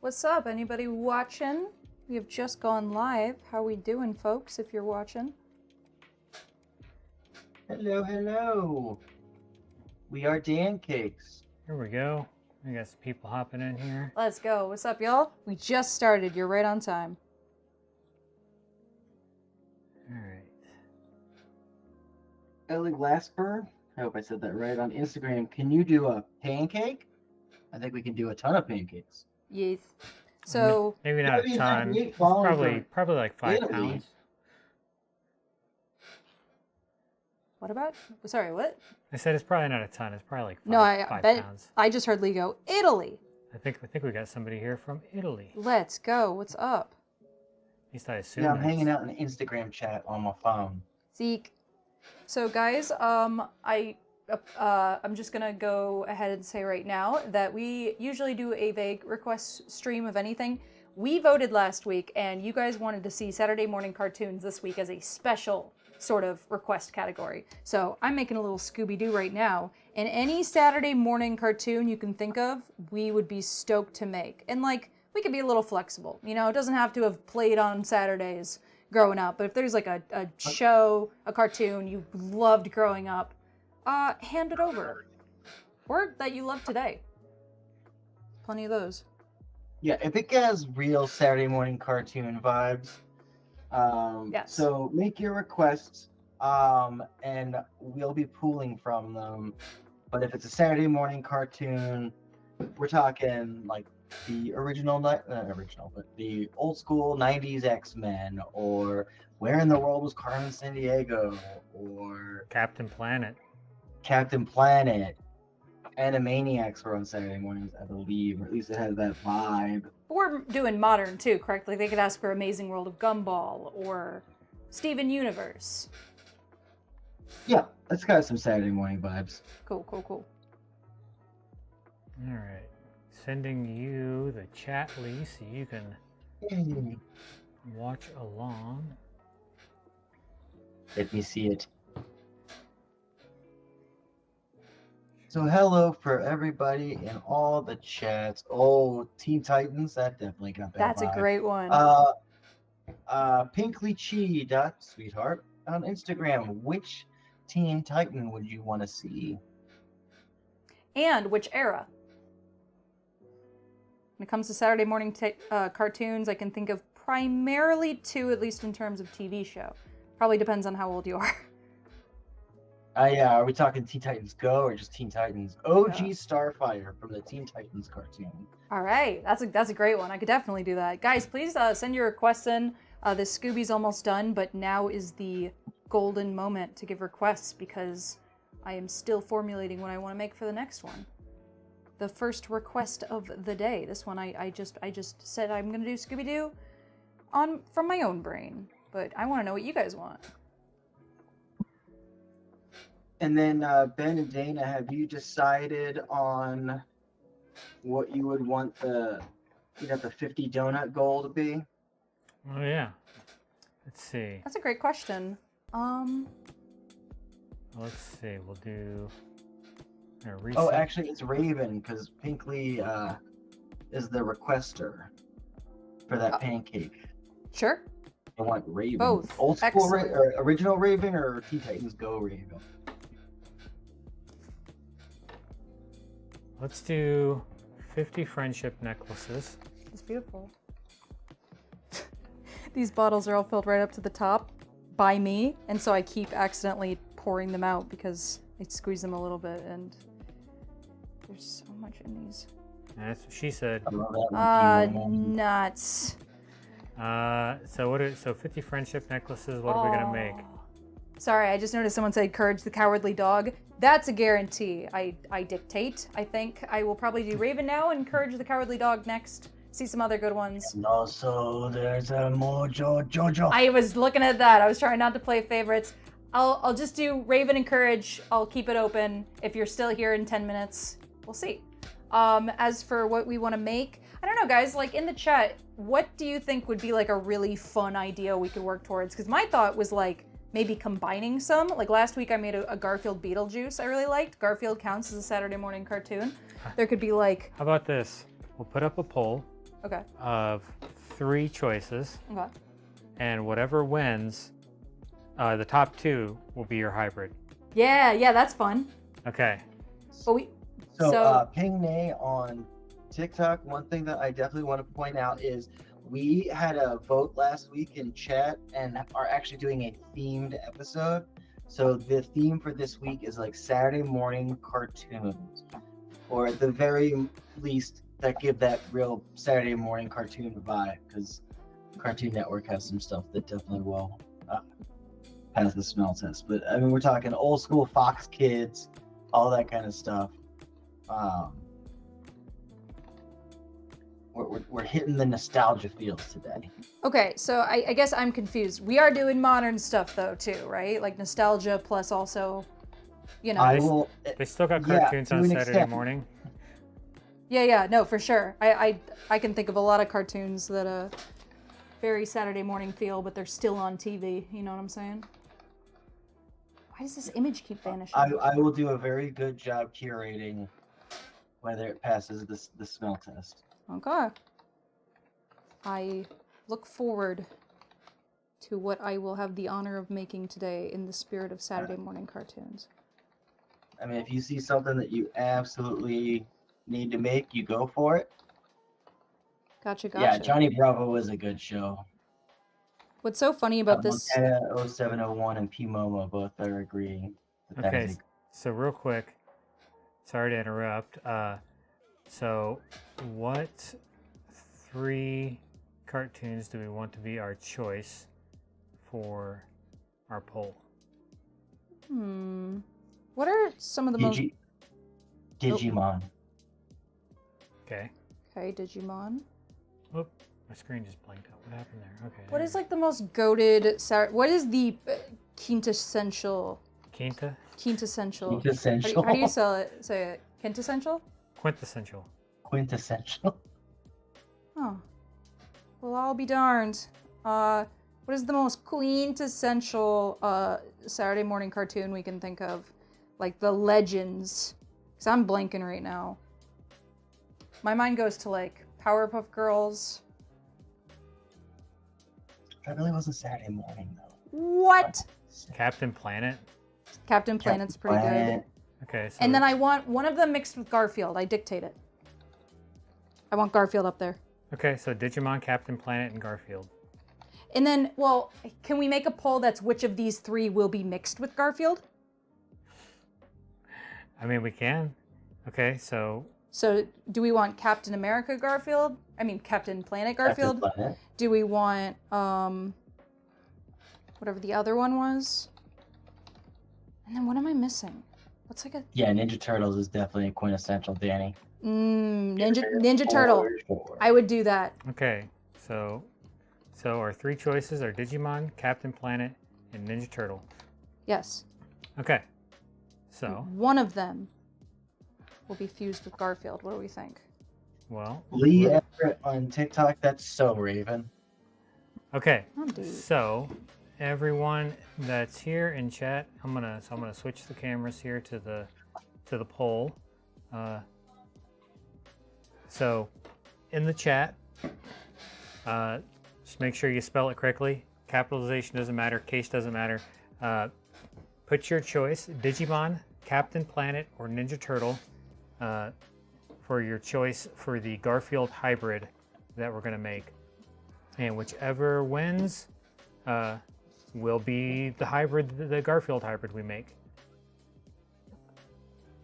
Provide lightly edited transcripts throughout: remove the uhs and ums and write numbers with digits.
What's up? Anybody watching? We have just gone live. How we doing, folks, if you're watching? Hello, hello. We are Pancakes. Here we go. We got some people hopping in here. Let's go. What's up, y'all? We just started. You're right on time. All right. Ellie Glasper, I hope I said that right, on Instagram. Can you do a pancake? I think we can do a ton of pancakes. Yes. So maybe not a ton. It's probably like 5 pounds. What about? Sorry, what? I said it's probably not a ton. It's probably like 5, No, I 5 bet. pounds. I just heard Lee go, Italy. I think we got somebody here from Italy. Let's go. What's up? At least I assume. Yeah, I'm hanging out in an Instagram chat on my phone. Zeke. So guys, I'm just gonna go ahead and say right now that we usually do a vague request stream of anything. We voted last week, and you guys wanted to see Saturday morning cartoons this week as a special sort of request category. So I'm making a little Scooby-Doo right now, and any Saturday morning cartoon you can think of, we would be stoked to make. And like, we could be a little flexible. You know, it doesn't have to have played on Saturdays growing up, but if there's like a show, a cartoon you loved growing up, hand it over. Or that you love today. Plenty of those. Yeah, if it has real Saturday morning cartoon vibes, Yes. So make your requests, and we'll be pooling from them. But if it's a Saturday morning cartoon, we're talking like the but the old school 90s X-Men, or Where in the World Was Carmen Sandiego, or Captain Planet. Animaniacs were on Saturday mornings, I believe, or at least it has that vibe. We're doing modern too, correct? Like they could ask for Amazing World of Gumball or Steven Universe. Yeah, that's got some Saturday morning vibes. Cool. All right. Sending you the chat, Lee, so you can watch along. Let me see it. So hello for everybody in all the chats. Oh, Teen Titans, that definitely got that That's vibe. a great one. Pinklychi.sweetheart on Instagram. Which Teen Titan would you want to see? And which era? When it comes to Saturday morning cartoons, I can think of primarily 2, at least in terms of TV show. Probably depends on how old you are. Yeah, are we talking Teen Titans Go or just Teen Titans? OG Starfire from the Teen Titans cartoon. All right, that's a great one. I could definitely do that. Guys, please send your requests in. This Scooby's almost done, but now is the golden moment to give requests because I am still formulating what I want to make for the next one. The first request of the day. This one I just said I'm gonna do Scooby-Doo from my own brain, but I want to know what you guys want. And then Ben and Dana, have you decided on what you would want the 50 donut goal to be? Oh yeah. Let's see. That's a great question. Let's see. We'll do. Oh, actually, it's Raven because Pinkley is the requester for that pancake. Sure. I want Raven. Both. Old school original Raven or Teen Titans Go Raven? Let's do 50 friendship necklaces. It's beautiful. These bottles are all filled right up to the top by me, and so I keep accidentally pouring them out because I squeeze them a little bit, and there's so much in these. That's what she said. Nuts. So 50 friendship necklaces. What are we gonna make? Sorry, I just noticed someone said Courage the Cowardly Dog. That's a guarantee. I dictate. I think I will probably do Raven now and Courage the Cowardly Dog next. See some other good ones. And also, there's a Mojo Jojo. I was looking at that. I was trying not to play favorites. I'll just do Raven and Courage. I'll keep it open. If you're still here in 10 minutes, we'll see. As for what we want to make, I don't know, guys. Like in the chat, what do you think would be like a really fun idea we could work towards? Because my thought was like maybe combining some. Like last week I made a Garfield Beetlejuice I really liked. Garfield counts as a Saturday morning cartoon. There could be like... How about this? We'll put up a poll. Okay. of 3 choices, Okay. and whatever wins, the top 2 will be your hybrid. Yeah, that's fun. Okay. But we So, Ping Nay on TikTok, one thing that I definitely want to point out is we had a vote last week in chat and are actually doing a themed episode. So the theme for this week is like Saturday morning cartoons, or at the very least, that give that real Saturday morning cartoon vibe, because Cartoon Network has some stuff that definitely will pass the smell test. But I mean, we're talking old school Fox Kids, all that kind of stuff. We're hitting the nostalgia feels today. Okay, so I guess I'm confused. We are doing modern stuff though too, right? Like nostalgia plus also, you know. I will. They still got Yeah, cartoons to on an Saturday extent. morning. Yeah, no, for sure. I can think of a lot of cartoons that very Saturday morning feel, but they're still on TV. You know what I'm saying? Why does this image keep vanishing? I will do a very good job curating whether it passes the smell test. Okay. I look forward to what I will have the honor of making today in the spirit of Saturday morning cartoons. I mean, if you see something that you absolutely need to make, you go for it. Gotcha. Yeah, Johnny Bravo is a good show. What's so funny about this? 0701 and P Momo both are agreeing that Okay, is so real quick, sorry to interrupt. So what 3 cartoons do we want to be our choice for our poll? What are some of the most... Digimon. Okay. Okay, Digimon. Whoop, my screen just blanked out. What happened there? Okay. What is like the most goated... What is the quintessential... Quinta? Quintessential. Quintessential. How do you say it? Quintessential? Quintessential. Quintessential. Oh. Well, I'll be darned. What is the most quintessential Saturday morning cartoon we can think of? Like the legends. Because I'm blanking right now. My mind goes to like Powerpuff Girls. That really wasn't Saturday morning though. What? Captain Planet? Captain Planet's pretty good. Okay, so... And then I want one of them mixed with Garfield. I dictate it. I want Garfield up there. Okay, so Digimon, Captain Planet, and Garfield. And then, well, can we make a poll that's which of these 3 will be mixed with Garfield? I mean, we can. Okay, so... So, do we want Captain America Garfield? I mean, Captain Planet Garfield? Captain Planet. Do we want, whatever the other one was? And then what am I missing? What's like a... Yeah, Ninja Turtles is definitely a quintessential Danny. Ninja Turtle. I would do that. Okay, so our 3 choices are Digimon, Captain Planet, and Ninja Turtle. Yes. Okay, so... One of them will be fused with Garfield. What do we think? Well... Lee Everett on TikTok, that's so Raven. Okay, Oh, dude. so everyone that's here in chat, I'm gonna switch the cameras here to the poll. So in the chat, just make sure you spell it correctly. Capitalization doesn't matter, case doesn't matter. Put your choice, Digimon, Captain Planet, or Ninja Turtle, for your choice for the Garfield hybrid that we're gonna make. And whichever wins will be the hybrid, the Garfield hybrid we make.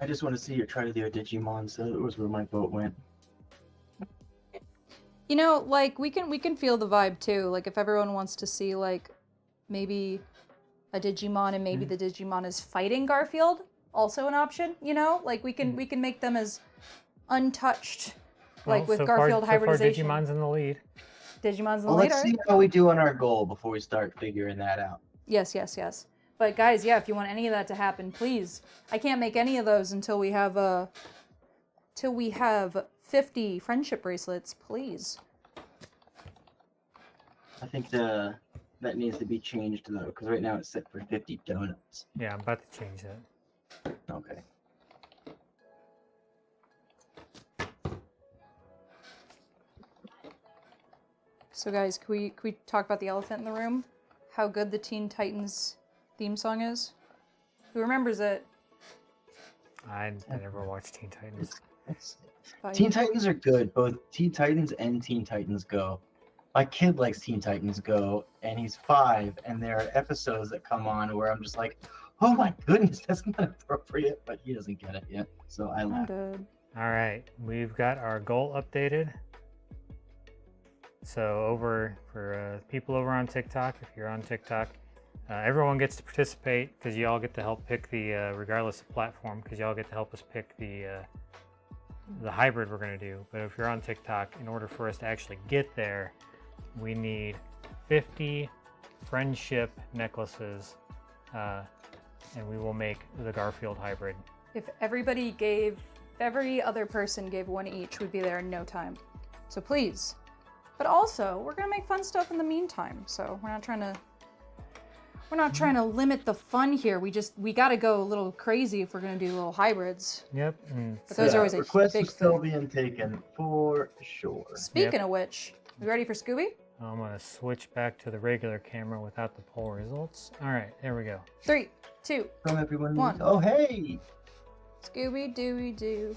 I just want to see you try to do a Digimon, so it was where my vote went. You know, like we can feel the vibe too. Like if everyone wants to see like maybe a Digimon and maybe the Digimon is fighting Garfield, also an option, you know? Like we can make them as untouched like with so Garfield hybridization. So far Digimon's in the lead. Digimon's in the Well, lead. let's see how we do on our goal before we start figuring that out. Yes. But guys, yeah, if you want any of that to happen, please. I can't make any of those until we have 50 friendship bracelets, please. I think that needs to be changed though, because right now it's set for 50 donuts. Yeah, I'm about to change that. Okay. So guys, can we talk about the elephant in the room? How good the Teen Titans theme song is? Who remembers it? I never watched Teen Titans. Fine. Teen Titans are good. Both Teen Titans and Teen Titans Go. My kid likes Teen Titans Go, and he's 5, and there are episodes that come on where I'm just like, oh my goodness, that's not appropriate, but he doesn't get it yet, so I I'm laugh. good. All right, we've got our goal updated. So over for people over on TikTok, if you're on TikTok, everyone gets to participate because you all get to help pick the, regardless of platform, because y'all get to help us pick the hybrid we're going to do. But if you're on TikTok, in order for us to actually get there, we need 50 friendship necklaces, and we will make the Garfield hybrid. If every other person gave one each, we'd be there in no time. So please. But also, we're gonna make fun stuff in the meantime. So we're not trying to limit the fun here. We gotta go a little crazy if we're gonna do little hybrids. Yep. But those are always a requests big are still thing. being taken for sure. Speaking of which, we ready for Scooby? I'm going to switch back to the regular camera without the poll results. All right, there we go. 3, 2, From everyone. 1. Oh hey! Scooby Dooby Doo.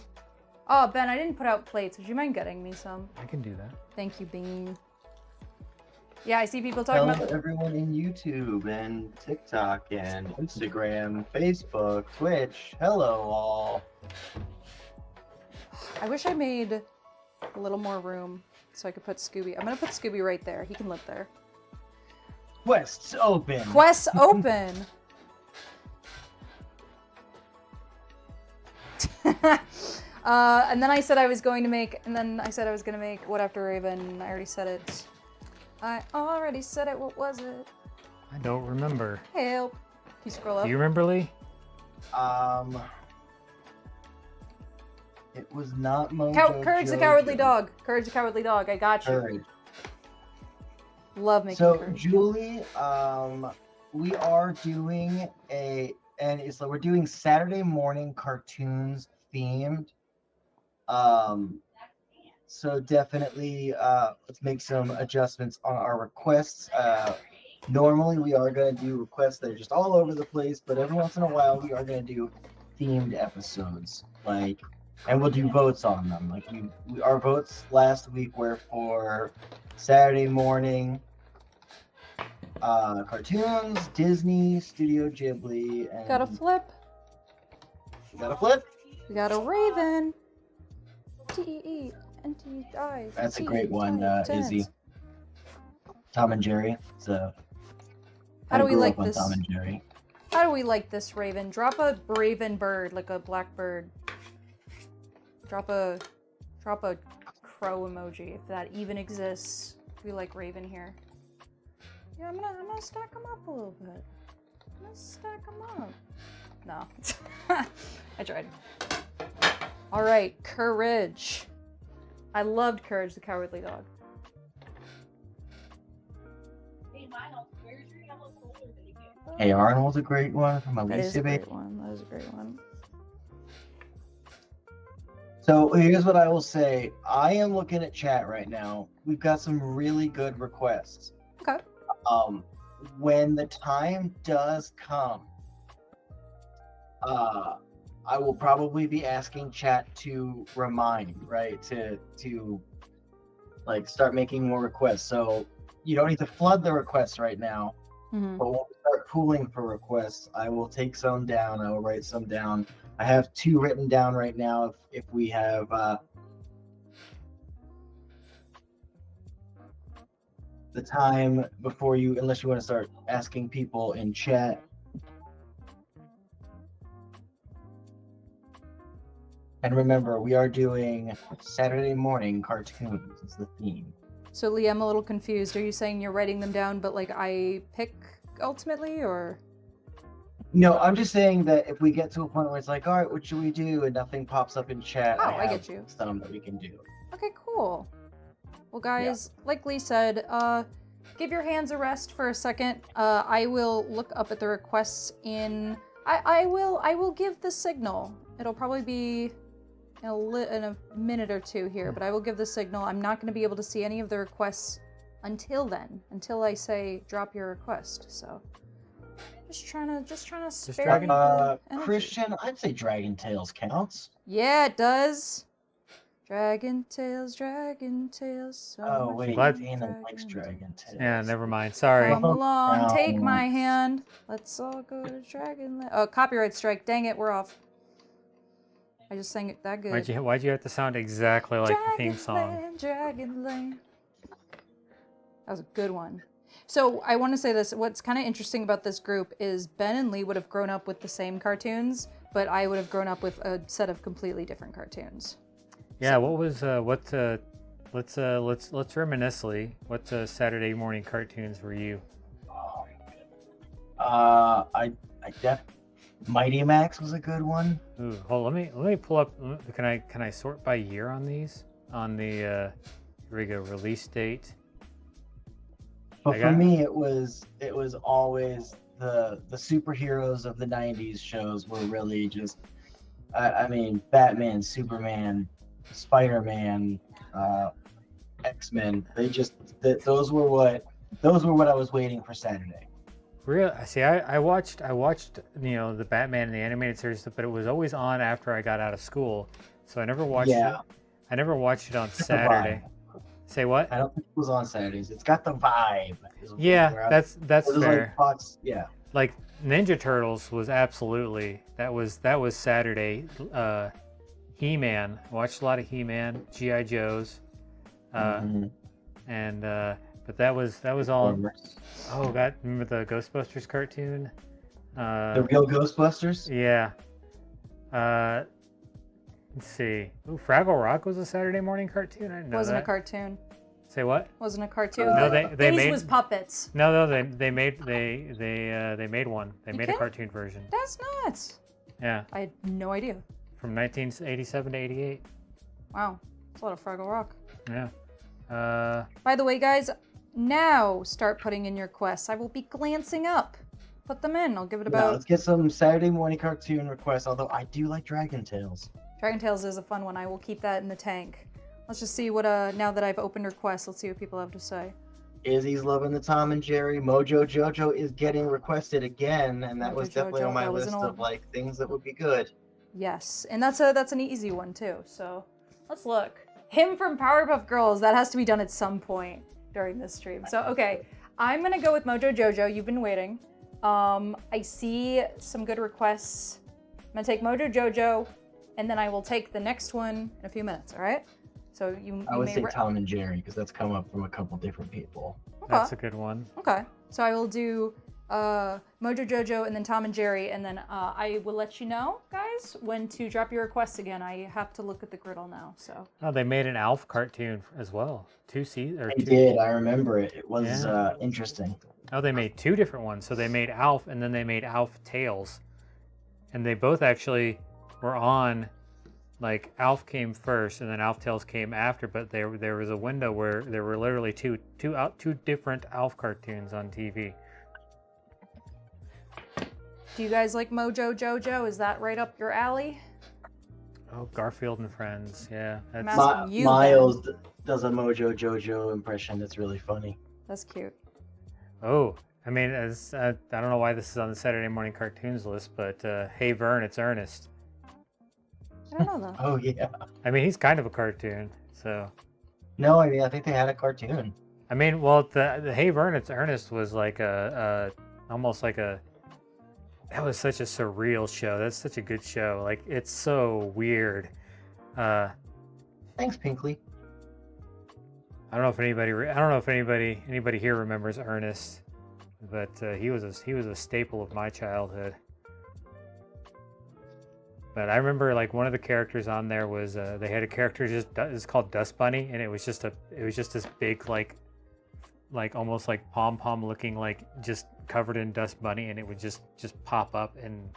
Oh, Ben, I didn't put out plates. Would you mind getting me some? I can do that. Thank you, Bean. Yeah, I see people talking Tell about the... everyone in YouTube and TikTok and Instagram, Facebook, Twitch. Hello all. I wish I made a little more room so I could put Scooby. I'm gonna put Scooby right there. He can live there. Quests open. Quests open! And then I said I was going to make, What After Raven. I already said it. What was it? I don't remember. Help. Can you scroll up? Do you remember, Lee? It was not Mojo. Courage the Jojo. Cowardly Dog. Courage the Cowardly Dog. I got you. Courage. Love making So courage. Julie, we are doing we're doing Saturday morning cartoons themed. So definitely let's make some adjustments on our requests. Normally we are going to do requests that are just all over the place, but every once in a while we are going to do themed episodes, and we'll do votes on them. Our votes last week were for Saturday morning cartoons, Disney, Studio Ghibli, and Got a flip. You got a flip? We got a Raven. T-E-E-N-T-I. That's a great one, Izzy. Tom and Jerry. So How do we grew like up on this? Tom and Jerry. How do we like this Raven? Drop a Raven bird, like a black bird. Drop a crow emoji, if that even exists. We like Raven here. Yeah, I'm gonna stack them up a little bit. I'm gonna stack them up. No. I tried. Alright, Courage. I loved Courage the Cowardly Dog. Hey Arnold's a great one from That is Alicia a Bay. great one. That is a great one. So here's what I will say. I am looking at chat right now. We've got some really good requests. Okay. When the time does come, I will probably be asking chat to remind, right? To start making more requests. So you don't need to flood the requests right now. Mm-hmm. But when we start pooling for requests, I will take some down. I will write some down. I have 2 written down right now. If we have the time before you, unless you want to start asking people in chat. And remember, we are doing Saturday morning cartoons. It's the theme. So Lee, I'm a little confused. Are you saying you're writing them down, but I pick ultimately, or? No, I'm just saying that if we get to a point where it's all right, what should we do? And nothing pops up in chat. Oh, I have get you. Some that we can do. Okay, cool. Well, guys, like Lee said, give your hands a rest for a second. I will look up at the requests in. I will give the signal. It'll probably be in a minute or two here, but I will give the signal. I'm not going to be able to see any of the requests until then, until I say drop your request. So just trying to spare Dragon- you the energy. Christian, I'd say Dragon Tales counts. Yeah, it does. Dragon Tales, Dragon Tales. So Oh much wait, What? Dana likes Dragon Tales. Yeah, never mind. Sorry. Come along, take my Counts. hand. Let's all go to Dragonland. Oh, copyright strike. Dang it, we're off. I just sang it that good. Why'd you have to sound exactly like the theme song? Dragonland. That was a good one. So I want to say this. What's kind of interesting about this group is Ben and Lee would have grown up with the same cartoons, but I would have grown up with a set of completely different cartoons. Yeah, what was let's reminisce, Lee. What Saturday morning cartoons were you? I Mighty Max was a good one. Ooh, hold on, let me pull up. Can I sort by year on these? On the here we go, release date. But I for got- me, it was always the superheroes of the '90s shows were really just. I mean, Batman, Superman, Spider-Man, X-Men. Those were what I was waiting for Saturday. I watched the Batman and the animated series, but it was always on after I got out of school, so I never watched it. I never watched it on Saturday. Say what? I don't think it was on Saturdays. It's got the vibe. Yeah, that's fair. Yeah. Like Ninja Turtles was absolutely that was Saturday. He-Man, watched a lot of He-Man, G.I. Joes, and but that was all. Oh God, remember the Ghostbusters cartoon? The real Ghostbusters? Yeah. Let's see. Ooh, Fraggle Rock was a Saturday morning cartoon. I didn't know Wasn't that. a cartoon. Say what? Wasn't a cartoon. No, they These made. was puppets. No, they made one. They You made a kidding? cartoon version. That's nuts. Yeah, I had no idea. from 1987 to 88. Wow, that's a lot of Fraggle Rock. Yeah. By the way, guys, now start putting in your quests. I will be glancing up. Put them in. I'll give it Now, about. let's get some Saturday morning cartoon requests, although I do like Dragon Tales. Dragon Tales is a fun one. I will keep that in the tank. Let's just see what, now that I've opened requests, let's see what people have to say. Izzy's loving the Tom and Jerry. Mojo Jojo is getting requested again, and that Mojo was definitely Jojo, on my that was list an of old- like things that would be good. Yes, and that's an easy one too. So let's look. Him from Powerpuff Girls. That has to be done at some point during this stream. So okay, I'm gonna go with Mojo Jojo. You've been waiting. I see some good requests. I'm gonna take Mojo Jojo, and then I will take the next one in a few minutes. All right. So you I would may say Tom and Jerry because that's come up from a couple different people. That's a good one. Okay. So I will do Mojo Jojo and then Tom and Jerry, and then I will let you know, guys, when to drop your requests again. I have to look at the griddle now. So. Oh, they made an Alf cartoon as well. I did. I remember it. It was Yeah. interesting. Oh, they made two different ones. So they made Alf, and then they made Alf Tales, and they both actually were on. Like Alf came first, and then Alf Tales came after. But there was a window where there were literally two different Alf cartoons on TV. Do you guys like Mojo Jojo? Is that right up your alley? Oh, Garfield and Friends. Yeah, that's Mas- Asking you, Miles does a Mojo Jojo impression that's really funny. That's cute. Oh, I mean, I don't know why this is on the Saturday morning cartoons list, but Hey Vern, it's Ernest. I don't know that. Oh yeah. I mean, he's kind of a cartoon, so. No, I mean I think they had a cartoon. I mean, well, the Hey Vern, it's Ernest was like almost like a. That was such a surreal show. That's such a good show. Like, it's so weird. Thanks, Pinkley. I don't know if anybody here remembers Ernest, but he was a staple of my childhood. But I remember like one of the characters on there was they had a character it's called Dust Bunny, and it was just this big like almost like pom pom looking, like just covered in dust bunny, and it would just pop up, and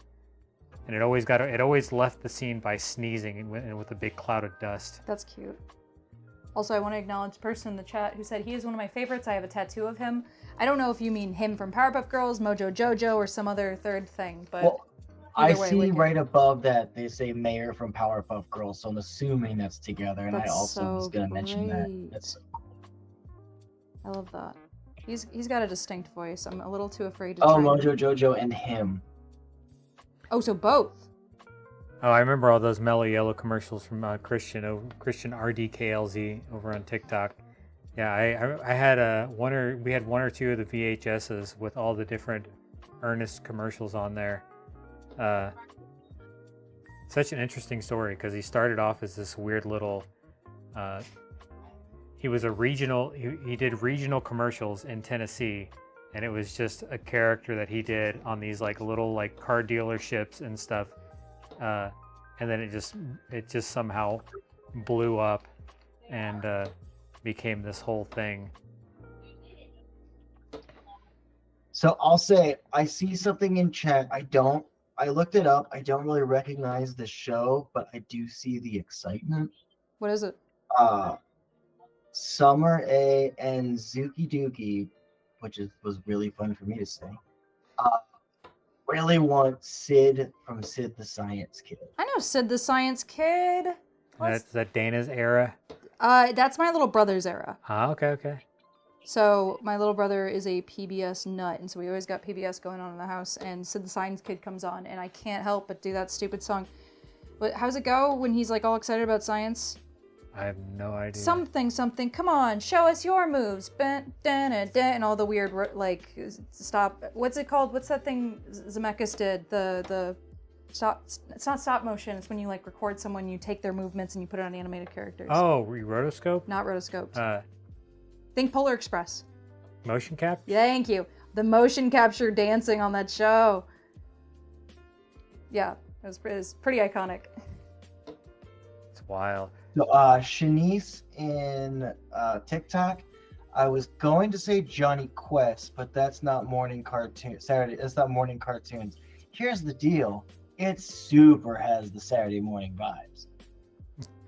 it always left the scene by sneezing and with a big cloud of dust. That's cute. Also, I want to acknowledge the person in the chat who said he is one of my favorites. I have a tattoo of him. I don't know if you mean him from Powerpuff Girls, Mojo Jojo, or some other third thing, but Well, I either way, see wicked. right above that they say Mayor from Powerpuff Girls, so I'm assuming that's together. And I That's also was so gonna mention that. great. I love that. He's got a distinct voice. I'm a little too afraid to Oh, try. Mojo Jojo and him. Oh, so both. Oh, I remember all those Mellow Yellow commercials from Christian RDKLZ over on TikTok. Yeah, I had we had one or two of the VHSs with all the different Ernest commercials on there. Such an interesting story because he started off as this weird little. He was a regional. He did regional commercials in Tennessee, and it was just a character that he did on these like little like car dealerships and stuff. And then it just somehow blew up and became this whole thing. So I'll say I see something in chat. I looked it up. I don't really recognize the show, but I do see the excitement. What is it? Summer A and Zuki Dookie, which was really fun for me to say. Really want Sid from Sid the Science Kid. I know Sid the Science Kid. That's that Dana's era. That's my little brother's era. Ah, okay. So my little brother is a PBS nut, and so we always got PBS going on in the house, and Sid the Science Kid comes on, and I can't help but do that stupid song. But how's it go when he's like all excited about science? I have no idea. Something, come on, show us your moves. And all the weird, like, stop. What's it called? What's that thing Zemeckis did? The stop. It's not stop motion. It's when you like record someone, you take their movements and you put it on animated characters. Oh, rotoscope? Not rotoscoped. Think Polar Express. Motion cap? Thank you. The motion capture dancing on that show. Yeah, it was pretty iconic. It's wild. So Shanice in TikTok, I was going to say Johnny Quest, but that's not morning cartoon. It's not morning cartoons. Here's the deal: it super has the Saturday morning vibes.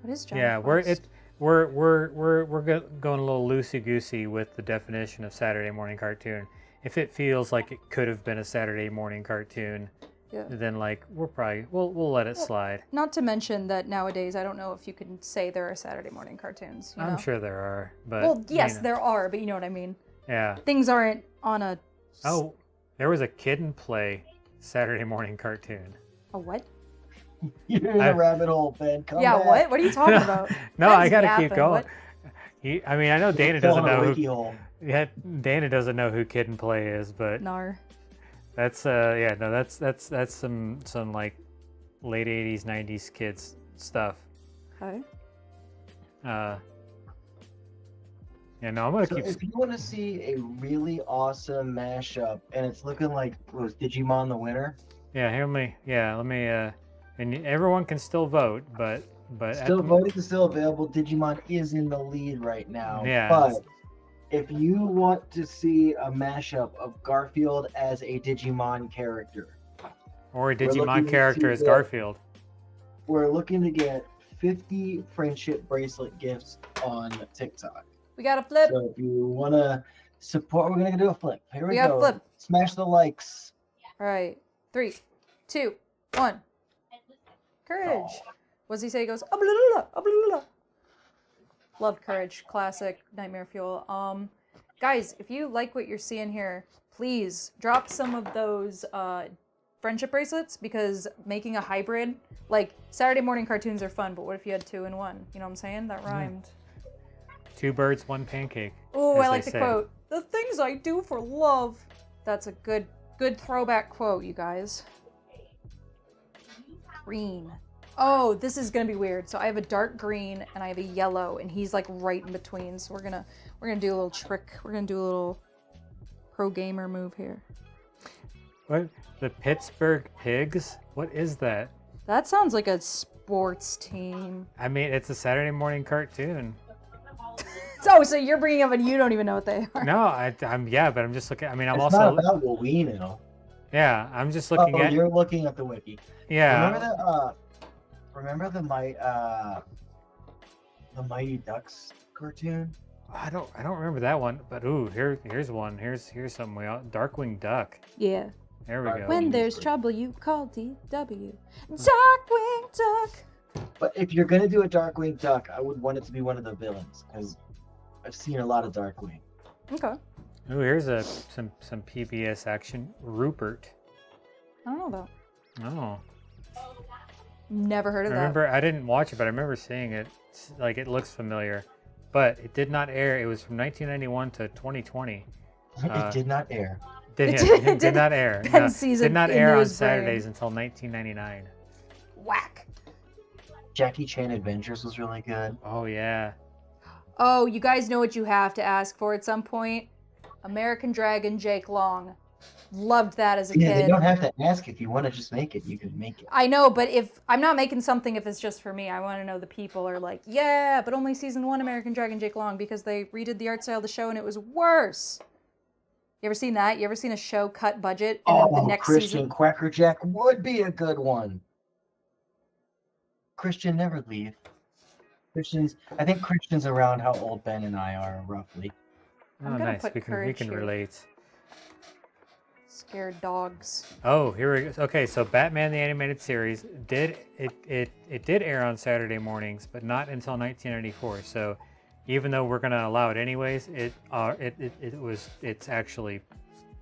What is Johnny Yeah, Quest? we're going a little loosey goosey with the definition of Saturday morning cartoon. If it feels like it could have been a Saturday morning cartoon, Yeah. then like we'll let it slide. Not to mention that nowadays, I don't know if you can say there are Saturday morning cartoons. You know? I'm sure there are, but Well, yes, you know. there are, but you know what I mean. Yeah. Things aren't on a. Oh, there was a Kid and Play Saturday morning cartoon. A what? You're in a rabbit hole, Ben. Come Yeah, back. what? What are you talking about? No, Ben's I gotta yapping. keep going. What? I mean, I know Dana You're doesn't falling know a wiki who. hole. Yeah, Dana doesn't know who Kid and Play is, but Nar. that's that's some like late 80s 90s kids stuff. Okay. Yeah, no, I'm gonna So keep. if you want to see a really awesome mashup, and it's looking like was Digimon the winner, Yeah, let me. And everyone can still vote, but still voting is still available. Digimon is in the lead right now. Yeah. But if you want to see a mashup of Garfield as a Digimon character, or a looking Digimon to character as get- Garfield. we're looking to get 50 friendship bracelet gifts on TikTok. We got a flip. So if you want to support, we're going to do a flip. Here we We got go. flip. Smash the likes. All right. 3, 2, 1. Courage. What does he say? He goes, "Ablalala, ablalala." Love Courage. Classic. Nightmare Fuel. Guys, if you like what you're seeing here, please drop some of those friendship bracelets, because making a hybrid, like Saturday morning cartoons are fun, but what if you had 2 in 1? You know what I'm saying? That rhymed. 2 birds, 1 pancake. Ooh, as I like they the say. quote. The things I do for love. That's a good throwback quote, you guys. Green. Oh, this is gonna be weird. So I have a dark green and I have a yellow, and he's like right in between. So we're gonna do a little trick. We're gonna do a little pro gamer move here. What? The Pittsburgh Pigs? What is that? That sounds like a sports team. I mean, it's a Saturday morning cartoon. So you're bringing up and you don't even know what they are. No, I'm but I'm just looking. I mean, I'm It's also not about what we know. yeah. I'm just looking at You're looking at the wiki. yeah. Remember the Mighty Ducks cartoon? I don't remember that one, but ooh, here's one. Here's something we all Darkwing Duck. Yeah. There we go. When there's trouble, you call DW. Darkwing Duck. But if you're gonna do a Darkwing Duck, I would want it to be one of the villains, because I've seen a lot of Darkwing. Okay. Ooh, here's some PBS action. Rupert. I don't know though. Oh. Never heard I of that. remember, I didn't watch it, but I remember seeing it. Like, it looks familiar. But it did not air. It was from 1991 to 2020. It did not air. Did not air. Ben No, sees did it not into air on his brain. Saturdays until 1999. Whack. Jackie Chan Adventures was really good. Oh, yeah. Oh, you guys know what you have to ask for at some point? American Dragon Jake Long. Loved that as a Yeah, kid. they don't have to ask. If you want to just make it, you can make it. I know, but if I'm not making something if it's just for me, I want to know the people are like, yeah, but only season 1 American Dragon Jake Long because they redid the art style of the show and it was worse. You ever seen that? You ever seen a show cut budget and then the next Christian season? Quackerjack would be a good one. Christian never leave. I think Christian's around how old Ben and I are roughly. I'm Oh, gonna nice. put We can courage here. relate. Scared dogs. Oh, here we go. Okay, so Batman the Animated Series did air on Saturday mornings, but not until 1994. So even though we're gonna allow it anyways, it's actually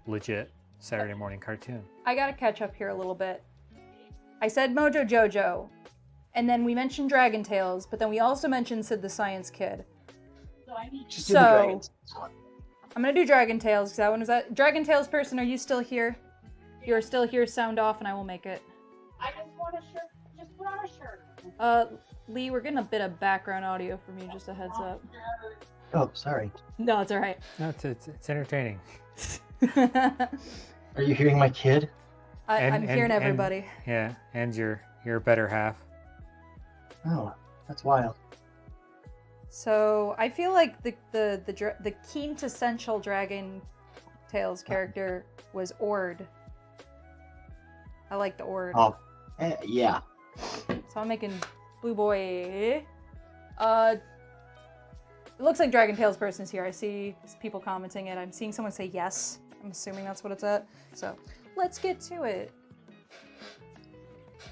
legit Saturday morning cartoon. I gotta catch up here a little bit. I said Mojo Jojo, and then we mentioned Dragon Tales, but then we also mentioned Sid the Science Kid. Just do the dragons. I'm gonna do Dragon Tales because that one was that. Dragon Tales person, are you still here? You're still here. Sound off, and I will make it. I just want a shirt. Just put on a shirt. Lee, we're getting a bit of background audio from you. Just a heads up. Oh, sorry. No, it's all right. No, it's entertaining. Are you hearing my kid? I'm hearing everybody. Yeah, and your better half. Oh, that's wild. So I feel like the quintessential Dragon Tales character was Ord. I like the Ord. Oh, yeah. So I'm making Blue Boy. It looks like Dragon Tales person is here. I see people commenting it. I'm seeing someone say yes. I'm assuming that's what it's at. So let's get to it.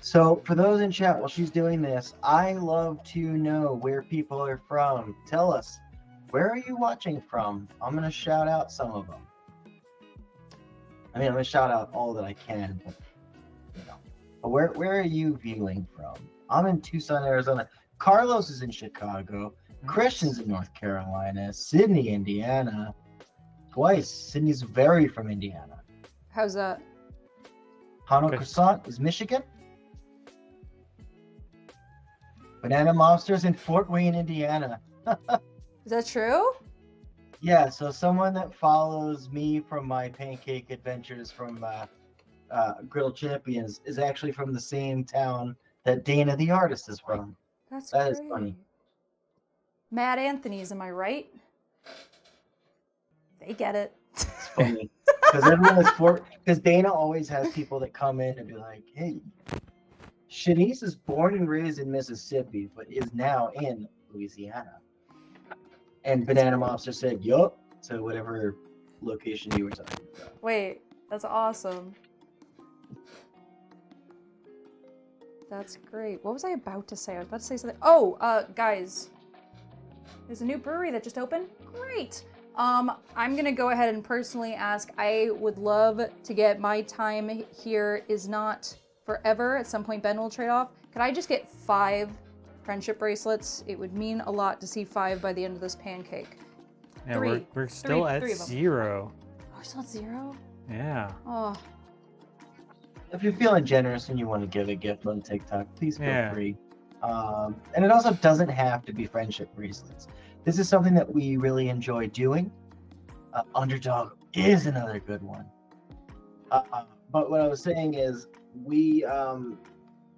So for those in chat, while she's doing this, I love to know where people are from. Tell us, where are you watching from? I'm going to shout out some of them. I mean, I'm going to shout out all that I can, but, But where are you viewing from? I'm in Tucson, Arizona. Carlos is in Chicago. Christian's in North Carolina. Sydney, Indiana. Twice. Sydney's very from Indiana. How's that? Hano Good. Croissant is Michigan. Banana Monsters in Fort Wayne, Indiana. Is that true? Yeah, so someone that follows me from my pancake adventures from Grilled Champions is actually from the same town that Dana the artist is from. That is funny. Mad Anthony's, am I right? They get it. It's funny. Because Dana always has people that come in and be like, hey, Shanice is born and raised in Mississippi, but is now in Louisiana. And Banana Monster said, yup, to whatever location you were talking about. Wait, that's awesome. That's great. What was I about to say? I was about to say something. Oh, guys. There's a new brewery that just opened. Great. I'm gonna go ahead and personally ask. I would love to get my time here is not forever. At some point, Ben will trade off. Could I just get 5 friendship bracelets? It would mean a lot to see 5 by the end of this pancake. Yeah, 3. we're still at three of them. 0. Oh, we're still at 0? Yeah. Oh, If you're feeling generous and you want to give a gift on TikTok, please feel Yeah. free. And it also doesn't have to be friendship bracelets. This is something that we really enjoy doing. Underdog is another good one. But what I was saying is we're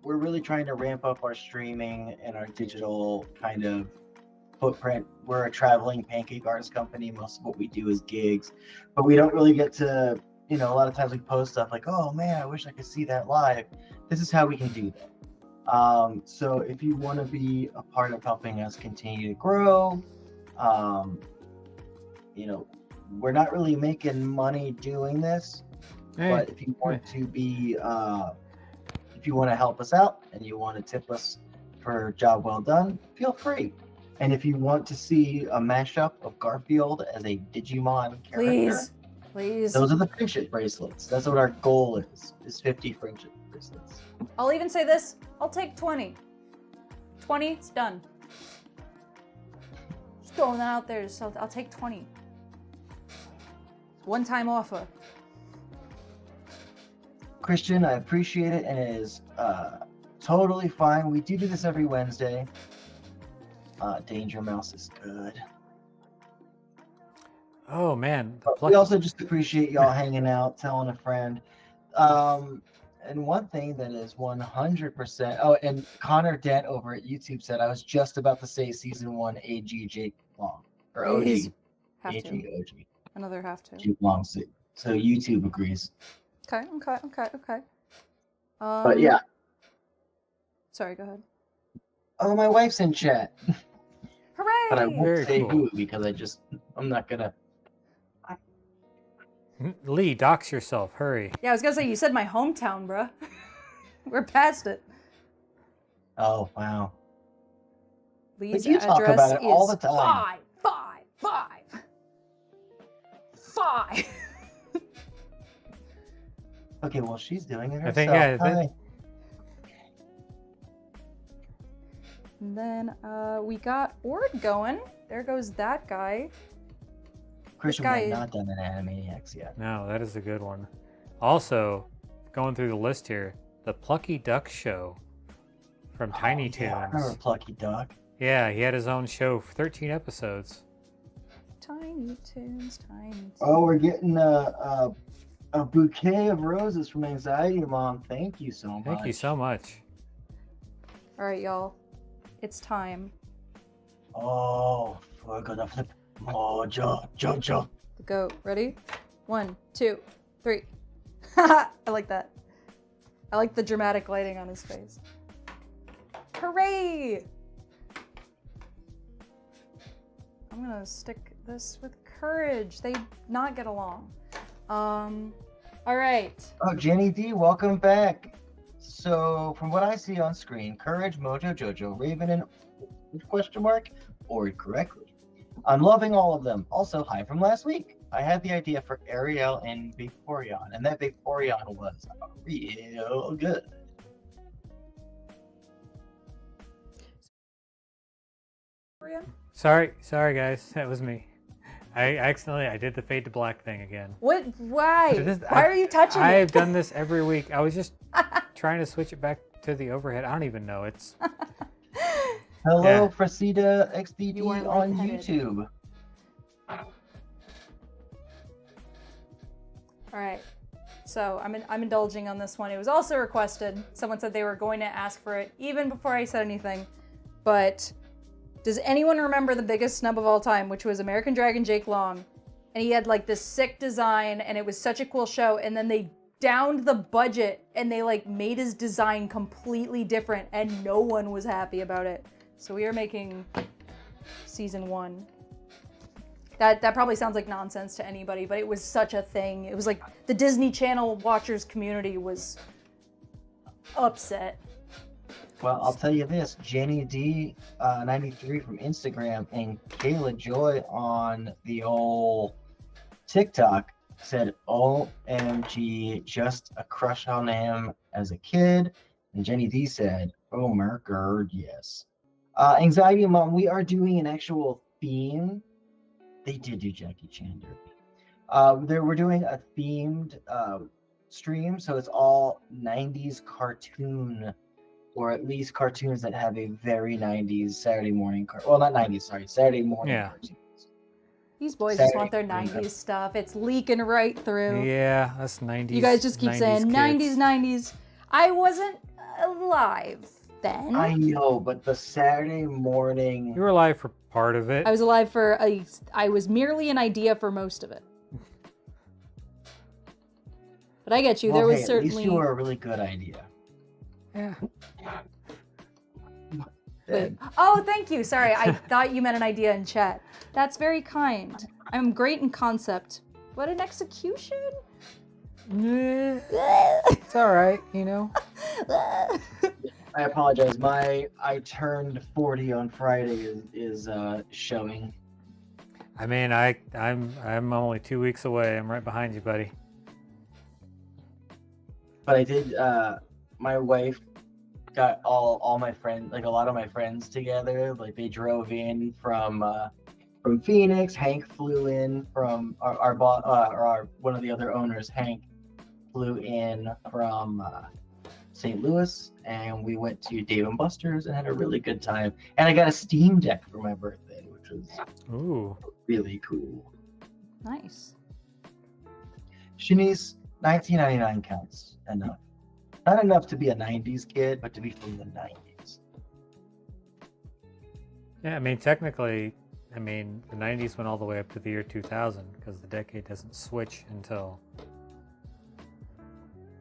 really trying to ramp up our streaming and our digital kind of footprint. We're a traveling pancake artist company. Most of what we do is gigs, but we don't really get to, a lot of times we post stuff like, oh man, I wish I could see that live. This is how we can do that. So if you want to be a part of helping us continue to grow, we're not really making money doing this, but if you want to be, if you want to help us out and you want to tip us for a job well done, feel free. And if you want to see a mashup of Garfield as a Digimon character, Please. Please. those are the friendship bracelets. That's what our goal is 50 friendship bracelets. I'll even say this. I'll take 20. 20, it's done. Just throwing that out there. So I'll take 20. One-time offer. Christian, I appreciate it, and it is totally fine. We do this every Wednesday. Danger Mouse is good. Oh man, But we also just appreciate y'all hanging out, telling a friend. And one thing that is 100%. Oh, and Connor Dent over at YouTube said, I was just about to say season 1 AG Jake Long. Or OG. Please. Have AG, to. OG. Another have to. Jake Long. So YouTube agrees. Okay. But yeah. Sorry, go ahead. Oh, my wife's in chat. Hooray! But I won't Very say cool. who because I'm not gonna. Lee, dox yourself. Hurry. Yeah, I was gonna say, you said my hometown, bruh. We're past it. Oh, wow. Lee's you talk address about it is all the time. 555. Okay, well, she's doing it herself. I think, yeah, Hi. And then we got Ord going. There goes that guy. Christian, guy we have is- not done an Animaniacs yet. No, that is a good one. Also, going through the list here, the Plucky Duck Show from Tiny Oh, yeah, I remember Toons. Plucky Duck. Yeah, he had his own show for 13 episodes. Tiny Toons, Tiny Toons. Oh, we're getting a bouquet of roses from Anxiety Mom. Thank you so much. Thank you so much. All right, y'all. It's time. Oh, we're gonna flip. Oh, Joe. The goat. Ready? 1, 2, 3. I like that. I like the dramatic lighting on his face. Hooray! I'm gonna stick this with courage. They not get along. All right. Oh, Jenny D, welcome back. So, from what I see on screen, Courage, Mojo, Jojo, Raven, and question mark, or correctly. I'm loving all of them. Also, hi from last week. I had the idea for Ariel and Vaporeon, and that Vaporeon was real good. Sorry guys, that was me. I did the fade to black thing again. What? Why? This- Why are you touching it? I've done this every week. I was just trying to switch it back to the overhead. I don't even know. It's Hello, Yeah. Frasida XDD You are on lightheaded. YouTube. All right. So I'm indulging on this one. It was also requested. Someone said they were going to ask for it even before I said anything. But does anyone remember the biggest snub of all time, which was American Dragon Jake Long? And he had like this sick design and it was such a cool show. And then they downed the budget and they like made his design completely different and no one was happy about it. So we are making season 1. That probably sounds like nonsense to anybody, but it was such a thing. It was like the Disney Channel watchers community was upset. Well, I'll tell you this, Jenny D 93 from Instagram and Kayla Joy on the old TikTok said, OMG, just a crush on him as a kid. And Jenny D said, oh my god, yes. Anxiety Mom, we are doing an actual theme. They did do Jackie Chan Derby. We're doing a themed stream, so it's all 90s cartoon, or at least cartoons that have a very 90s Saturday morning well, not 90s, sorry, Saturday morning Yeah. cartoons. These boys just want their Saturday 90s stuff. It's leaking right through. yeah, that's 90s. You guys just keep 90s saying kids. 90s. I wasn't alive then. I know, but the Saturday morning. You were alive for part of it. I was alive for I was merely an idea for most of it. But I get you. Well, There was hey, at certainly. least you were a really good idea. Yeah. Wait. Oh, thank you. Sorry, I thought you meant an idea in chat. That's very kind. I'm great in concept. What an execution? It's all right, you know. I apologize. I turned 40 on Friday is showing. I mean, I'm only 2 weeks away. I'm right behind you, buddy. But I did. My wife got all my friends, like a lot of my friends together. Like they drove in from Phoenix. Hank flew in from our one of the other owners. Hank flew in from St. Louis, and we went to Dave and Buster's and had a really good time. And I got a Steam Deck for my birthday, which was Ooh. really cool. Nice. Shanice, 1999 counts enough. Not enough to be a 90s kid, but to be from the 90s. Yeah, I mean, technically, the 90s went all the way up to the year 2000 because the decade doesn't switch until.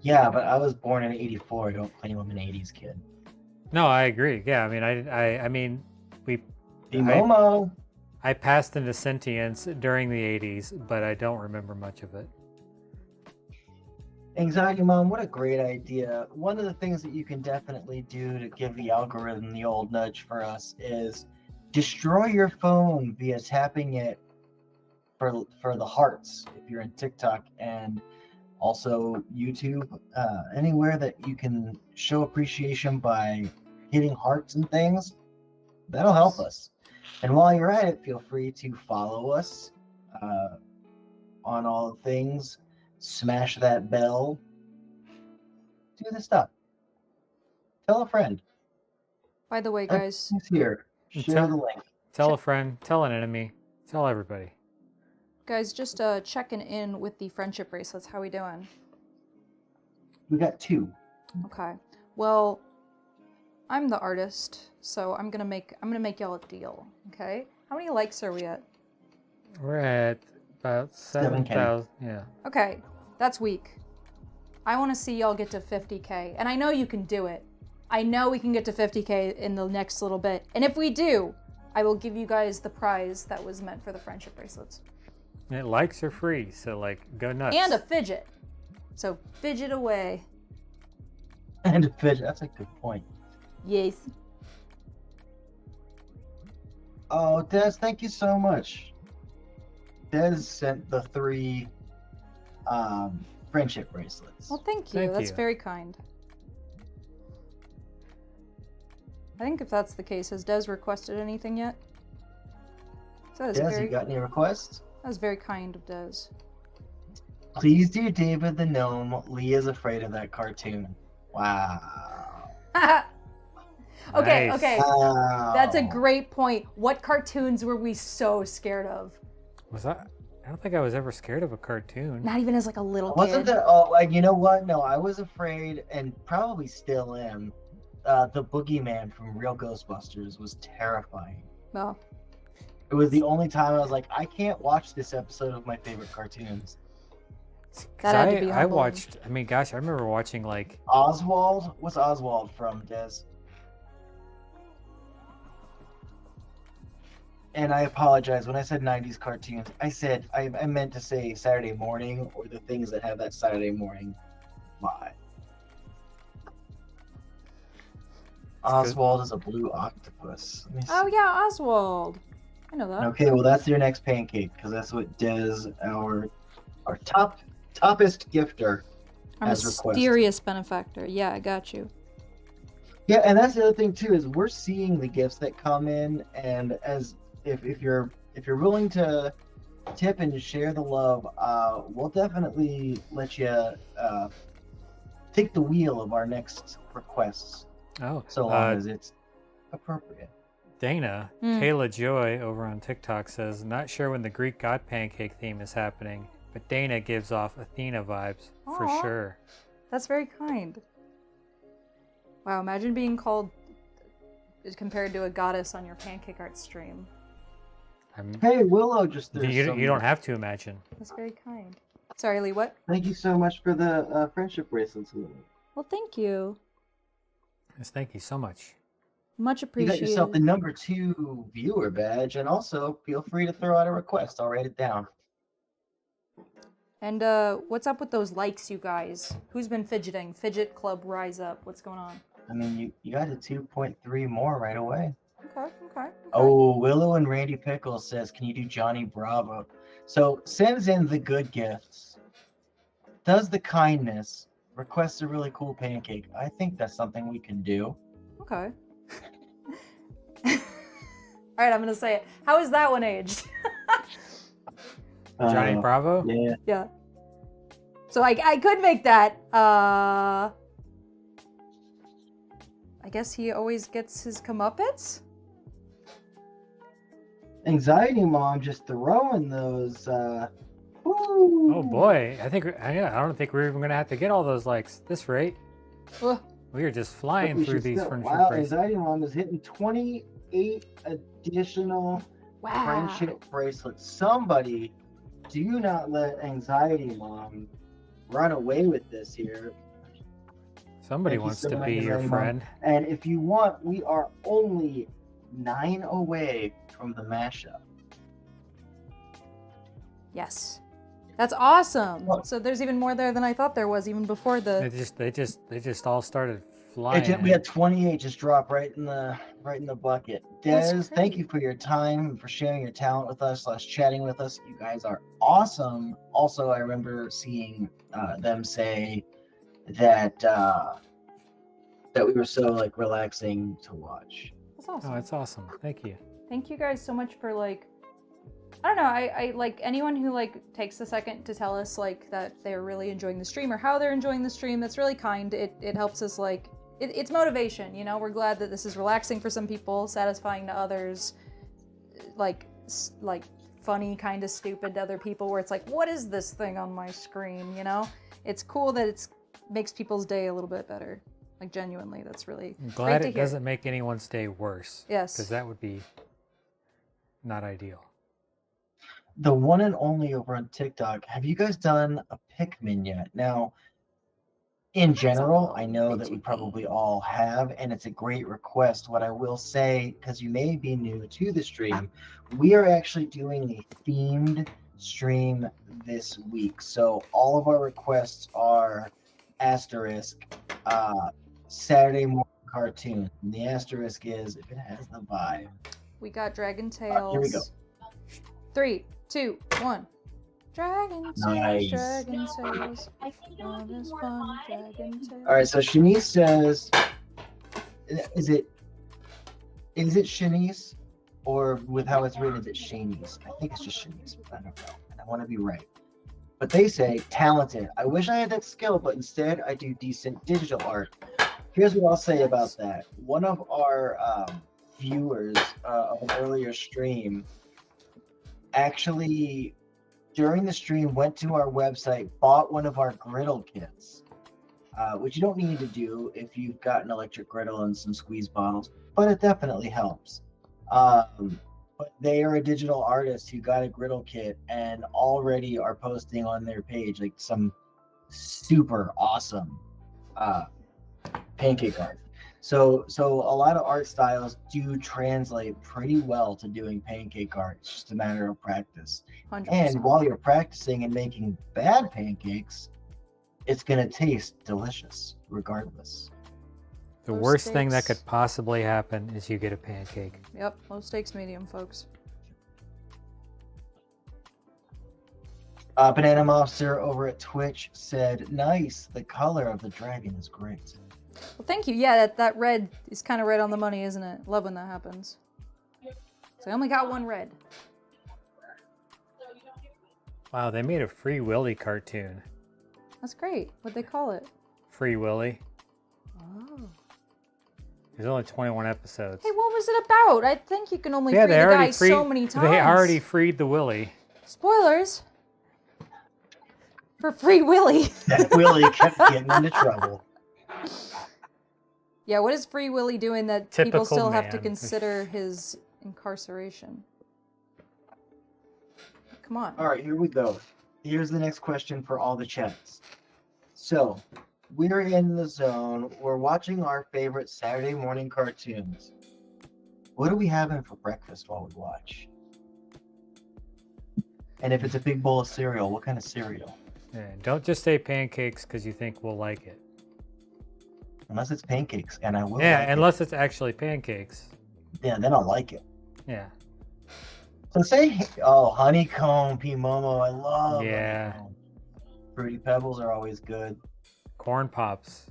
Yeah, but I was born in '84. I don't claim I'm an '80s kid. No, I agree. Yeah, I mean, I mean, Momo. I passed into sentience during the 80s, but I don't remember much of it. Anxiety Mom, what a great idea. One of the things that you can definitely do to give the algorithm the old nudge for us is destroy your phone via tapping it for the hearts if you're in TikTok, and also YouTube, anywhere that you can show appreciation by hitting hearts and things. That'll help us. And while you're at it, feel free to follow us on all the things. Smash that bell. Do the stuff. Tell a friend. By the way, guys, Who's here? Share the link. Tell a friend, tell an enemy, tell everybody. just checking in with the friendship bracelets. How we doing? We got 2. Okay. Well, I'm the artist, so I'm gonna make y'all a deal. Okay. How many likes are we at? We're at about 7,000. Yeah. Okay, that's weak. I want to see y'all get to 50K, and I know you can do it. I know we can get to 50K in the next little bit, and if we do, I will give you guys the prize that was meant for the friendship bracelets. And likes are free, so like go nuts. And a fidget. So fidget away. And a fidget. That's a good point. Yes. Oh, Des, thank you so much. Des sent the 3 friendship bracelets. Well, thank you. Thank That's you. very kind. I think if that's the case, has Des requested anything yet? So that is Des, you got any requests? that was very kind of Des. Please do David the Gnome. Lee is afraid of that cartoon. Wow. Okay, Nice. okay. Wow. That's a great point. What cartoons were we so scared of? Was I don't think I was ever scared of a cartoon. Not even as like a little Wasn't kid. that? Oh, like, you know what? No, I was afraid, and probably still am. The boogeyman from Real Ghostbusters was terrifying. No. It was the only time I was like, I can't watch this episode of my favorite cartoons. 'Cause That had to be I humbling. watched, I mean, gosh, I remember watching like, Oswald? What's Oswald from, Des? And I apologize, when I said 90s cartoons, I meant to say Saturday morning, or the things that have that Saturday morning vibe. Oswald is a blue octopus. Let me see. Oh yeah, Oswald. I know that. Okay, well that's your next pancake, because that's what Des, our toppest gifter, I'm a as requested. mysterious benefactor. Yeah, I got you. Yeah, and that's the other thing too, is we're seeing the gifts that come in, and as if you're willing to tip and share the love, we'll definitely let you take the wheel of our next requests, oh, so long as it's appropriate. Dana, Kayla Joy over on TikTok says, not sure when the Greek god pancake theme is happening, but Dana gives off Athena vibes for Aw. sure. That's very kind. Wow, imagine being called compared to a goddess on your pancake art stream. Hey, Willow just threw You some- don't have to imagine. That's very kind. Sorry, Lee, what? Thank you so much for the friendship bracelets, Willow. Well, thank you. Yes, thank you so much. Much You got appreciated. yourself the number 2 viewer badge, and also feel free to throw out a request. I'll write it down. And what's up with those likes, you guys? Who's been fidgeting? Fidget Club, rise up. What's going on? I mean, you got a 2.3 more right away. Okay. Oh, Willow and Randy Pickles says, can you do Johnny Bravo? So sends in the good gifts, does the kindness, requests a really cool pancake. I think that's something we can do. Okay. All right, I'm gonna say it. How is that one aged? Johnny Bravo? Yeah. Yeah. So I could make that. I guess he always gets his comeuppance. Anxiety Mom just throwing those. Oh boy, I don't think we're even gonna have to get all those likes at this rate. Ugh. We are just flying through these furniture Wow, prices. Anxiety Mom is hitting 28 additional Wow. friendship bracelets. Somebody, do not let Anxiety Mom run away with this here. Somebody Thank you wants so to much, be your Anxiety Mom. friend. And if you want, we are only 9 away from the mashup. Yes. That's awesome. Well- So there's even more there than I thought there was, even before the. They just all started flying. We had 28 just drop right in the bucket. That's Des, thank great. you for your time and for sharing your talent with us / chatting with us. You guys are awesome. Also, I remember seeing them say that that we were so like relaxing to watch. That's awesome. Oh, it's awesome. Thank you. Thank you guys so much for like. I don't know. I like anyone who like takes a second to tell us like that they're really enjoying the stream or how they're enjoying the stream. That's really kind. It helps us like. It's motivation, you know. We're glad that this is relaxing for some people, satisfying to others, like funny, kind of stupid to other people. Where it's like, what is this thing on my screen? You know, it's cool that it's makes people's day a little bit better. Like genuinely, that's really I'm great glad to it hear. doesn't make anyone's day worse. Yes. Because that would be not ideal. The one and only over on TikTok. Have you guys done a Pikmin yet? Now, in general, I know that we probably all have, and it's a great request. What I will say, because you may be new to the stream, we are actually doing a themed stream this week. So all of our requests are asterisk Saturday morning cartoon. And the asterisk is if it has the vibe. We got Dragon Tales. Here we go. 3, 2, 1. Dragon Tales, Nice. Dragon Tales. I think it Love would be is more fun, fun. Dragon Tales. All right, so Shanice says, is it Shanice, or with how it's written, is it Shanice? I think it's just Shanice, but I don't know, and I want to be right. But they say talented. I wish I had that skill, but instead I do decent digital art. Here's what I'll say about that. One of our viewers of an earlier stream actually, during the stream, went to our website, bought one of our griddle kits, which you don't need to do if you've got an electric griddle and some squeeze bottles, but it definitely helps. But they are a digital artist who got a griddle kit and already are posting on their page like some super awesome pancake art. So a lot of art styles do translate pretty well to doing pancake art. It's just a matter of practice. 100%. And while you're practicing and making bad pancakes, it's gonna taste delicious regardless. The Low worst thing that stakes. could possibly happen is you get a pancake. Yep, low stakes medium, folks. Banana Mobster over at Twitch said, "Nice. The color of the dragon is great." Well, thank you. Yeah, that red is kind of red on the money, isn't it? Love when that happens. So I only got one red. Wow, they made a Free Willy cartoon. That's great. What'd they call it? Free Willy. Oh. There's only 21 episodes. Hey, what was it about? I think you can only Yeah, free they the already guy freed. so many times. They already freed the Willy. Spoilers. For Free Willy. That Willie kept getting into trouble. Yeah, what is Free Willy doing that Typical people still have to man. consider his incarceration? Come on. All right, here we go. Here's the next question for all the chats. So, we're in the zone. We're watching our favorite Saturday morning cartoons. What are we having for breakfast while we watch? And if it's a big bowl of cereal, what kind of cereal? Yeah, don't just say pancakes because you think we'll like it. unless it's pancakes, and I will. Yeah, like unless it's actually pancakes. it. Yeah, then I'll like it. Yeah. So say, oh, honeycomb Pimomo, I love Yeah. honeycomb. Fruity Pebbles are always good. Corn Pops.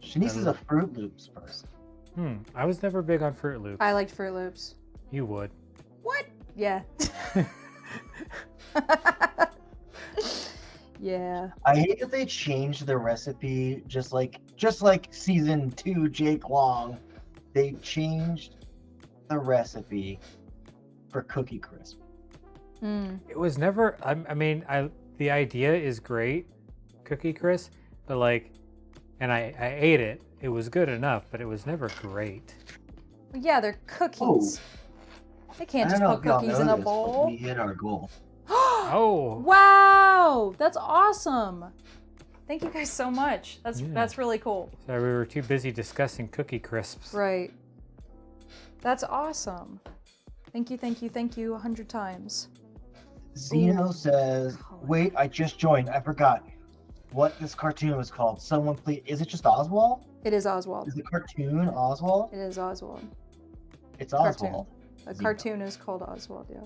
Shanice is a Fruit Loops person. I was never big on Fruit Loops. I liked Fruit Loops. You would. What? Yeah. Yeah. I hate that they changed the recipe just like season 2 Jake Long. They changed the recipe for Cookie Crisp. It was never. I mean, the idea is great, Cookie Crisp, but like, and I ate it. It was good enough, but it was never great. Well, yeah, they're cookies. They can't I just don't know put if y'all cookies know in a this, but bowl. we hit our goal. Oh. Wow, that's awesome. Thank you guys so much. Yeah. That's really cool. So we were too busy discussing Cookie Crisps. Right. That's awesome. Thank you, thank you, thank you 100 times. Zeno says, wait, I just joined. I forgot what this cartoon was called. Someone please, is it just Oswald? It is Oswald. Is the cartoon Oswald? It is Oswald. It's Cartoon. Oswald. A Zeno. cartoon is called Oswald, yeah.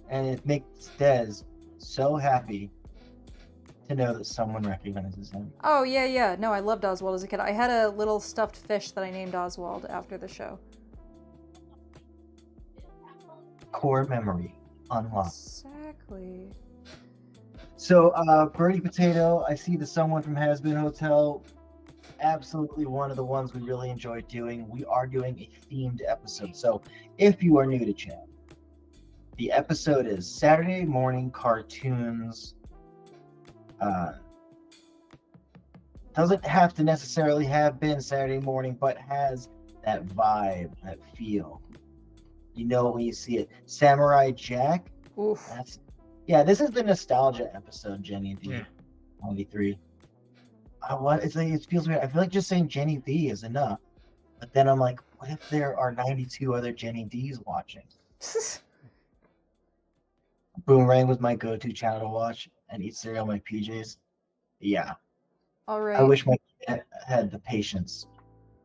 And it makes Dez so happy to know that someone recognizes him. Oh, yeah, yeah. No, I loved Oswald as a kid. I had a little stuffed fish that I named Oswald after the show. Core memory unlocked. Exactly. So, Birdie Potato, I see the Someone from Has Been Hotel. Absolutely one of the ones we really enjoy doing. We are doing a themed episode. So, if you are new to chat, the episode is Saturday morning cartoons. Doesn't have to necessarily have been Saturday morning, but has that vibe, that feel. You know when you see it. Samurai Jack. Oof. This is the nostalgia episode, Jenny V. Yeah. 93. It's like, it feels weird. I feel like just saying Jenny V is enough. But then I'm like, what if there are 92 other Jenny D's watching? Boomerang was my go-to channel to watch and eat cereal in my PJs. Yeah. All right. I wish my kid had the patience.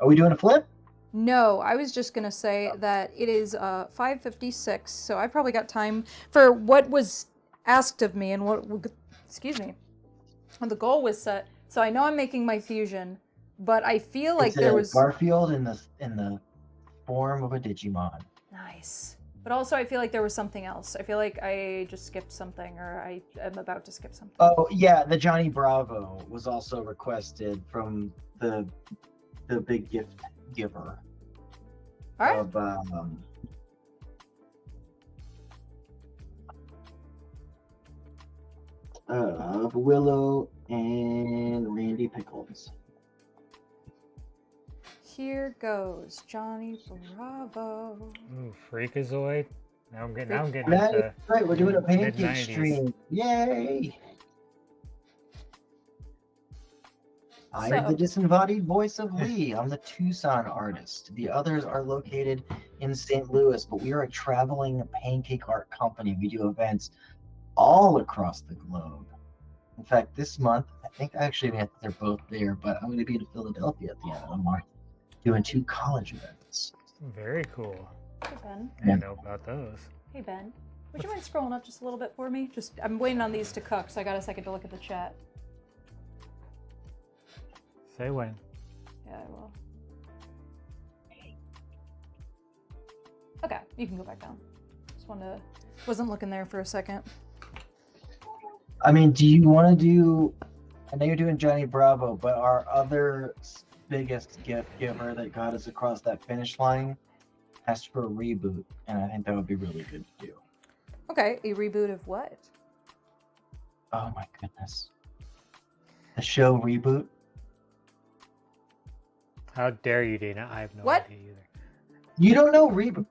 Are we doing a flip? No, I was just gonna say that it is 5:56, so I probably got time for what was asked of me and what the goal was set. So I know I'm making my fusion, but I feel like It's there a was Garfield in the form of a Digimon. nice. But also I feel like there was something else. I feel like I just skipped something, or I am about to skip something. Oh yeah, the Johnny Bravo was also requested from the big gift giver. All right. Of Willow and Randy Pickles. Here goes Johnny Bravo. Ooh, Freakazoid. Now I'm getting That into is right. We're doing a pancake mid-90s. stream. Yay! I am the disembodied voice of Lee. I'm the Tucson artist. The others are located in St. Louis, but we are a traveling pancake art company. We do events all across the globe. In fact, this month, I think they're both there, but I'm going to be in Philadelphia at the end of the month doing 2 college events. Very cool. Hey Ben. I didn't know about those. Hey Ben. Would you mind scrolling up just a little bit for me? I'm waiting on these to cook, so I got a second to look at the chat. Say when. Yeah, I will. Okay, you can go back down. Wasn't looking there for a second. I mean, do you want to do? I know you're doing Johnny Bravo, but our other biggest gift giver that got us across that finish line asked for a reboot, and I think that would be really good to do. Okay, a reboot of what? Oh my goodness, the show reboot. How dare you, Dana? I have no What? idea either. You don't know reboot?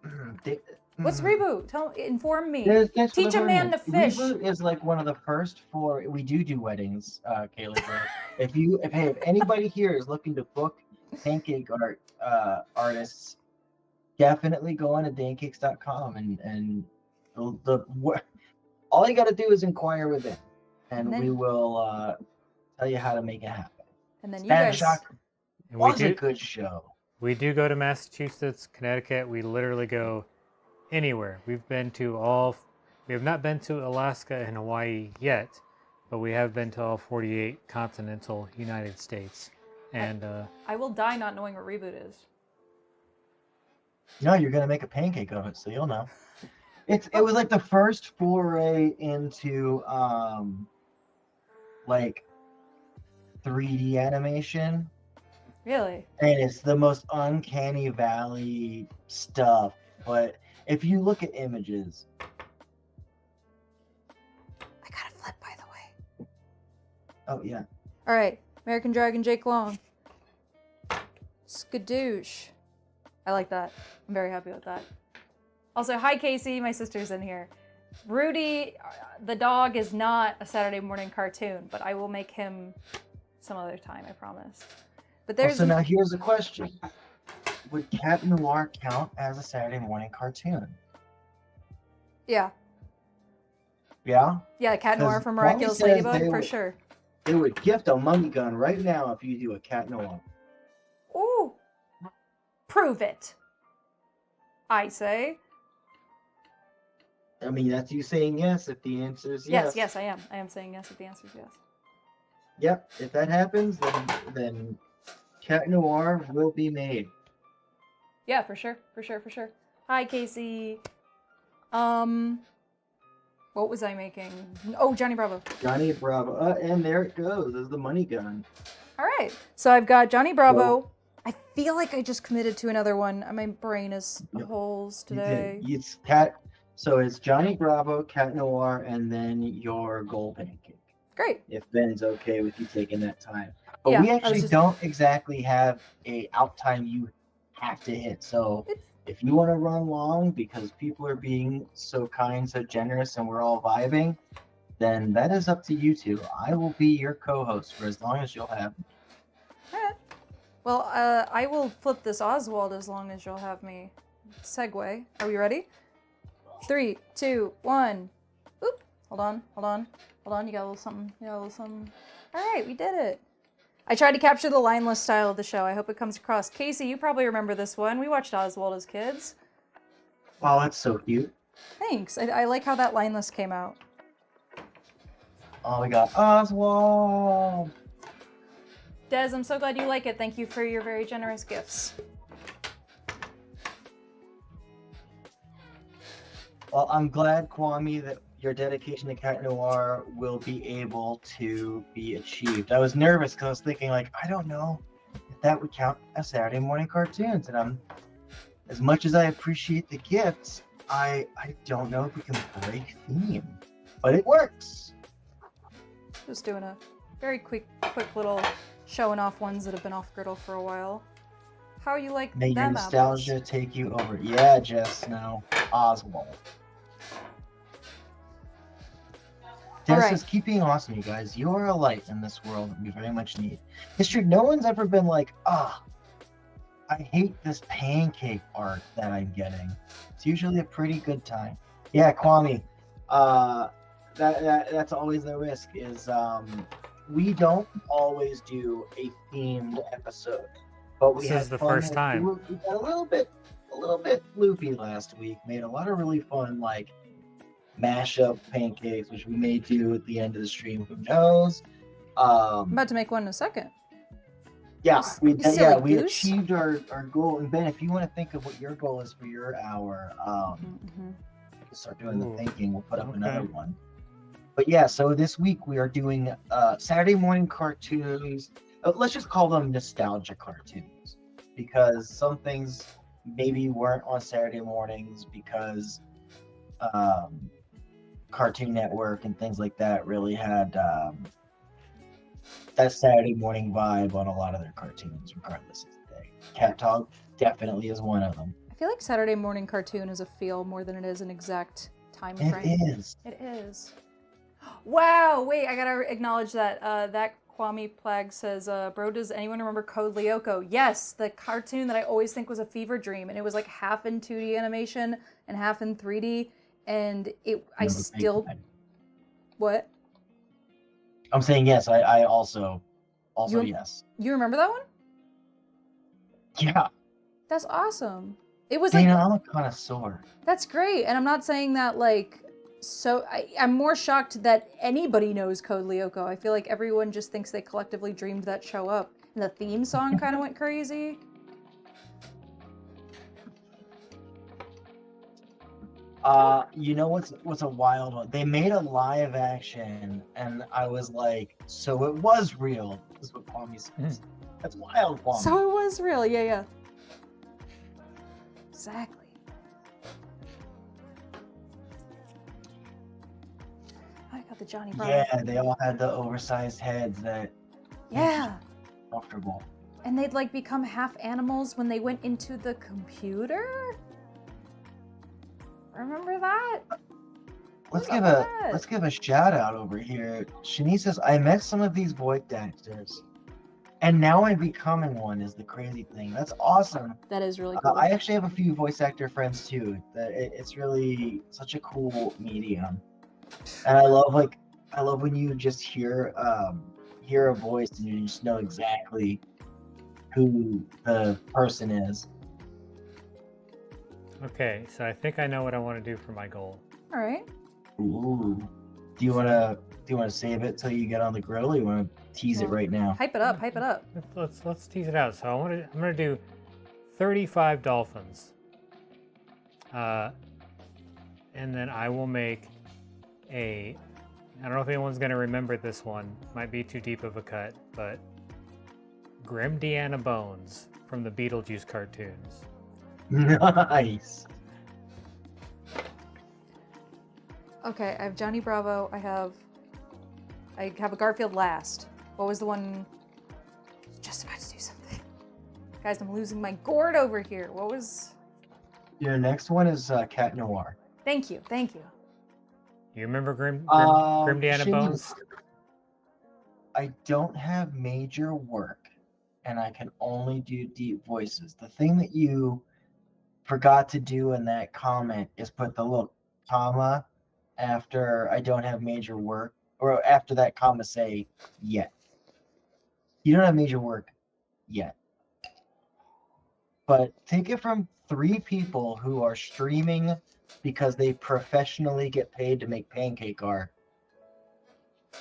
What's reboot? Inform me. There's Teach a man to fish. Reboot is like one of the first for. We do weddings, Kaylee. If anybody here is looking to book pancake art artists, definitely go on to dancakes.com and all you got to do is inquire within, and And then- we will tell you how to make it happen. And then you Static guys. Shock And we was a do good show. we do go to Massachusetts, Connecticut. We literally go anywhere. We have not been to Alaska and Hawaii yet, but we have been to all 48 continental United States. And I will die not knowing what Reboot is. No, you're gonna make a pancake of it, so you'll know. It was like the first foray into like 3D animation, Really? and it's the most uncanny valley stuff. But if you look at images, I got a flip, by the way. oh yeah, All right, American Dragon Jake Long. Skadoosh. I like that. I'm very happy with that. Also, hi Casey, my sister's in here. Rudy, the dog, is not a Saturday morning cartoon, but I will make him some other time, I promise. But there's so now here's a question: would Cat Noir count as a Saturday morning cartoon? yeah, Yeah, Cat Noir 'Cause from Kwame Miraculous says Ladybug they for would- sure. they would gift a money gun right now if you do a Cat Noir. Ooh, prove it. I say I mean, that's you saying yes if the answer is yes. yes. Yes, I am. I am saying yes if the answer is yes. Yep, if that happens, then Cat Noir will be made. Yeah, for sure. Hi, Casey. What was I making? Oh, Johnny Bravo. Johnny Bravo. And there it goes. There's the money gun. All right. So I've got Johnny Bravo. I feel like I just committed to another one. My brain is Yep. holes You today. did. It's Cat. So it's Johnny Bravo, Cat Noir, and then your gold pancake. Great. If Ben's okay with you taking that time. But Yeah, we I was actually just- don't exactly have a out time you have to hit. So if you want to run long because people are being so kind, so generous, and we're all vibing, then that is up to you two. I will be your co-host for as long as you'll have me. All right. Well, I will flip this Oswald as long as you'll have me. Segue. Are we ready? 3, 2, 1. Oop. Hold on. You got a little something. All right, we did it. I tried to capture the lineless style of the show. I hope it comes across. Casey, you probably remember this one. We watched Oswald as kids. Wow, that's so cute. Thanks. I like how that lineless came out. Oh, we got Oswald. Des, I'm so glad you like it. Thank you for your very generous gifts. Well, I'm glad, Kwame, that your dedication to Cat Noir will be able to be achieved. I was nervous because I was thinking, like, I don't know if that would count as Saturday morning cartoons. And as much as I appreciate the gifts, I don't know if we can break theme. But it works. Just doing a very quick little showing off ones that have been off griddle for a while. How you like May your them nostalgia apples? take you over. Yeah, Jess, no. Oswald. Jess Alright. is keeping awesome, you guys. You are a light in this world that we very much need. History, no one's ever been like, I hate this pancake art that I'm getting. It's usually a pretty good time. Yeah, Kwame. That's always the risk is we don't always do a themed episode. But we This had is the fun first with- time. We got a little bit loopy last week. Made a lot of really fun like mashup pancakes, which we may do at the end of the stream. Who knows? I'm about to make one in a second. Yeah, You silly we goose. achieved our goal. And Ben, if you want to think of what your goal is for your hour, Mhm. we'll start doing Ooh, the thinking. We'll put up okay. another one. But yeah, so this week we are doing Saturday morning cartoons. Let's just call them nostalgia cartoons because some things maybe weren't on Saturday mornings because Cartoon Network and things like that really had that Saturday morning vibe on a lot of their cartoons, regardless of the day. Cat Dog definitely is one of them. I feel like Saturday morning cartoon is a feel more than it is an exact time It frame. is. It is. Wow, wait, I gotta acknowledge that. That Kwame Plag says, bro, does anyone remember Code Lyoko? Yes, the cartoon that I always think was a fever dream, and it was like half in 2D animation and half in 3D, and I Never still... paid that. What? I'm saying yes. I also Also, You- yes. You remember that one? Yeah. That's awesome. It was like Dana, I'm a connoisseur. that's great, and I'm not saying that like. So I'm more shocked that anybody knows Code Lyoko. I feel like everyone just thinks they collectively dreamed that show up, and the theme song kind of went crazy. You know what's a wild one? They made a live action, and I was like, so it was real. This is what Kwame says. That's wild, Kwame. So it was real, yeah. Exactly. I got the Johnny Bravo. Yeah, they all had the oversized heads that Yeah. comfortable. And they'd like become half animals when they went into the computer? Remember that? Let's Look give at a that. let's give a shout out over here. Shanice says, I met some of these voice actors, and now I'm becoming one. Is the crazy thing. That's awesome. That is really cool. I actually have a few voice actor friends too. That it's really such a cool medium, and I love when you just hear a voice and you just know exactly who the person is. Okay, so I think I know what I want to do for my goal. All right. Ooh. Do you wanna save it till you get on the grill, or you wanna tease it right now? Hype it up, hype it up. Let's tease it out. So I'm gonna do 35 dolphins, and then I will make a. I don't know if anyone's gonna remember this one. Might be too deep of a cut, but Grim Deanna Bones from the Beetlejuice cartoons. Nice. Okay, I have Johnny Bravo. I have a Garfield last. What was the one? Just about to do something. Guys, I'm losing my gourd over here. What was? Your next one is Cat Noir. Thank you, thank you. You remember Grim Deanna Shanice, Bones? I don't have major work, and I can only do deep voices. The thing that you forgot to do in that comment is put the little comma after I don't have major work, or after that comma say yet. You don't have major work yet. But take it from 3 people who are streaming because they professionally get paid to make pancake art.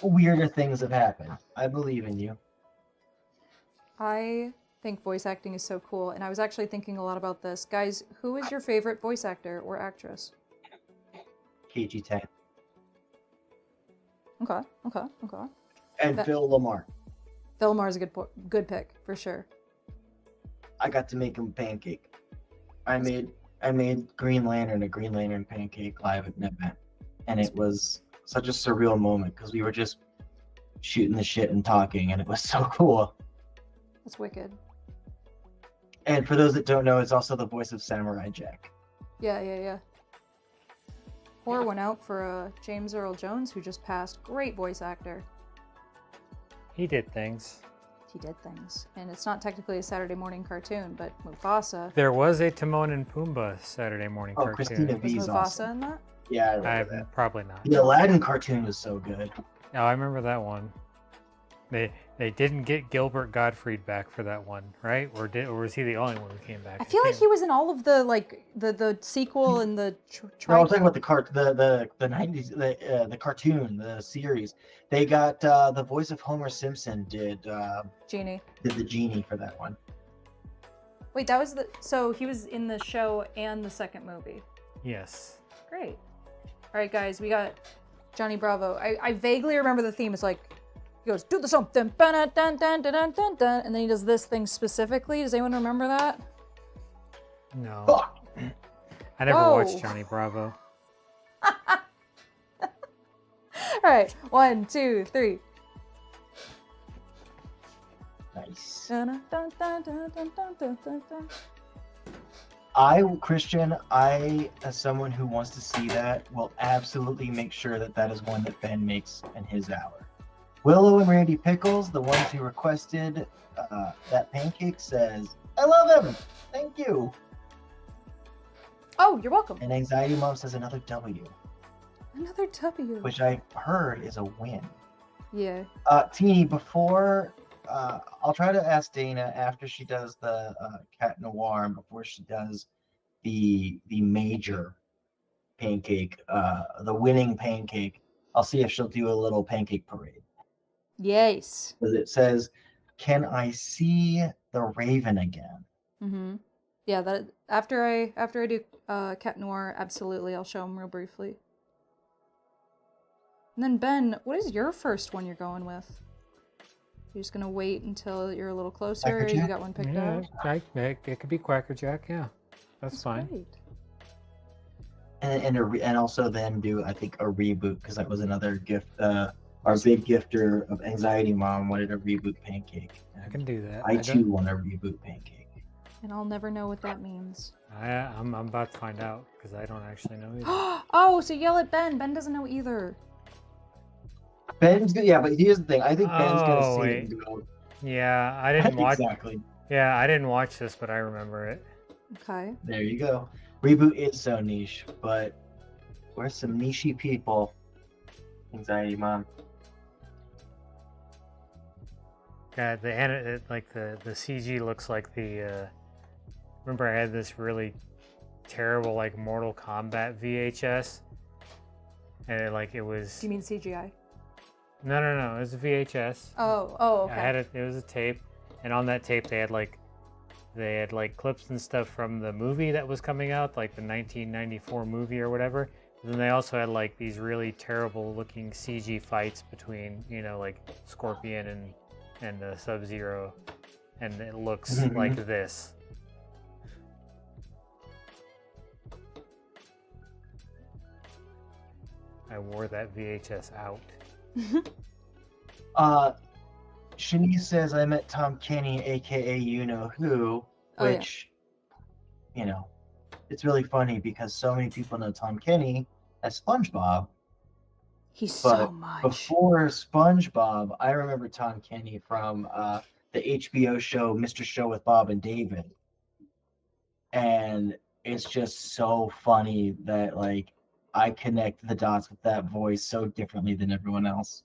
Weirder things have happened. I believe in you. I think voice acting is so cool, and I was actually thinking a lot about this. Guys, who is your favorite voice actor or actress? KG Tank. Okay. And That- Phil Lamar. Phil Lamar's a good pick for sure. I got to make him pancake. I made Green Lantern a Green Lantern pancake live at an event, and it was such a surreal moment because we were just shooting the shit and talking, and it was so cool. That's wicked. And for those that don't know, it's also the voice of Samurai Jack. Yeah. Horror went out for James Earl Jones, who just passed. Great voice actor. He did things. He did things. And it's not technically a Saturday morning cartoon, but Mufasa. There was a Timon and Pumbaa Saturday morning Oh, cartoon. Christina Was V's Mufasa awesome. in that? Yeah, I remember that. Probably not. The Aladdin cartoon was so good. Oh, I remember that one. They didn't get Gilbert Gottfried back for that one, right? Or was he the only one who came back? I feel like he was in all of the the sequel and the No, I'm talking about the 90s, the cartoon, the series. They got the voice of Homer Simpson did Genie. the genie for that one. Wait, that was so he was in the show and the second movie. Yes. Great. All right, guys, we got Johnny Bravo. I vaguely remember the theme. It's like he goes, do the something, dun dun dun dun dun dun dun, and then he does this thing specifically. Does anyone remember that? No. Fuck! I never Whoa. watched Johnny Bravo. All right, 1, 2, 3. Nice. Dun, dun, dun, dun, dun, dun, dun, dun, dun. Christian, as someone who wants to see that, will absolutely make sure that is one that Ben makes in his hour. Willow and Randy Pickles, the ones who requested that pancake, says, I love him. Thank you. Oh, you're welcome. And Anxiety Mom says another W, Another W. which I heard is a win. Yeah. Teeny, before I'll try to ask Dana after she does the Cat Noir and before she does the major pancake, the winning pancake. I'll see if she'll do a little pancake parade. Yes. Because it says, "Can I see the Raven again?" Mm-hmm. Yeah, that after I do Cat Noir, absolutely, I'll show him real briefly. And then Ben, what is your first one you're going with? You're just gonna wait until you're a little closer. Or you got one picked out. It could be Quacker Jack. Yeah, that's fine. Great. And also then do, I think, a reboot, because that was another gift. Our big gifter of Anxiety Mom wanted a reboot pancake. I can do that. I too want a reboot pancake. And I'll never know what that means. I'm about to find out because I don't actually know either. Oh, so yell at Ben. Ben doesn't know either. Ben's good, yeah, but here's the thing. I think Ben's gonna see it and go. Yeah, I didn't watch. Exactly. Yeah, I didn't watch this, but I remember it. Okay. There you go. Reboot is so niche, but we're some nichey people. Anxiety Mom. Yeah, the CG looks like the. Remember, I had this really terrible like Mortal Kombat VHS, and it was. Do you mean CGI? No, it was a VHS. Oh, okay. I had it. It was a tape, and on that tape they had clips and stuff from the movie that was coming out, like the 1994 movie or whatever. And then they also had like these really terrible looking CG fights between, like Scorpion and Sub-Zero, and it looks like this. I wore that VHS out. Shanice says I met Tom Kenny, aka You Know Who, which, it's really funny because so many people know Tom Kenny as SpongeBob. He's so much. Before SpongeBob, I remember Tom Kenny from the HBO show Mr. Show with Bob and David. And it's just so funny that I connect the dots with that voice so differently than everyone else.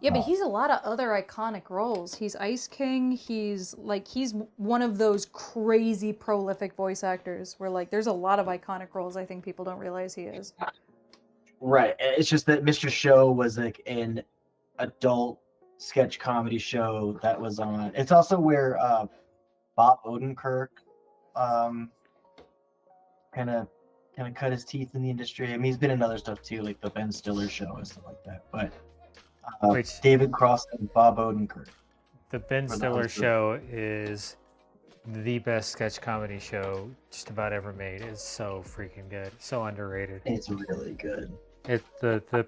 Yeah, but he's a lot of other iconic roles. He's Ice King. He's one of those crazy prolific voice actors where there's a lot of iconic roles I think people don't realize he is. Right. It's just that Mr. Show was an adult sketch comedy show that was on. It's also where Bob Odenkirk kind of cut his teeth in the industry. I mean, he's been in other stuff too, like the Ben Stiller show and stuff like that. But David Cross and Bob Odenkirk. The Ben Stiller show is the best sketch comedy show just about ever made. It's so freaking good. So underrated. It's really good. The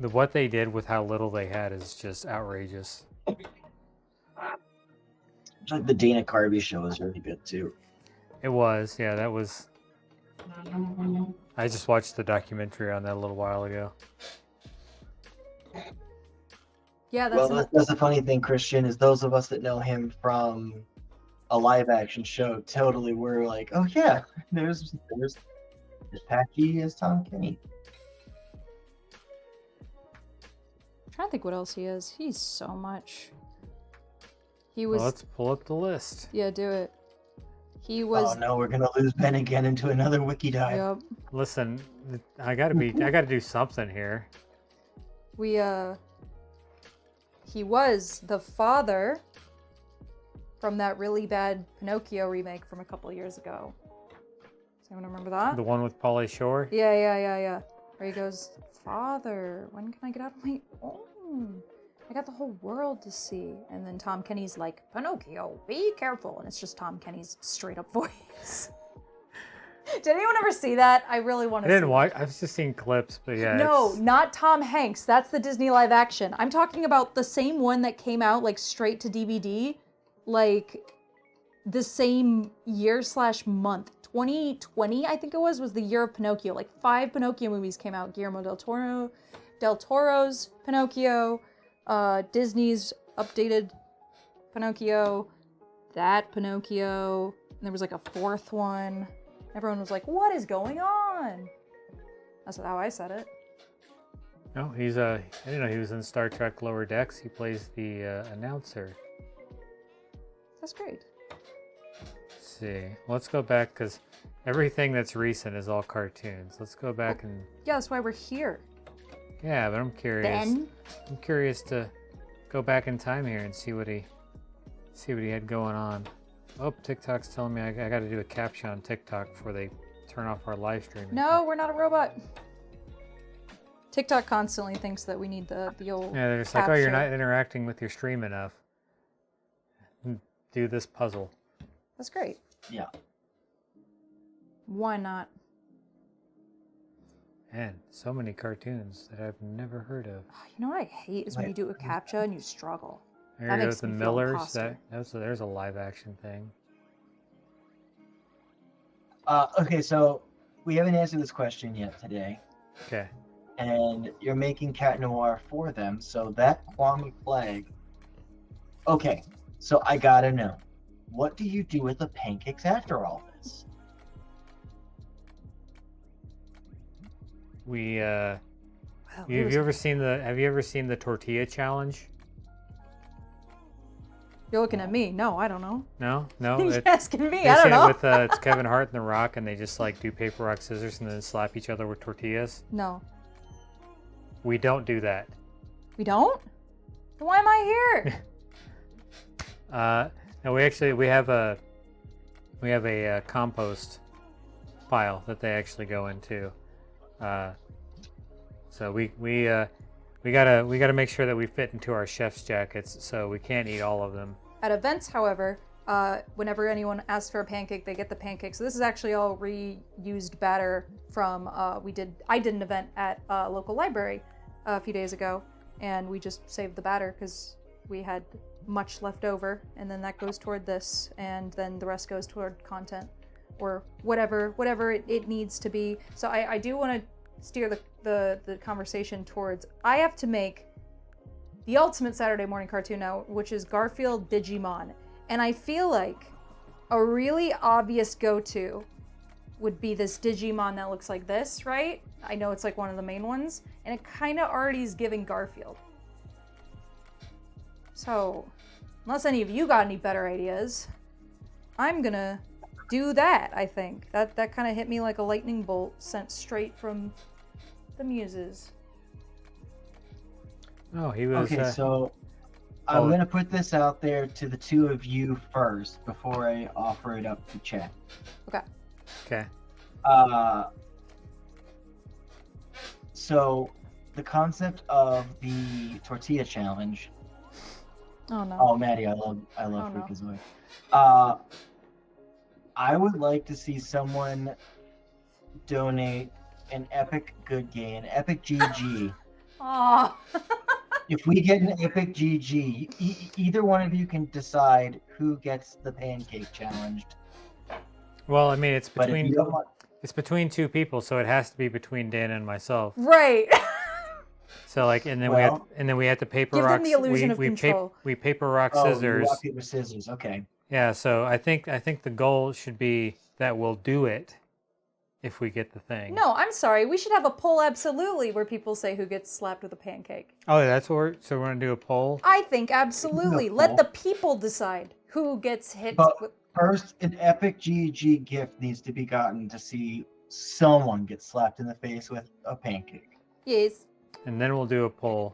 what they did with how little they had is just outrageous. Like the Dana Carvey show is really good too. It was, yeah, that was. I just watched the documentary on that a little while ago. Yeah, that's the funny thing, Christian, is those of us that know him from a live action show totally were like, oh yeah, there's Patchy as Tom Kenny. I'm trying to think what else he is. He's so much. He was. Well, let's pull up the list. Yeah, do it. He was. Oh no, we're gonna lose Ben again into another wiki dive. Yep. Listen, I gotta do something here. He was the father from that really bad Pinocchio remake from a couple years ago. Does anyone remember that? The one with Pauly Shore? Yeah. Where he goes, "Father, when can I get out of my own? I got the whole world to see." And then Tom Kenny's like, "Pinocchio, be careful." And it's just Tom Kenny's straight up voice. Did anyone ever see that? I really want to see. I didn't watch. I've just seen clips, but yeah. No, not Tom Hanks. That's the Disney live action. I'm talking about the same one that came out straight to DVD, the same year/month. 2020, I think it was the year of Pinocchio. 5 Pinocchio movies came out. Guillermo del Toro's Pinocchio, Disney's updated Pinocchio, that Pinocchio, and there was a 4th one. Everyone was like, what is going on? That's how I said it. No, I didn't know he was in Star Trek Lower Decks. He plays the announcer. That's great. Let's see. Let's go back because everything that's recent is all cartoons. Let's go back and. Yeah, that's why we're here. Yeah, but I'm curious. Ben? I'm curious to go back in time here and see what he had going on. Oh, TikTok's telling me I got to do a captcha on TikTok before they turn off our live stream. No, we're not a robot. TikTok constantly thinks that we need the old. Yeah, they're just like, oh, you're captcha. not interacting with your stream enough. Do this puzzle. That's great. Yeah. Why not? Man, so many cartoons that I've never heard of. You know what I hate is when you do a captcha and you struggle. There That you go makes with the me feel Millers. imposter. There's a live action thing. Okay, so we haven't answered this question yet today, Okay. and you're making Cat Noir for them, so that Kwame flag. Okay, so I gotta know, what do you do with the pancakes after all this? We Wow, have it you was- ever seen the tortilla challenge? You're looking at me. No, I don't know. No, You're asking me. They I don't say know. it with it's Kevin Hart and The Rock, and they just like do paper rock scissors and then slap each other with tortillas. No, We don't do that. we don't. Then why am I here? No, we have a compost pile that they actually go into. So we gotta make sure that we fit into our chef's jackets, so we can't eat all of them. At events, however, whenever anyone asks for a pancake, they get the pancake. So this is actually all reused batter from I did an event at a local library a few days ago, and we just saved the batter because we had much left over, and then that goes toward this, and then the rest goes toward content or whatever it needs to be. So I do want to steer the conversation towards, I have to make the ultimate Saturday morning cartoon now, which is Garfield Digimon. And I feel like a really obvious go-to would be this Digimon that looks like this, right? I know it's like one of the main ones, and it kind of already is giving Garfield. So, unless any of you got any better ideas, I'm gonna do that, I think. That kind of hit me like a lightning bolt sent straight from the muses. Oh, he was. Okay, so I'm gonna put this out there to the two of you first before I offer it up to chat. Okay. So the concept of the tortilla challenge. Oh no. Oh, Maddie, I love Oh, no. Freakazoid. I would like to see someone donate an epic good game, an epic GG. Aw. If we get an epic GG, either one of you can decide who gets the pancake challenged. Well, I mean, it's But if you don't want, it's between two people, so it has to be between Dan and myself. Right. So like, and then Well, we had to paper Give them rock. the illusion of we control. we paper rock oh, scissors. rock, paper, scissors. Okay. Yeah. So I think the goal should be that we'll do it if we get the thing. No, I'm sorry. We should have a poll, absolutely, where people say who gets slapped with a pancake. Oh, that's what we're gonna do a poll. I think absolutely. No Let poll. the people decide who gets hit But- with. First, an epic GG gift needs to be gotten to see someone get slapped in the face with a pancake. Yes. And then we'll do a poll.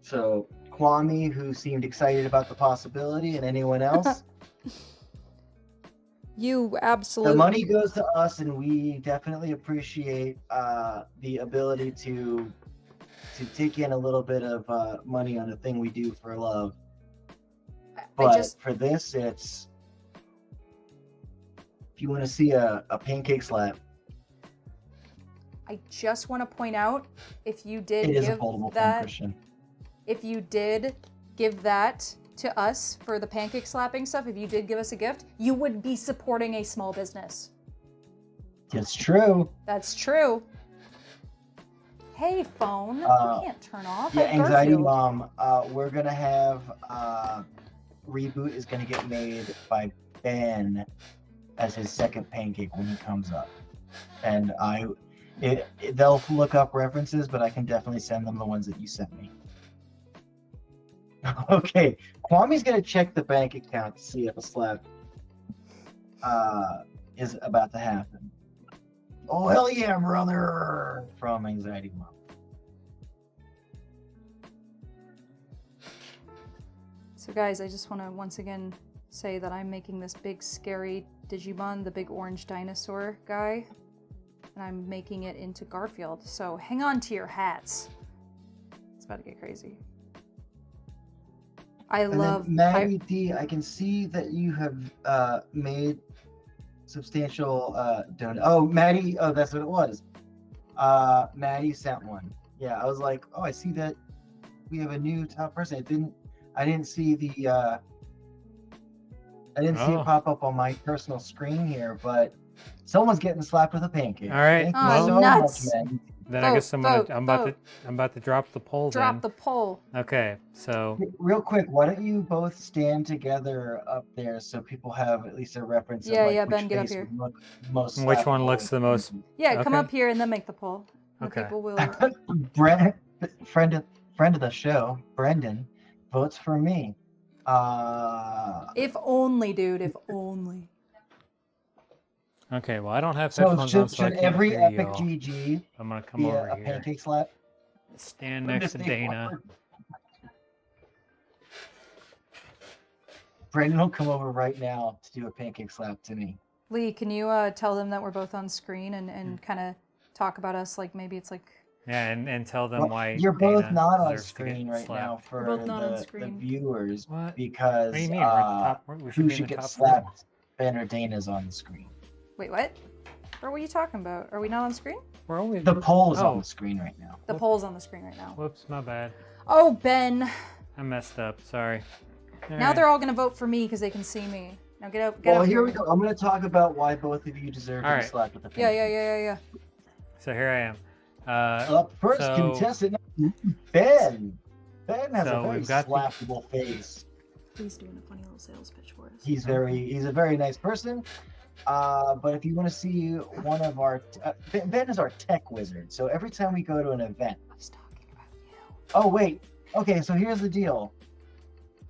So, Kwame, who seemed excited about the possibility, and anyone else, You absolutely. the money goes to us, and we definitely appreciate the ability to take in a little bit of money on a thing we do for love. But for this, it's if you want to see a pancake slap, I just want to point out, if you did it is a give foldable phone, that, Christian. if you did give that to us for the pancake slapping stuff, if you did give us a gift, you would be supporting a small business. It's true. That's true. Hey, phone. You can't turn off. Yeah, I'm Anxiety Garfield. Mom. We're gonna have Reboot is gonna get made by Ben as his second pancake when he comes up, and they'll look up references, but I can definitely send them the ones that you sent me. Okay, Kwame's gonna check the bank account to see if a slap is about to happen. Oh hell yeah, brother! From Anxiety Mom. So guys, I just want to once again say that I'm making this big scary Digimon, the big orange dinosaur guy, and I'm making it into Garfield. So hang on to your hats. It's about to get crazy. I And love then Maddie D, I can see that you have made substantial Oh, Maddie, oh, that's what it was. Maddie sent one. Yeah, I was like, oh, I see that we have a new top person. I didn't see the I didn't see it pop up on my personal screen here, but someone's getting slapped with a pancake. All right, Thank well, you so nuts. much, Maddie. Then I guess I'm vote. about to drop the poll. Drop then. the poll. Okay, so Real quick, why don't you both stand together up there so people have at least a reference Yeah, of like yeah, which Ben, get up face here. would look most which one slappable. looks the most? Yeah, come Okay. up here and then make the poll. The Okay. people will. Brent, friend of the show, Brendan, votes for me. If only, dude. If only. Okay, well I don't have So headphones on, should, so I should can't every hear epic y'all. GG I'm gonna come be over a here. pancake slap? Stand next to Stay Dana. forward. Brendan will come over right now to do a pancake slap to me. Lee, can you tell them that we're both on screen and kind of talk about us like maybe it's like Yeah, and tell them Well, why you're both Dana not on deserves to get screen right slapped. now for We're both not on the screen. viewers What? because What do you mean? We're at the top. We should who be in should the get top slapped? Ben or Dana's on the screen. wait, what? Or what are you talking about? Are we not on screen? We're only The poll is Oh. on the screen right now. The poll's on the screen right now. Whoops, my bad. Oh, Ben. I messed up. Sorry. Now they're all gonna vote for me because they can see me. Now get up. Get Well, up here we go. I'm going to talk about why both of you deserve to All be right. slapped with the Yeah, pancake. yeah. So here I am. Up first, so- contestant Ben. Ben has So a very we've got the- slappable face. He's doing a funny little sales pitch for us. He's a very nice person. But if you want to see one of our Ben is our tech wizard. So every time we go to an event. I was talking about you. Oh wait. Okay, so here's the deal.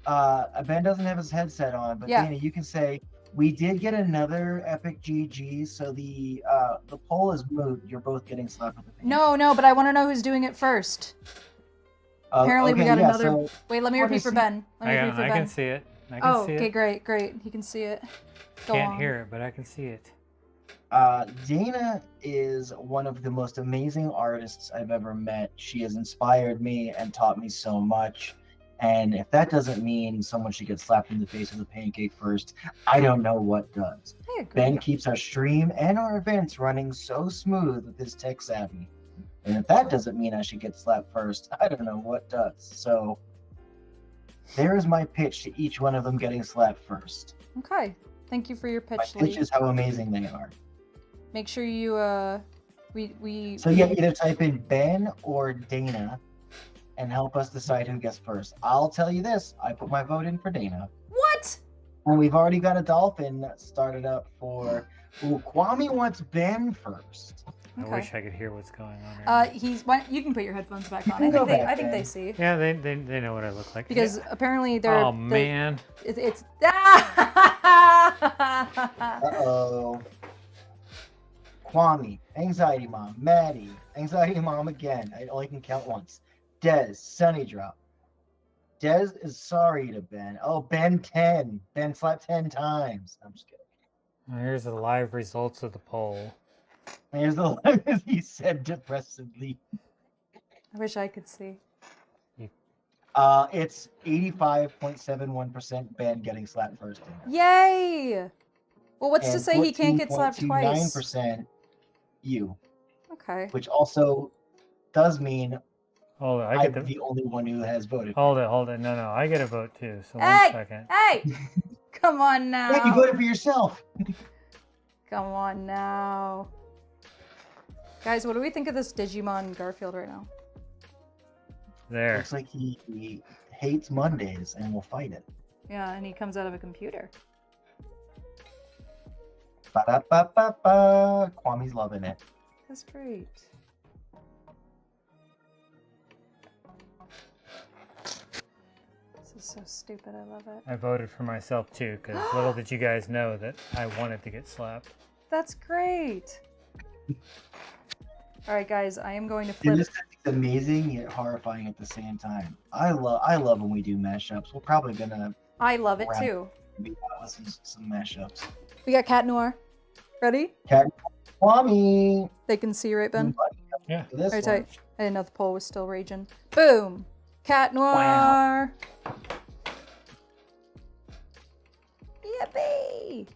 Ben doesn't have his headset on, but Yeah. Dana, you can say we did get another epic GG, so the poll is moved. You're both getting slapped with the pancake. No, but I want to know who's doing it first. Apparently we okay, got yeah, another. so- Wait, let me wanna repeat for see- Ben. Let me repeat for I Ben. can see it. I can Oh, see okay, it. great. He can see it. Go Can't on. hear it, but I can see it. Dana is one of the most amazing artists I've ever met. She has inspired me and taught me so much. And if that doesn't mean someone should get slapped in the face with a pancake first, I don't know what does. I agree. Ben keeps our stream and our events running so smooth with his tech savvy. And if that doesn't mean I should get slapped first, I don't know what does. So there is my pitch to each one of them getting slapped first. Okay. Thank you for your My pitch, pitch Lee. is how amazing they are. Make sure you we. So yeah, either type in Ben or Dana and help us decide who gets first. I'll tell you this, I put my vote in for Dana. What? And we've already got a dolphin that started up for Kwame wants Ben first. I Okay. wish I could hear what's going on. Right You can put your headphones back You on. can I go think they back, I think they Ben. see. now. Yeah, they know what I look like. Because apparently they're Oh man. it's Uh-oh. Kwame, Anxiety Mom, Maddie, Anxiety Mom again. I only can count once. Dez, Sunny Drop. Dez is sorry to Ben. Oh, Ben 10. Ben slapped 10 times. I'm just kidding. Here's the live results of the poll. Here's the line, as he said depressively. I wish I could see. It's 85.71% Ben getting slapped first. Yay! Well, what's to And say he can't get slapped twice? 14.29% you, Okay. which also does mean Hold it, I I'm get the only one who has voted. Hold it. No, I get a vote too. So Hey! 1 second. Hey! Come on now. Wait, you voted for yourself. Come on now. Guys, what do we think of this Digimon Garfield right now? There. Looks like he hates Mondays and will fight it. Yeah, and he comes out of a computer. Ba-da-ba-ba-ba. Kwame's loving it. That's great. is so stupid. I love it. I voted for myself too, because little did you guys know that I wanted to get slapped. That's great. All right, guys, I am going to Dude, flip. this is amazing yet horrifying at the same time. I love when we do mashups. We're probably gonna I love it Wow. too. be out with some mashups. We got Cat Noir. Ready? Mommy. They can see, right, Ben? Yeah. This Right, one. tight. I didn't know the poll was still raging. Boom! Cat Noir! Yippee!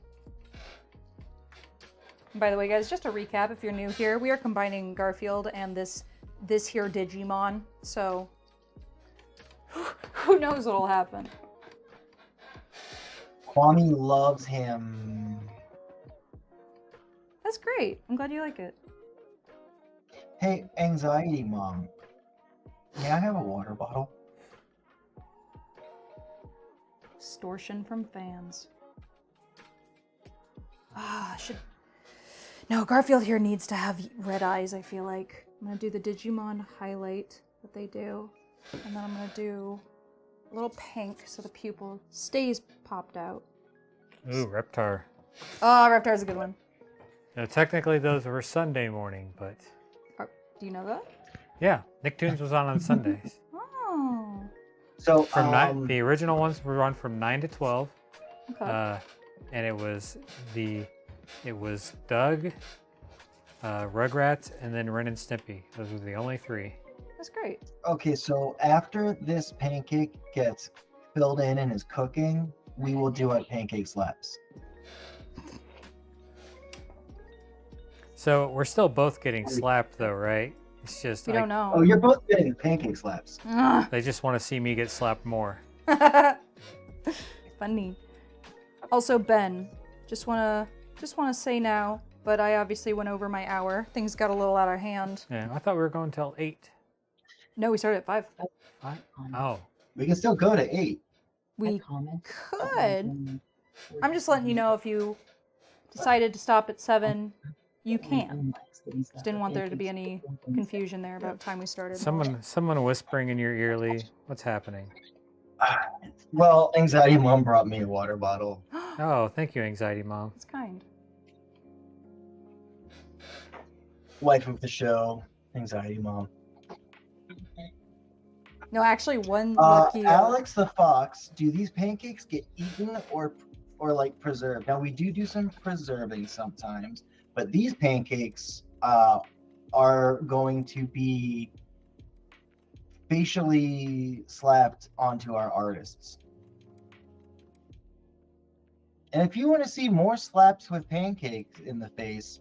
By the way, guys, just a recap if you're new here, we are combining Garfield and this here Digimon, so who knows what'll happen. Kwame loves him. That's great. I'm glad you like it. Hey, anxiety mom. May I have a water bottle? Extortion from fans. Should... No, Garfield here needs to have red eyes, I feel like. I'm gonna do the Digimon highlight that they do. And then I'm gonna do a little pink so the pupil stays popped out. Ooh, Reptar. Oh, Reptar's a good one. Now, technically, those were Sunday morning, but Do you know that? yeah, Nicktoons was on Sundays. Oh. So From the original ones were on from 9 to 12, Okay. and it was Doug, Rugrats, and then Ren and Stimpy. Those were the only three. That's great. okay, so after this pancake gets filled in and is cooking, we will do what Pancake slaps. So we're still both getting slapped, though, right? It's just We don't know. Oh, you're both getting Pancake slaps. Ugh. they just want to see me get slapped more. Funny. Also, Ben, just wanna say now, but I obviously went over my hour. Things got a little out of hand. Yeah, I thought we were going till 8. No, we started at 5. Oh, We can still go to 8. We could. I'm just letting you know if you decided to stop at 7, you can. Just didn't want there to be any confusion there about time we started. someone whispering in your ear, Lee. What's happening? Well, anxiety mom brought me a water bottle. Oh, thank you, Anxiety Mom. It's kind. Wife of the show, anxiety mom. No, actually, one lucky. Alex the Fox, do these pancakes get eaten or like preserved? Now we do some preserving sometimes, but these pancakes are going to be facially slapped onto our artists. And if you want to see more slaps with pancakes in the face,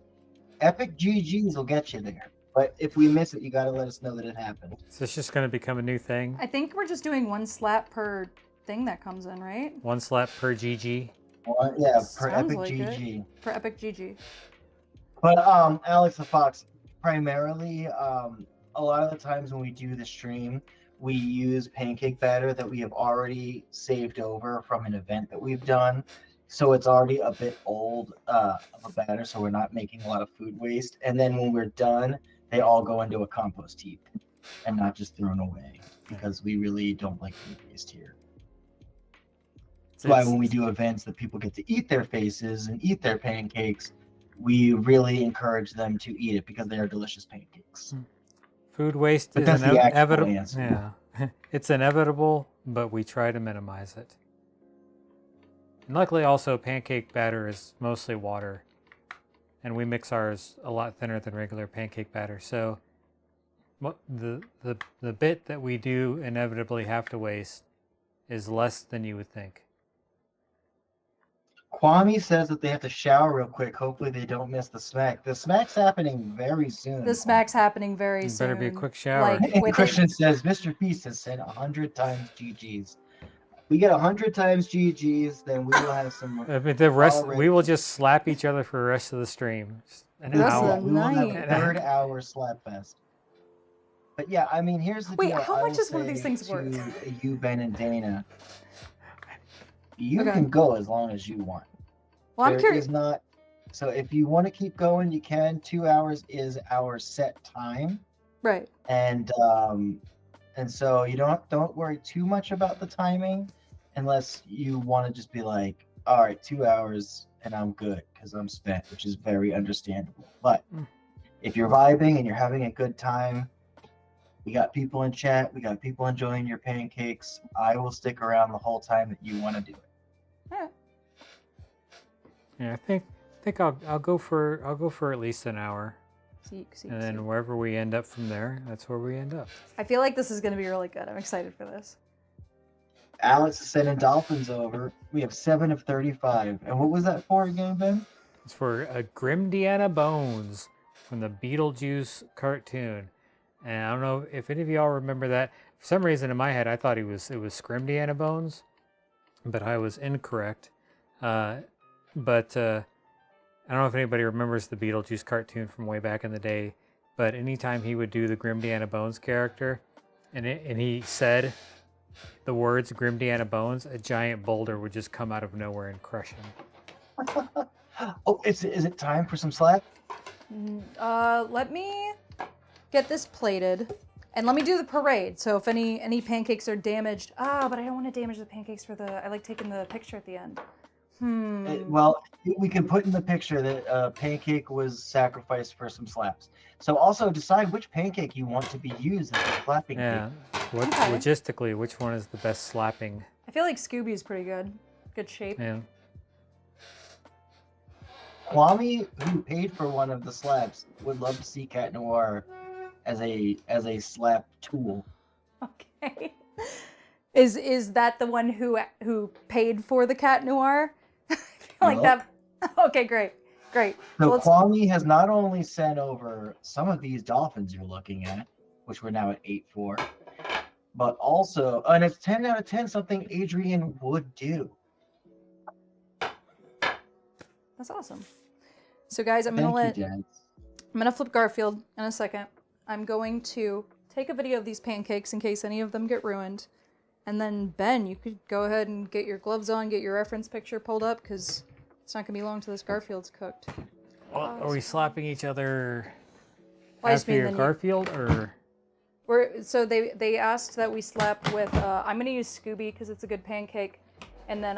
Epic GGs will get you there. But if we miss it, you got to let us know that it happened. Is this just going to become a new thing? I think we're just doing one slap per thing that comes in, right? One slap per GG? Well, yeah, per Sounds Epic like it. GG. For Epic GG. But Alex the Fox, primarily, a lot of the times when we do the stream, we use pancake batter that we have already saved over from an event that we've done. So it's already a bit old of a batter, so we're not making a lot of food waste. And then when we're done, they all go into a compost heap and not just thrown away, because we really don't like food waste here. That's why when we do events that people get to eat their faces and eat their pancakes, we really encourage them to eat it because they are delicious pancakes. Food waste But is that's the actual inevitable. answer. Yeah, it's inevitable, but we try to minimize it. And luckily, also, pancake batter is mostly water, and we mix ours a lot thinner than regular pancake batter. So, the bit that we do inevitably have to waste is less than you would think. Kwame says that they have to shower real quick. Hopefully, they don't miss the smack. The smack's happening very soon. The smack's happening very It soon. better be a quick shower. Like, And within- Christian says Mr. Feast has said 100 times GGs. We get 100 times GGs, then we will have some. The rest, already- we will just slap each other for the rest of the stream. An The rest of hour. the We will have night. a third hour slap fest. But yeah, I mean, here's the Wait, deal. how I much will does one of these say things worth? to you, Ben and Dana, you Okay. can go as long as you want. Well, I'm There curious. is not. So if you want to keep going, you can. 2 hours is our set time, Right. and And so you don't worry too much about the timing, unless you want to just be like, all right, 2 hours and I'm good because I'm spent, which is very understandable. But if you're vibing and you're having a good time, we got people in chat, we got people enjoying your pancakes. I will stick around the whole time that you want to do it. Yeah. Yeah, I think I'll go for at least an hour, and then wherever we end up from there, that's where we end up. I feel like this is going to be really good. I'm excited for this. Alex is sending dolphins over. We have 7 of 35. And what was that for again, Ben? It's for a Grimdiana Bones from the Beetlejuice cartoon. And I don't know if any of y'all remember that. For some reason in my head, I thought it was Scrimdiana Bones, but I was incorrect. I don't know if anybody remembers the Beetlejuice cartoon from way back in the day, but anytime he would do the Grimdiana Bones character, and he said the words Grimdiana Bones, a giant boulder would just come out of nowhere and crush him. Oh, is it time for some slap? Let me get this plated, and let me do the parade. So if any pancakes are damaged, but I don't want to damage the pancakes I like taking the picture at the end. Well, we can put in the picture that Pancake was sacrificed for some slaps. So also decide which pancake you want to be used as a slapping Yeah. cake. Logistically, which one is the best slapping? I feel like Scooby's pretty good. Good shape. Yeah. Kwame, who paid for one of the slaps, would love to see Cat Noir as a slap tool. Okay. Is that the one who paid for the Cat Noir? I feel like that. Okay, great. So Kwame has not only sent over some of these dolphins you're looking at, which we're now at 8-4, but also, and it's 10 out of 10, something Adrian would do. That's awesome. So guys, I'm Thank gonna you, Jens. I'm gonna flip Garfield in a second. I'm going to take a video of these pancakes in case any of them get ruined. And then Ben, you could go ahead and get your gloves on, get your reference picture pulled up, because it's not gonna be long till this Garfield's cooked. Well, are we slapping each other Well, I just after mean your then Garfield, or? So they asked that we slap with, I'm gonna use Scooby because it's a good pancake. And then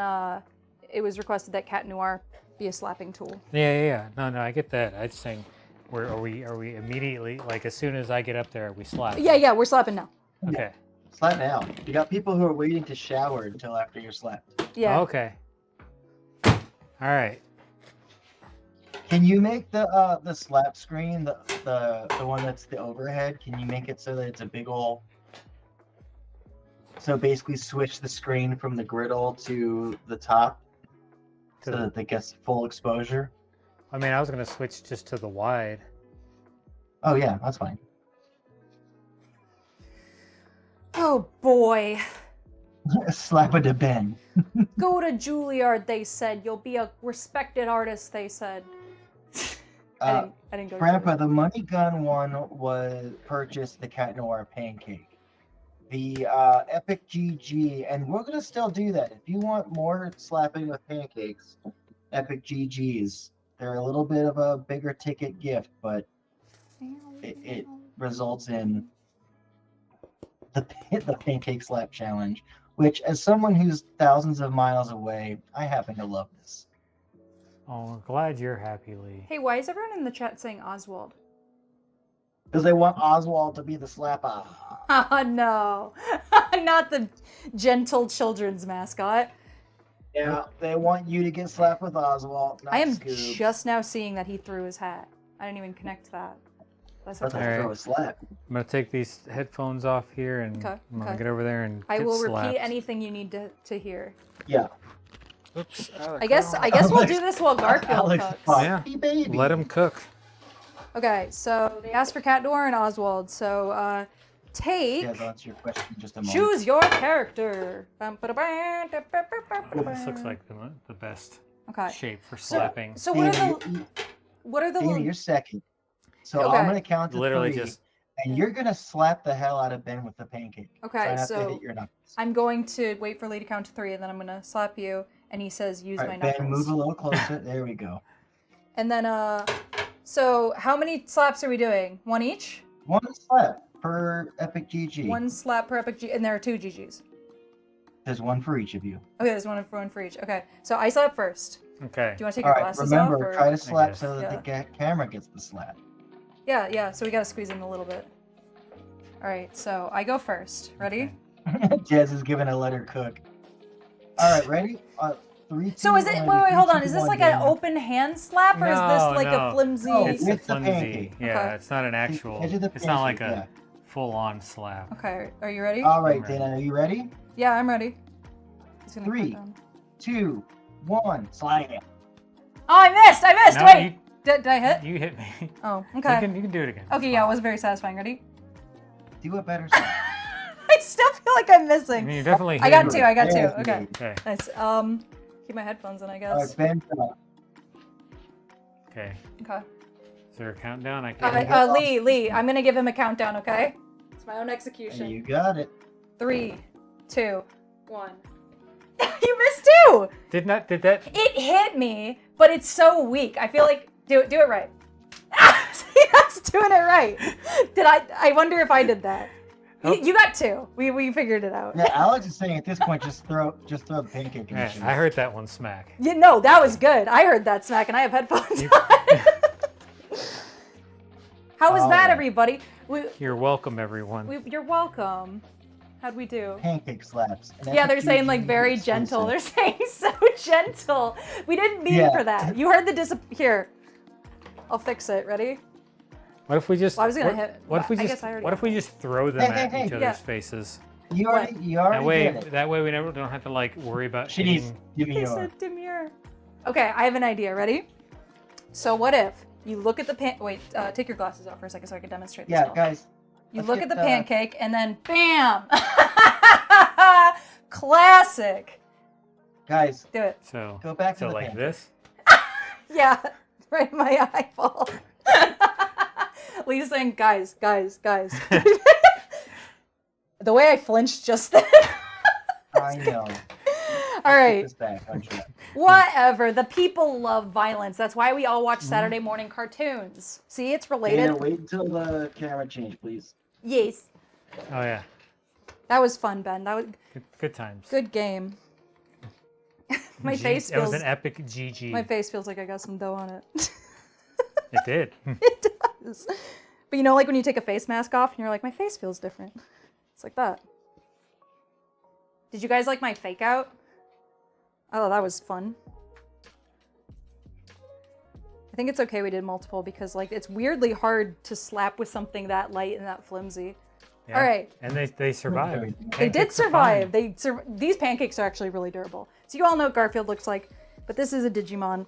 it was requested that Cat Noir be a slapping tool. Yeah. No, I get that. I'm just saying, are we immediately, like as soon as I get up there, we slap? Yeah, we're slapping now. Okay. Slap now. You got people who are waiting to shower until after you're slapped. Yeah. Okay. All right. Can you make the slap screen, the one that's the overhead, can you make it so that it's a big ol'... So basically switch the screen from the griddle to the top so that it gets full exposure? I mean, I was gonna switch just to the wide. Oh yeah, that's fine. Oh boy. Slap it to Ben. Go to Juilliard, they said. You'll be a respected artist, they said. I didn't go to Grandpa, Juilliard. the Money Gun one was purchased the Cat Noir pancake. The Epic GG, and we're gonna still do that. If you want more slapping with pancakes, Epic GGs. They're a little bit of a bigger ticket gift, but it results in the pancake slap challenge, which, as someone who's thousands of miles away, I happen to love this. Oh, I'm glad you're happy, Lee. Hey, why is everyone in the chat saying Oswald? Because they want Oswald to be the slapper. Oh no. Not the gentle children's mascot. Yeah, they want you to get slapped with Oswald. Not I am Scoob. just now seeing that he threw his hat. I didn't even connect that. That's That's okay. how Alright. to throw a slap. I'm gonna take these headphones off here, and Okay, I'm gonna okay. get over there and I get will slapped. repeat anything you need to hear. Yeah. Oops. I guess we'll do this while Garfield Alex, cooks. Yeah. Puppy baby. Let him cook. Okay, so they asked for Cat Noir and Oswald. So take Yeah, that's your question in just a moment. choose your character. This looks like the best Okay. shape for slapping. So Danny, what are the Danny, little... you're second. So Okay. I'm gonna count to Literally 3, just and you're gonna slap the hell out of Ben with the pancake. Okay, so I have to so hit your knuckles. I'm going to wait for Lee to count to 3, and then I'm gonna slap you. And he says, "Use All my right, knuckles." Ben, move a little closer. There we go. And then so how many slaps are we doing? One each? One slap per epic GG. One slap per epic G, and there are 2 GGs. There's one for each of you. Okay, there's one for each. Okay, so I slap first. Okay. Do you want to take All your right, glasses remember, off? Or... try to slap guess. so that the camera gets the slap. Yeah, so we gotta squeeze in a little bit. All right, so I go first. Ready? Okay. Jez is giving a let her cook. All right, ready? 3, 2, So is it? 1, Wait, hold on. 3, Is 2, this 1, like an game. open hand slap, or is this No, like no. a flimsy? No, It's a with the flimsy. pancake. Yeah, Okay. it's not an actual. Edge of the It's not like pancake, a full-on slap. Okay, are you ready? All right, I'm ready. Dana, are you ready? Yeah, I'm ready. He's gonna 3, count down. 2, 1, slam. Oh, I missed! No, Wait, did I hit? You hit me. Oh, okay. You can do it again. Okay, yeah, it was very satisfying. Ready? Do it better. Slam. I still feel like I'm I missing. mean, you definitely. I got hit 2. me. I got 2. Yes, Okay, you Okay. nice. Keep my headphones in, I All guess. right, Ben's up. Okay. Okay. Is there a countdown? I can't. Lee, I'm gonna give him a countdown. Okay? It's my own execution. You got it. 3, 2, 1. You missed 2. Did that? It hit me, but it's so weak. I feel like do it right. See, that's doing it right. I wonder if I did that. Oh. You got 2. We figured it out. Yeah, Alex is saying at this point, just throw the pancake in the Yeah, machine. I heard that one smack. You know, that was good. I heard that smack, and I have headphones. You- How was that, Alright. everybody? You're welcome, everyone. You're welcome. How'd we do? Pancake slaps. And Yeah, that's they're a saying like GG very exclusive. gentle. They're saying so gentle. We didn't mean Yeah. for that. You heard the here. I'll fix it. Ready? What if we just? Well, I was gonna what, hit- What if we I just? guess I already What if we just throw them Hey, at hey, each hey, other's yeah. faces? You already did it. That way we don't have to like worry about. She needs hitting- give me He your. said demure. Okay, I have an idea. Ready? So what if you look at the wait, take your glasses off for a second so I can demonstrate this. Yeah, well. guys. You let's look get at the pancake and then bam! Classic. Guys, Do it. So go back to so the like pancake. this. Yeah, right in my eyeball. Lee's saying, guys. The way I flinched just then. I know. All right. This back, don't you? Whatever. The people love violence. That's why we all watch Saturday morning cartoons. See, it's related. Dana, wait until the camera change, please. Yes. Oh yeah. That was fun, Ben. That was Good times. good game. My G- face It was feels an epic GG. my face feels like I got some dough on it. It did. It does. But you know, like when you take a face mask off and you're like, my face feels different. It's like that. Did you guys like my fake out? Oh, that was fun. I think it's okay we did multiple because like it's weirdly hard to slap with something that light and that flimsy. Yeah. All right. And they survived. They did Pancakes are survive. fine. These pancakes are actually really durable. So you all know what Garfield looks like, but this is a Digimon.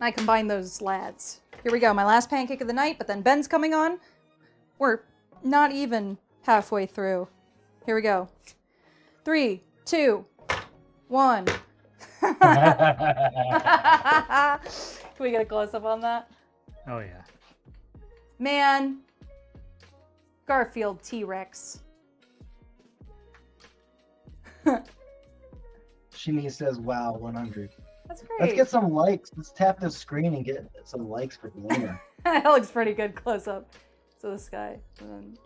I combine those lads. Here we go, my last pancake of the night, but then Ben's coming on. We're not even halfway through. Here we go. 3, 2, 1. Can we get a close-up on that? Oh yeah. Man. Garfield T-Rex. Shini says, "Wow, 100." That's great. Let's get some likes. Let's tap the screen and get some likes for the winner. That looks pretty good close-up. So this guy. And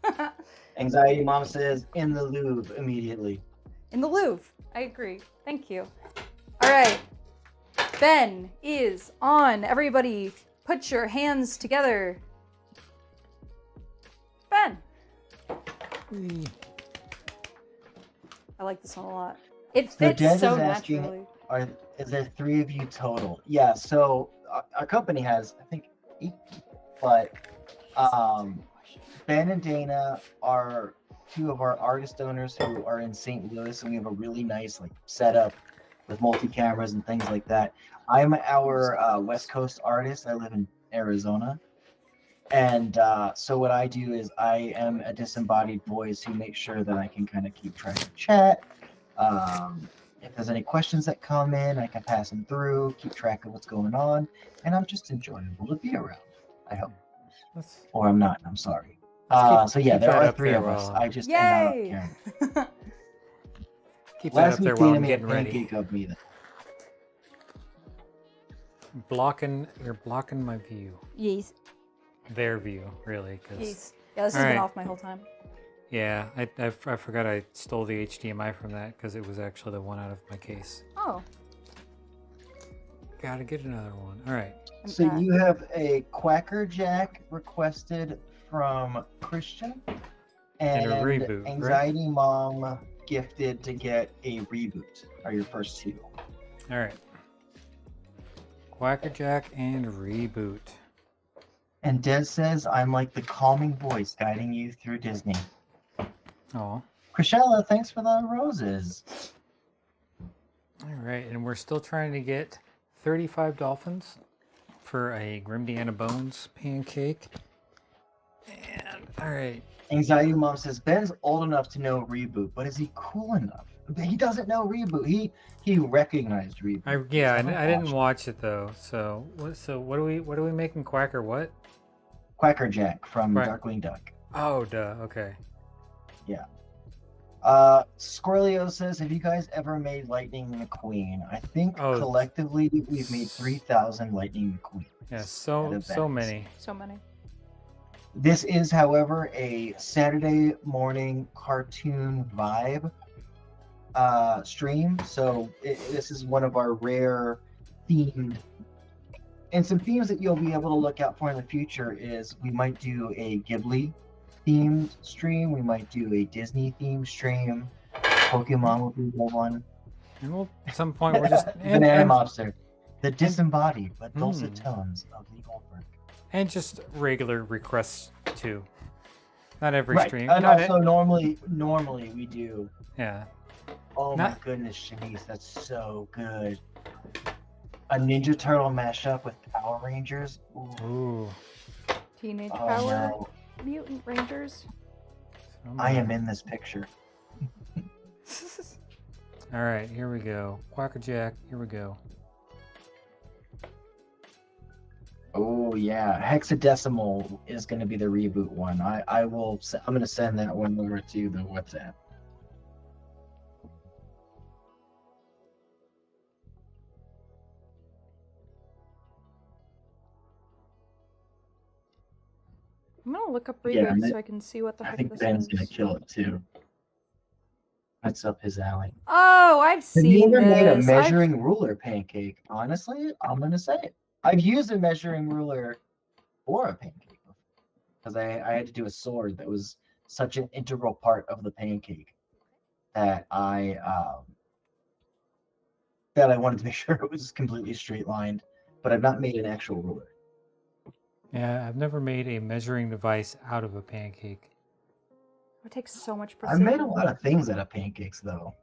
then... Anxiety Mom says, "In the Louvre immediately." In the Louvre. I agree. Thank you. All right. Ben is on. Everybody, put your hands together. Ben. I like this one a lot. It fits Jez so is asking- naturally. Is there 3 of you total? Yeah. So our company has, I think, 8, but Ben and Dana are 2 of our artist owners who are in St. Louis, and we have a really nice like setup with multi-cameras and things like that. I'm our West Coast artist. I live in Arizona. And so what I do is I am a disembodied voice who makes sure that I can kind of keep track of chat. If there's any questions that come in, I can pass them through, keep track of what's going on, and I'm just enjoyable to be around, I hope. Let's Or I'm not, I'm sorry. Let's So yeah, keep there that are up 3 there of us. while- I just am not Yay! up camera. keep that Last up there week while Dana I'm made a getting ready. pancake of me. You're blocking my view. Yes. Their view, really, because Yes. Yeah, this has been off my whole time. Yeah, I forgot I stole the HDMI from that because it was actually the one out of my case. Oh. Gotta get another one. All right. So you have a Quacker Jack requested from Christian, and a reboot, Anxiety Mom gifted to get a reboot. Are your first two? All right. Quackerjack and reboot. And Des says, I'm like the calming voice guiding you through Disney. Oh. Chrisella, thanks for the roses. All right, and we're still trying to get 35 dolphins for a Grimdiana Bones pancake. And, all right. Anxiety Mom says, Ben's old enough to know reboot, but is he cool enough? He doesn't know reboot. He recognized reboot. I didn't watch it though. So what are we making Quacker what? Quacker Jack from Darkwing Duck. Oh, duh. Okay. Yeah. Scorlio says, have you guys ever made Lightning McQueen? I think collectively we've made 3,000 Lightning McQueen. Yeah, so many. So many. This is, however, a Saturday morning cartoon vibe stream. So this is one of our rare themed, and some themes that you'll be able to look out for in the future is we might do a Ghibli themed stream. We might do a Disney themed stream. Pokemon will be one. And we'll, at some point we're just Banana Mobster, the disembodied but dulcet tones of Lee Goldberg. And just regular requests too. Not every stream. And also normally we do. Yeah. Oh my goodness, Shanice, that's so good. A Ninja Turtle mashup with Power Rangers. Ooh. Teenage Power Mutant Rangers. I am in this picture. All right, here we go. Quackerjack, here we go. Oh yeah, Hexadecimal is going to be the reboot one. I'm going to send that one over to the WhatsApp. I'm gonna look up reboot so I can see what the heck this is. I think Ben's gonna kill it too. That's up his alley. Oh, I've seen this. Have you ever made a measuring ruler pancake? Honestly, I'm gonna say it. I've used a measuring ruler for a pancake because I had to do a sword that was such an integral part of the pancake that I wanted to make sure it was completely straight lined. But I've not made an actual ruler. Yeah, I've never made a measuring device out of a pancake. It takes so much precision. I've made a lot of things out of pancakes, though.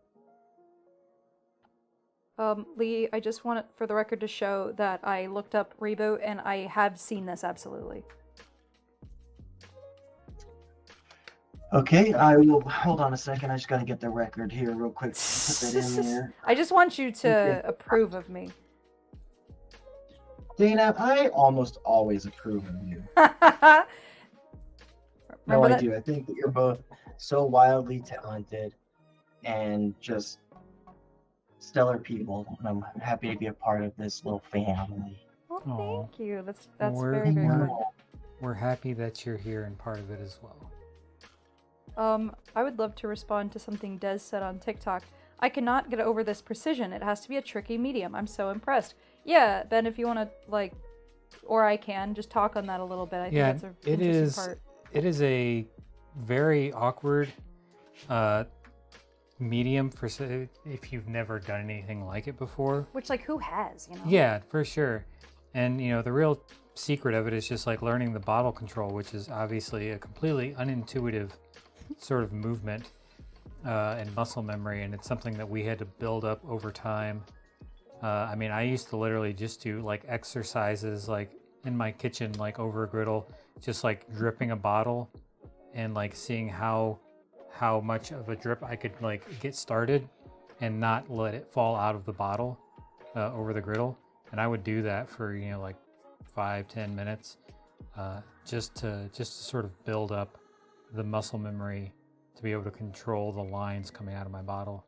Lee, I just want it for the record to show that I looked up reboot and I have seen this absolutely. Okay, I will hold on a second. I just gotta get the record here real quick. Put that in there. I just want you to approve of me. Dana, I almost always approve of you. No, I do. I think that you're both so wildly talented and just stellar people, and I'm happy to be a part of this little family. Well, thank you. That's very, very kind. We're happy that you're here and part of it as well. I would love to respond to something Des said on TikTok. I cannot get over this precision. It has to be a tricky medium. I'm so impressed. Yeah, Ben, if you want to, or I can, just talk on that a little bit. I think that's an interesting part. It is a very awkward medium for if you've never done anything like it before. Which, who has, you know? Yeah, for sure. And, the real secret of it is just, learning the bottle control, which is obviously a completely unintuitive sort of movement and muscle memory, and it's something that we had to build up over time. I used to literally just do exercises in my kitchen, over a griddle, just dripping a bottle and seeing how much of a drip I could get started and not let it fall out of the bottle over the griddle. And I would do that for 5-10 minutes just to sort of build up the muscle memory to be able to control the lines coming out of my bottle.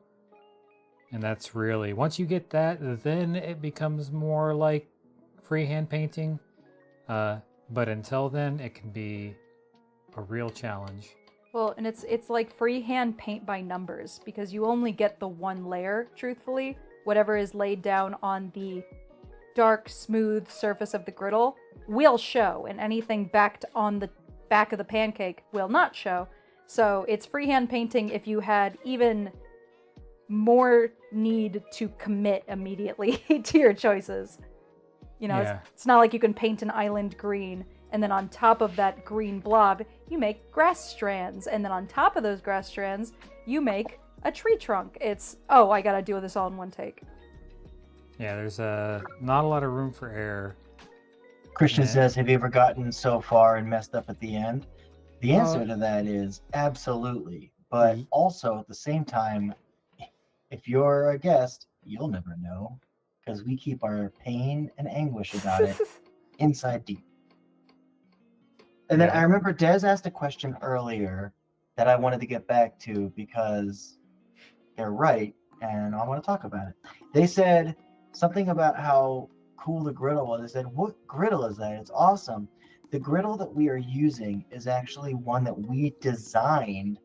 And that's really, once you get that, then it becomes more like freehand painting. But until then, it can be a real challenge. Well, and it's like freehand paint by numbers because you only get the one layer, truthfully. Whatever is laid down on the dark, smooth surface of the griddle will show, and anything backed on the back of the pancake will not show. So it's freehand painting if you had even more need to commit immediately to your choices. You know, Yeah. it's not like you can paint an island green and then on top of that green blob, you make grass strands. And then on top of those grass strands, you make a tree trunk. It's, oh, I gotta do this all in one take. Yeah, there's not a lot of room for error. Christian Yeah. says, have you ever gotten so far and messed up at the end? The answer Oh. to that is absolutely. But also at the same time, if you're a guest, you'll never know because we keep our pain and anguish about it inside deep. And then Yeah. I remember Des asked a question earlier that I wanted to get back to because they're right and I want to talk about it. They said something about how cool the griddle was. They said, what griddle is that? It's awesome. The griddle that we are using is actually one that we designed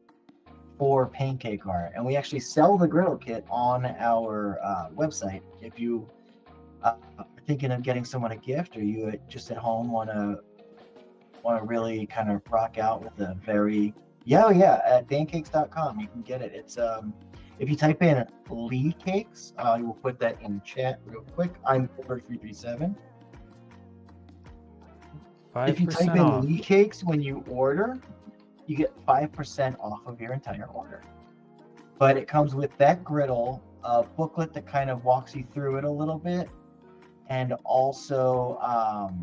for Pancake Art, and we actually sell the griddle kit on our website. If you are thinking of getting someone a gift, or you just at home want to really kind of rock out with a very at pancakes.com you can get it. It's if you type in Lee Cakes, I will put that in chat real quick. I'm over 337. 5% If you type in off. Lee Cakes when you order, you get 5% off of your entire order. But it comes with that griddle, a booklet that kind of walks you through it a little bit, and also a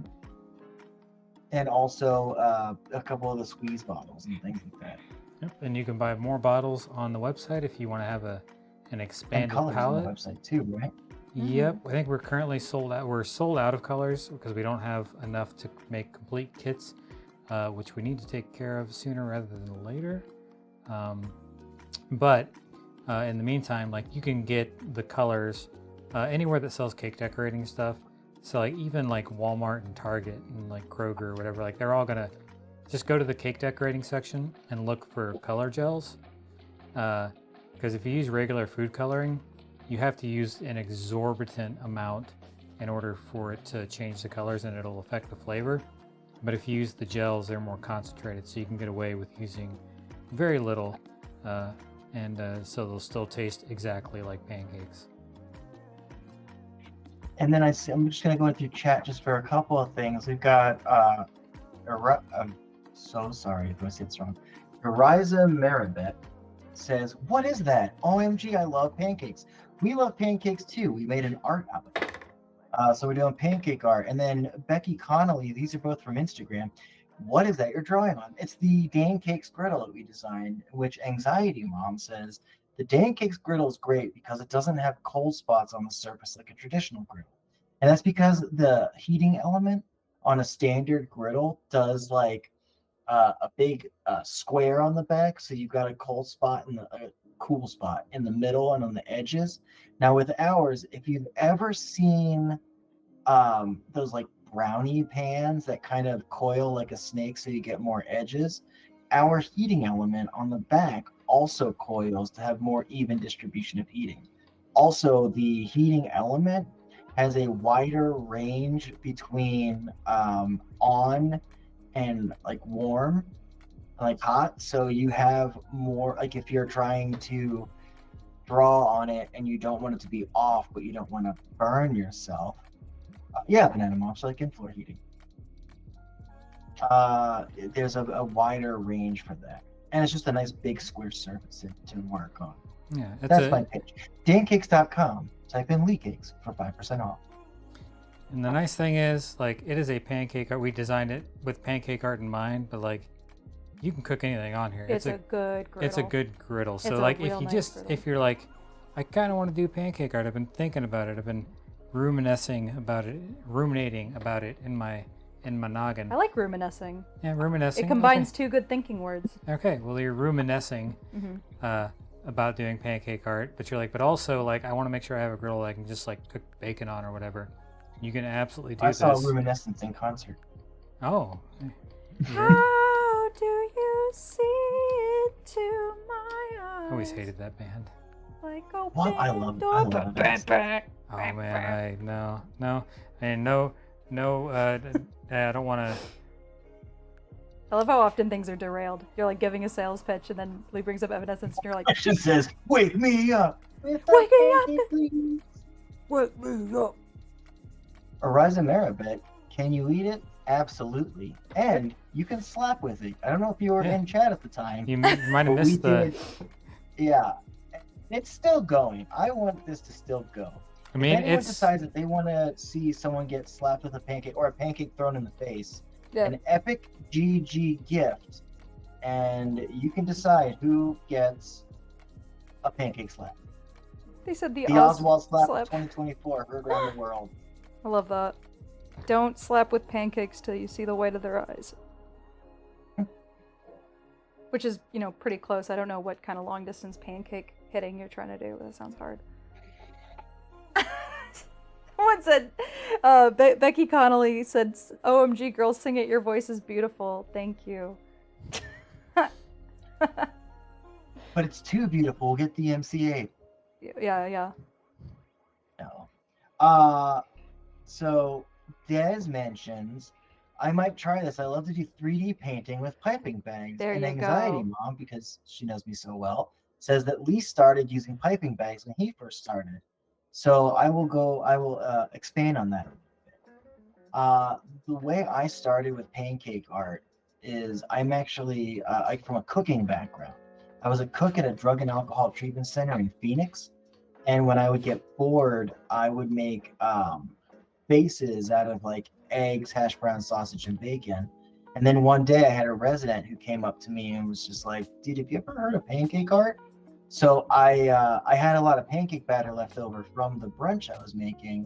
couple of the squeeze bottles and things like that. Yep. And you can buy more bottles on the website if you want to have an And expanded colors palette. on the website too, right? Yep, I think we're currently sold out. We're sold out of colors because we don't have enough to make complete kits, which we need to take care of sooner rather than later. But in the meantime, like you can get the colors anywhere that sells cake decorating stuff. So like even like Walmart and Target and like Kroger or whatever, like they're all gonna just go to the cake decorating section and look for color gels. Because if you use regular food coloring, you have to use an exorbitant amount in order for it to change the colors and it'll affect the flavor. But if you use the gels, they're more concentrated, so you can get away with using very little, and so they'll still taste exactly like pancakes. And then I'm just gonna go through chat just for a couple of things. We've got I'm so sorry if I said it wrong. Ariza Maribet says, "What is that? OMG, I love pancakes. We love pancakes too. We made an art out of it. So we're doing pancake art." And then Becky Connolly, these are both from Instagram. What is that you're drawing on? It's the Dan Cakes griddle that we designed, which Anxiety Mom says, the Dan Cakes griddle is great because it doesn't have cold spots on the surface like a traditional griddle. And that's because the heating element on a standard griddle does like a big square on the back. So you've got a cold spot and a cool spot in the middle and on the edges. Now with ours, if you've ever seen those like brownie pans that kind of coil like a snake so you get more edges, our heating element on the back also coils to have more even distribution of heating. Also, the heating element has a wider range between on and like warm, like hot. So you have more, like if you're trying to draw on it and you don't want it to be off, but you don't want to burn yourself. Banana Mom, so like in floor heating. There's a wider range for that. And it's just a nice big square surface to work on. Yeah, That's my pitch. DanCakes.com. Type in Lee Cakes for 5% off. And the nice thing is, like, it is a pancake art. We designed it with pancake art in mind, but like, you can cook anything on here. It's a good griddle. It's a good griddle. So It's a like, real if you nice griddle. if you're like, I kind of want to do pancake art. I've been thinking about it. I've been ruminating about it in my noggin. I like ruminescing. Yeah, ruminating. It combines two good thinking words. Okay, well, you're ruminating about doing pancake art, but you're like, but also like, I want to make sure I have a griddle that I can just like cook bacon on or whatever. You can absolutely do I this. saw Luminescence in concert. Oh. How do you see into my eyes. I always hated that band. Like open What? I love door. it. Oh man, no, and no, I don't want to. I love how often things are derailed. You're like giving a sales pitch, and then Lee brings up Evanescence, and you're like, She says, "Wake me up." Wake me up. Please. "Wake me up." Ariza Maribet, can you eat it? Absolutely. And you can slap with it. I don't know if you were Yeah. in chat at the time. You might have but we missed the. did. Yeah. It's still going. I want this to still go. I mean, If anyone it's. decides that they want to see someone get slapped with a pancake or a pancake thrown in the face, Yeah. an epic GG gift, and you can decide who gets a pancake slap. They said the The Oswald slap slap. of 2024 heard around the world. I love that. Don't slap with pancakes till you see the white of their eyes. Which is, pretty close. I don't know what kind of long distance pancake hitting you're trying to do, but that sounds hard. Someone said, Becky Connolly said, OMG, girls, sing it. Your voice is beautiful. Thank you. But it's too beautiful. We'll get the MCA. Yeah. No. So Des mentions, I might try this. I love to do 3D painting with piping bags. There and you Anxiety go. Mom, because she knows me so well, says that Lee started using piping bags when he first started. So I will expand on that a little bit. The way I started with pancake art is I'm actually from a cooking background. I was a cook at a drug and alcohol treatment center in Phoenix. And when I would get bored, I would make bases out of like eggs, hash brown, sausage, and bacon. And then one day I had a resident who came up to me and was just like, dude, have you ever heard of pancake art? So I had a lot of pancake batter left over from the brunch I was making.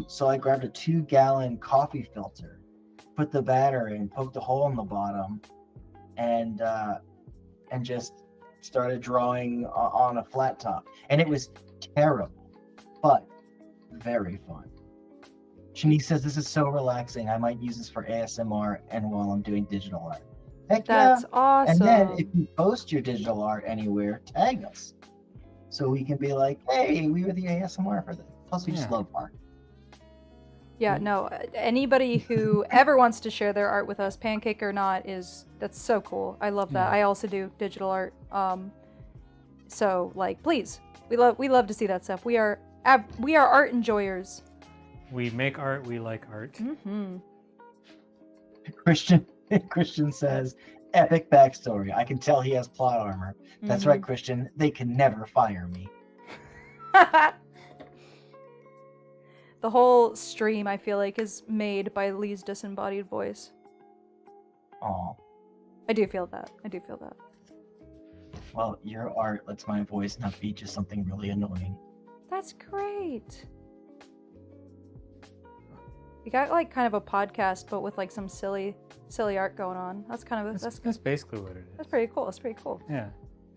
So I grabbed a 2-gallon coffee filter, put the batter in, poked a hole in the bottom, and just started drawing on a flat top. And it was terrible, but very fun. Shanice says, this is so relaxing. I might use this for ASMR and while I'm doing digital art. Heck That's yeah. awesome. And then if you post your digital art anywhere, tag us. So we can be like, hey, we were the ASMR for this. Plus, we just love art. Yeah, no, anybody who ever wants to share their art with us, pancake or not, that's so cool. I love that. Yeah. I also do digital art. So like, please, we love to see that stuff. We are art enjoyers. We make art. We like art. Mm-hmm. Christian says, epic backstory. I can tell he has plot armor. That's right, Christian. They can never fire me. The whole stream, I feel like, is made by Lee's disembodied voice. Aw. I do feel that. Well, your art lets my voice not be just something really annoying. That's great. You got like kind of a podcast, but with like some silly art going on. That's kind of That's basically what it is. That's pretty cool. That's pretty cool. Yeah,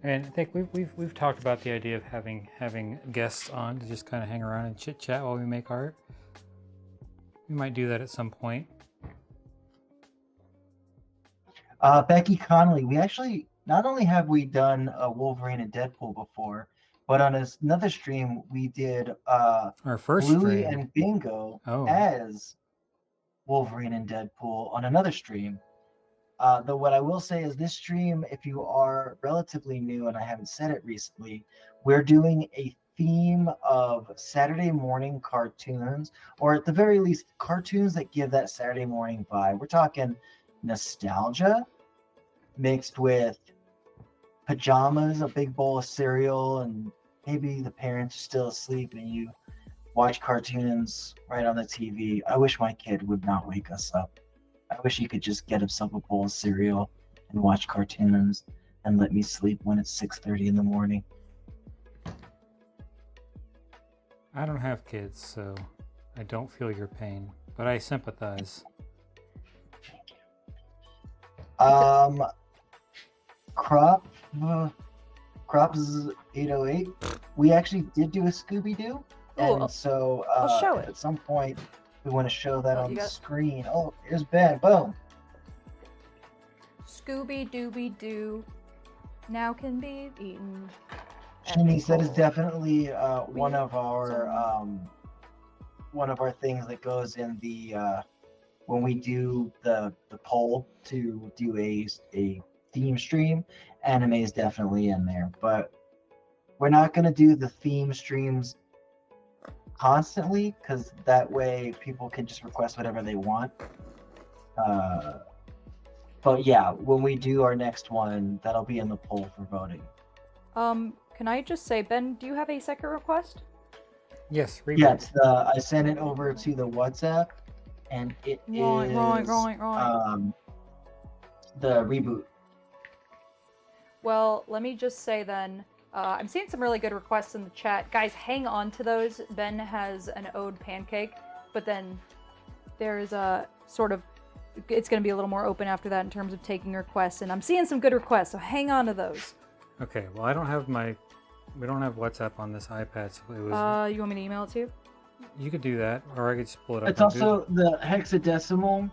and I think we've talked about the idea of having guests on to just kind of hang around and chit chat while we make art. We might do that at some point. Becky Connolly, we actually not only have we done Wolverine and Deadpool before, but on another stream we did Our first Bluey stream. and Bingo Oh. as Wolverine and Deadpool on another stream. Though what I will say is this stream, if you are relatively new, and I haven't said it recently, we're doing a theme of Saturday morning cartoons, or at the very least, cartoons that give that Saturday morning vibe. We're talking nostalgia mixed with pajamas, a big bowl of cereal, and maybe the parents are still asleep and you watch cartoons right on the TV. I wish my kid would not wake us up. I wish he could just get himself a bowl of cereal and watch cartoons and let me sleep when it's 6:30 in the morning. I don't have kids, so I don't feel your pain, but I sympathize. Crops 808. We actually did do a Scooby-Doo, Ooh, and so I'll show if it. At some point we want to show that Oh, on you the got- screen. Oh, here's Ben. Boom. Scooby Dooby Doo now can be eaten. Shanice, that is definitely one Real of our things that goes in the when we do the poll to do a theme stream. Anime is definitely in there, but we're not gonna do the theme streams constantly because that way people can just request whatever they want. But yeah, when we do our next one, that'll be in the poll for voting. Can I just say, Ben, do you have a second request? Yes, reboot. Yes, I sent it over to the WhatsApp, and it is the reboot. Well, let me just say then, I'm seeing some really good requests in the chat. Guys, hang on to those. Ben has an ode pancake, but then there's a sort of, it's going to be a little more open after that in terms of taking requests, and I'm seeing some good requests, so hang on to those. Okay, well, we don't have WhatsApp on this iPad, so it was... You want me to email it to you? You could do that, or I could just pull it up. It's also the hexadecimal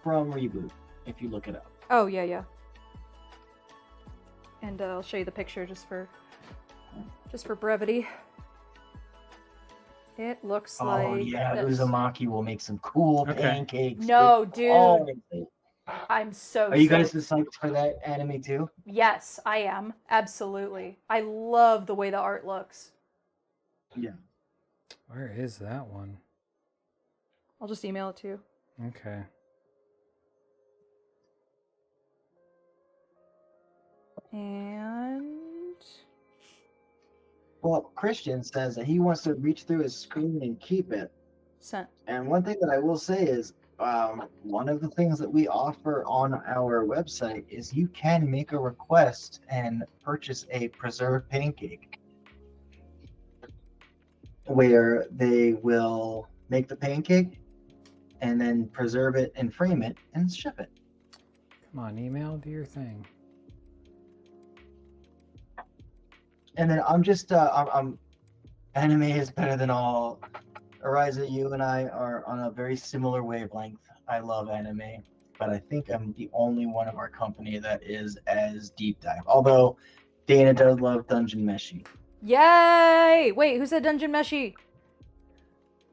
from reboot, if you look it up. Oh, yeah. And I'll show you the picture just for brevity. It looks like... Oh yeah, this. Uzumaki will make some cool pancakes. No, dude. Oh, I'm so are you guys stoked. psyched for that anime too? Yes, I am. Absolutely. I love the way the art looks. Yeah. Where is that one? I'll just email it to you. Okay. And... Well, Christian says that he wants to reach through his screen and keep it. sent. And one thing that I will say is, one of the things that we offer on our website is you can make a request and purchase a preserved pancake, where they will make the pancake and then preserve it and frame it and ship it. Come on, email, do your thing. And then I'm anime is better than all. Ariza, you and I are on a very similar wavelength. I love anime, but I think I'm the only one of our company that is as deep dive. Although Dana does love Dungeon Meshi. Yay! Wait, who said Dungeon Meshi?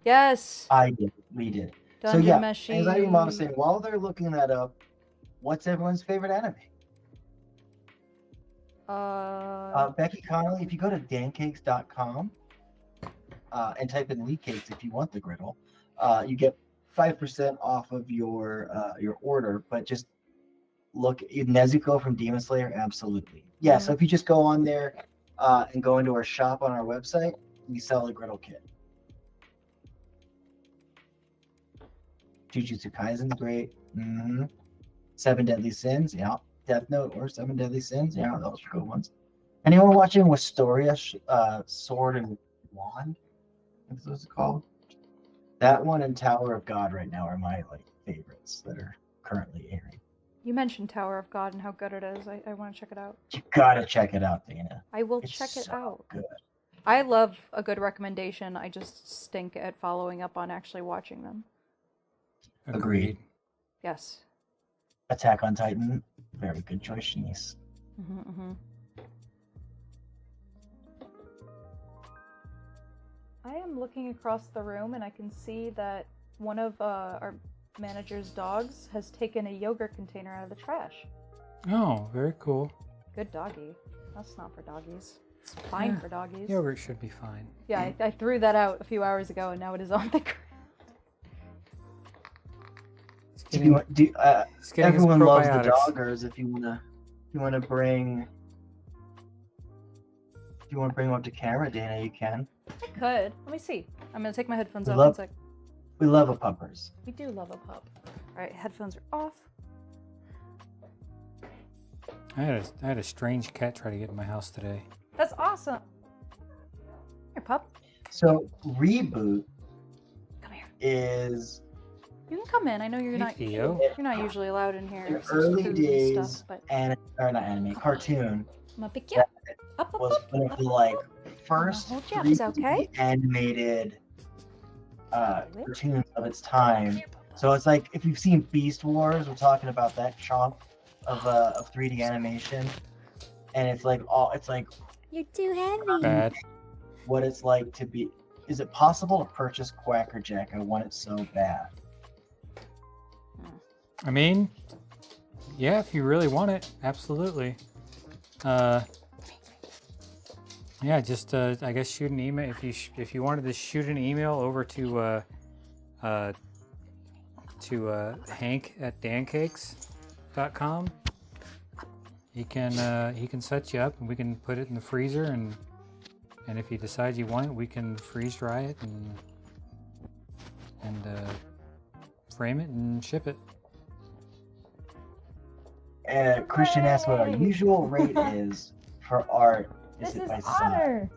Yes. I did. We did. Dungeon so yeah, Meshi. Anxiety Mom is saying while they're looking that up, what's everyone's favorite anime? Becky Connolly, if you go to dancakes.com and type in Lee Cakes if you want the griddle, you get 5% off of your order. But just look, Nezuko from Demon Slayer, absolutely. Yeah, so if you just go on there and go into our shop on our website, we sell a griddle kit. Jujutsu Kaisen's great. Mm-hmm. Seven Deadly Sins, yeah. Death Note or Seven Deadly Sins, yeah, those are good ones. Anyone watching Wisteria, Sword and Wand? What's those called? That one and Tower of God right now are my favorites that are currently airing. You mentioned Tower of God and how good it is. I want to check it out. You gotta check it out, Dana. I will It's check it so out. Good. I love a good recommendation. I just stink at following up on actually watching them. Agreed. Yes. Attack on Titan, very good choice, Shanice. I am looking across the room and I can see that one of our manager's dogs has taken a yogurt container out of the trash. Oh, very cool. Good doggy. That's not for doggies. It's fine for doggies. Yogurt should be fine. Yeah, I threw that out a few hours ago and now it is on the ground. Everyone loves the doggers. If you wanna bring them up to camera, Dana, you can. I could. Let me see. I'm gonna take my headphones off. Love- One sec. We love a puppers. We do love a pup. All right, headphones are off. I had a strange cat try to get in my house today. That's awesome. Here, pup. So reboot Come here. is You can come in. I know you're not. Theo. You're not usually allowed in here. in There's early food and days stuff, but cartoon I'm gonna pick you up. Up. was one of the first hold you up, 3D is that okay? animated cartoons of its time. So it's like if you've seen Beast Wars, we're talking about that chunk of 3D animation, and it's like You're too heavy. Bad. what it's like to be. Is it possible to purchase Quackerjack? I want it so bad. I mean, yeah, if you really want it, absolutely. Yeah, just I guess shoot an email if you wanted to shoot an email over to Hank@dancakes.com. He can set you up and we can put it in the freezer and if you decide you want it, we can freeze dry it and frame it and ship it. Christian asked what our usual rate is for art. This it is by size?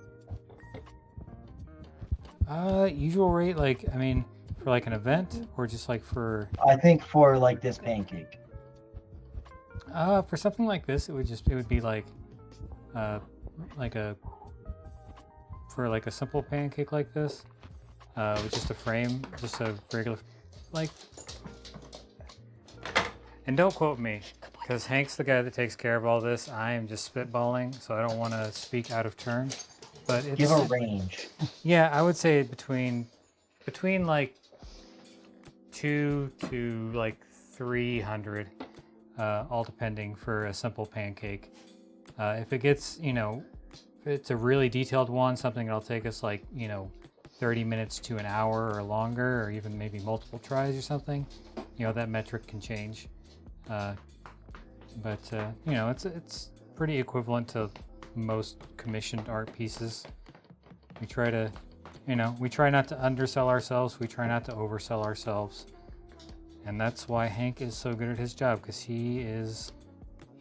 Otter. Usual rate, like, I mean, for like an event or just like for... I think for like this pancake. For something like this, it would be like for like a simple pancake like this, with just a frame, just a regular, like, and don't quote me, because Hank's the guy that takes care of all this. I am just spitballing, so I don't want to speak out of turn, but it's... Give a range. Yeah, I would say between like 2 to like 300, all depending for a simple pancake. If it gets, if it's a really detailed one, something that'll take us like, 30 minutes to an hour or longer, or even maybe multiple tries or something, that metric can change. But it's pretty equivalent to most commissioned art pieces. We try to, we try not to undersell ourselves. We try not to oversell ourselves. And that's why Hank is so good at his job, because he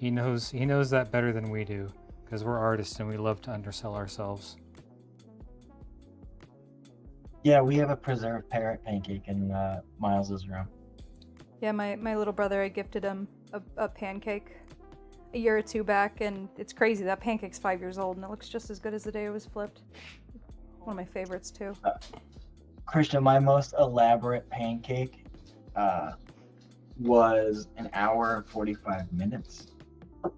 knows that better than we do, because we're artists and we love to undersell ourselves. Yeah, we have a preserved parrot pancake in Miles's room. Yeah, my little brother, I gifted him a pancake a year or two back, and it's crazy. That pancake's 5 years old, and it looks just as good as the day it was flipped. One of my favorites, too. Christian, my most elaborate pancake was an hour and 45 minutes. Oh,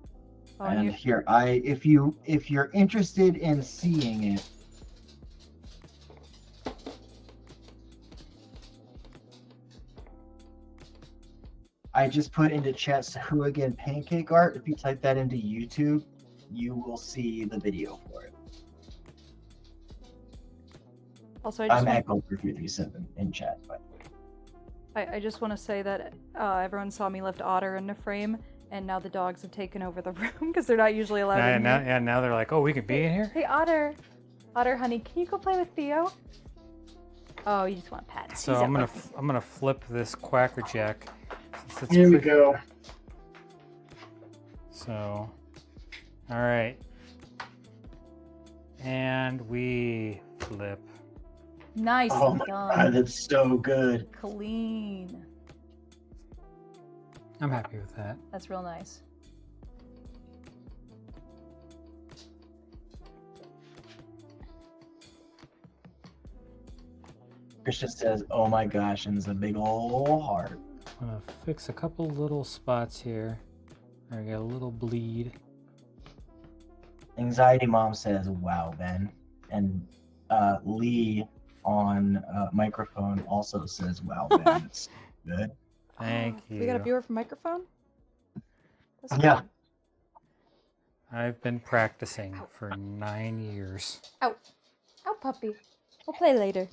And here, if you're interested in seeing it, I just put into chat Sahuagin pancake art. If you type that into YouTube, you will see the video for it. Also, I'm at Goldberg337 in chat, but I just want to say that everyone saw me lift Otter in the frame, and now the dogs have taken over the room because they're not usually allowed in here. Now they're like, oh, we can be in here? Hey, Otter, honey, can you go play with Theo? Oh, you just want pets. So I'm gonna flip this Quackerjack. here we go. So, all right, and we flip. Nice Oh my done. god, that's so good. Clean. I'm happy with that. That's real nice. Christian says, "Oh my gosh," and there's a big ol' heart. I'm gonna fix a couple little spots here. I got a little bleed. Anxiety Mom says, "Wow, Ben," and Lee on microphone also says, "Wow, Ben." It's good. Thank you. We got a viewer from microphone? That's Yeah. cool. I've been practicing for 9 years. Ow, puppy. We'll play later.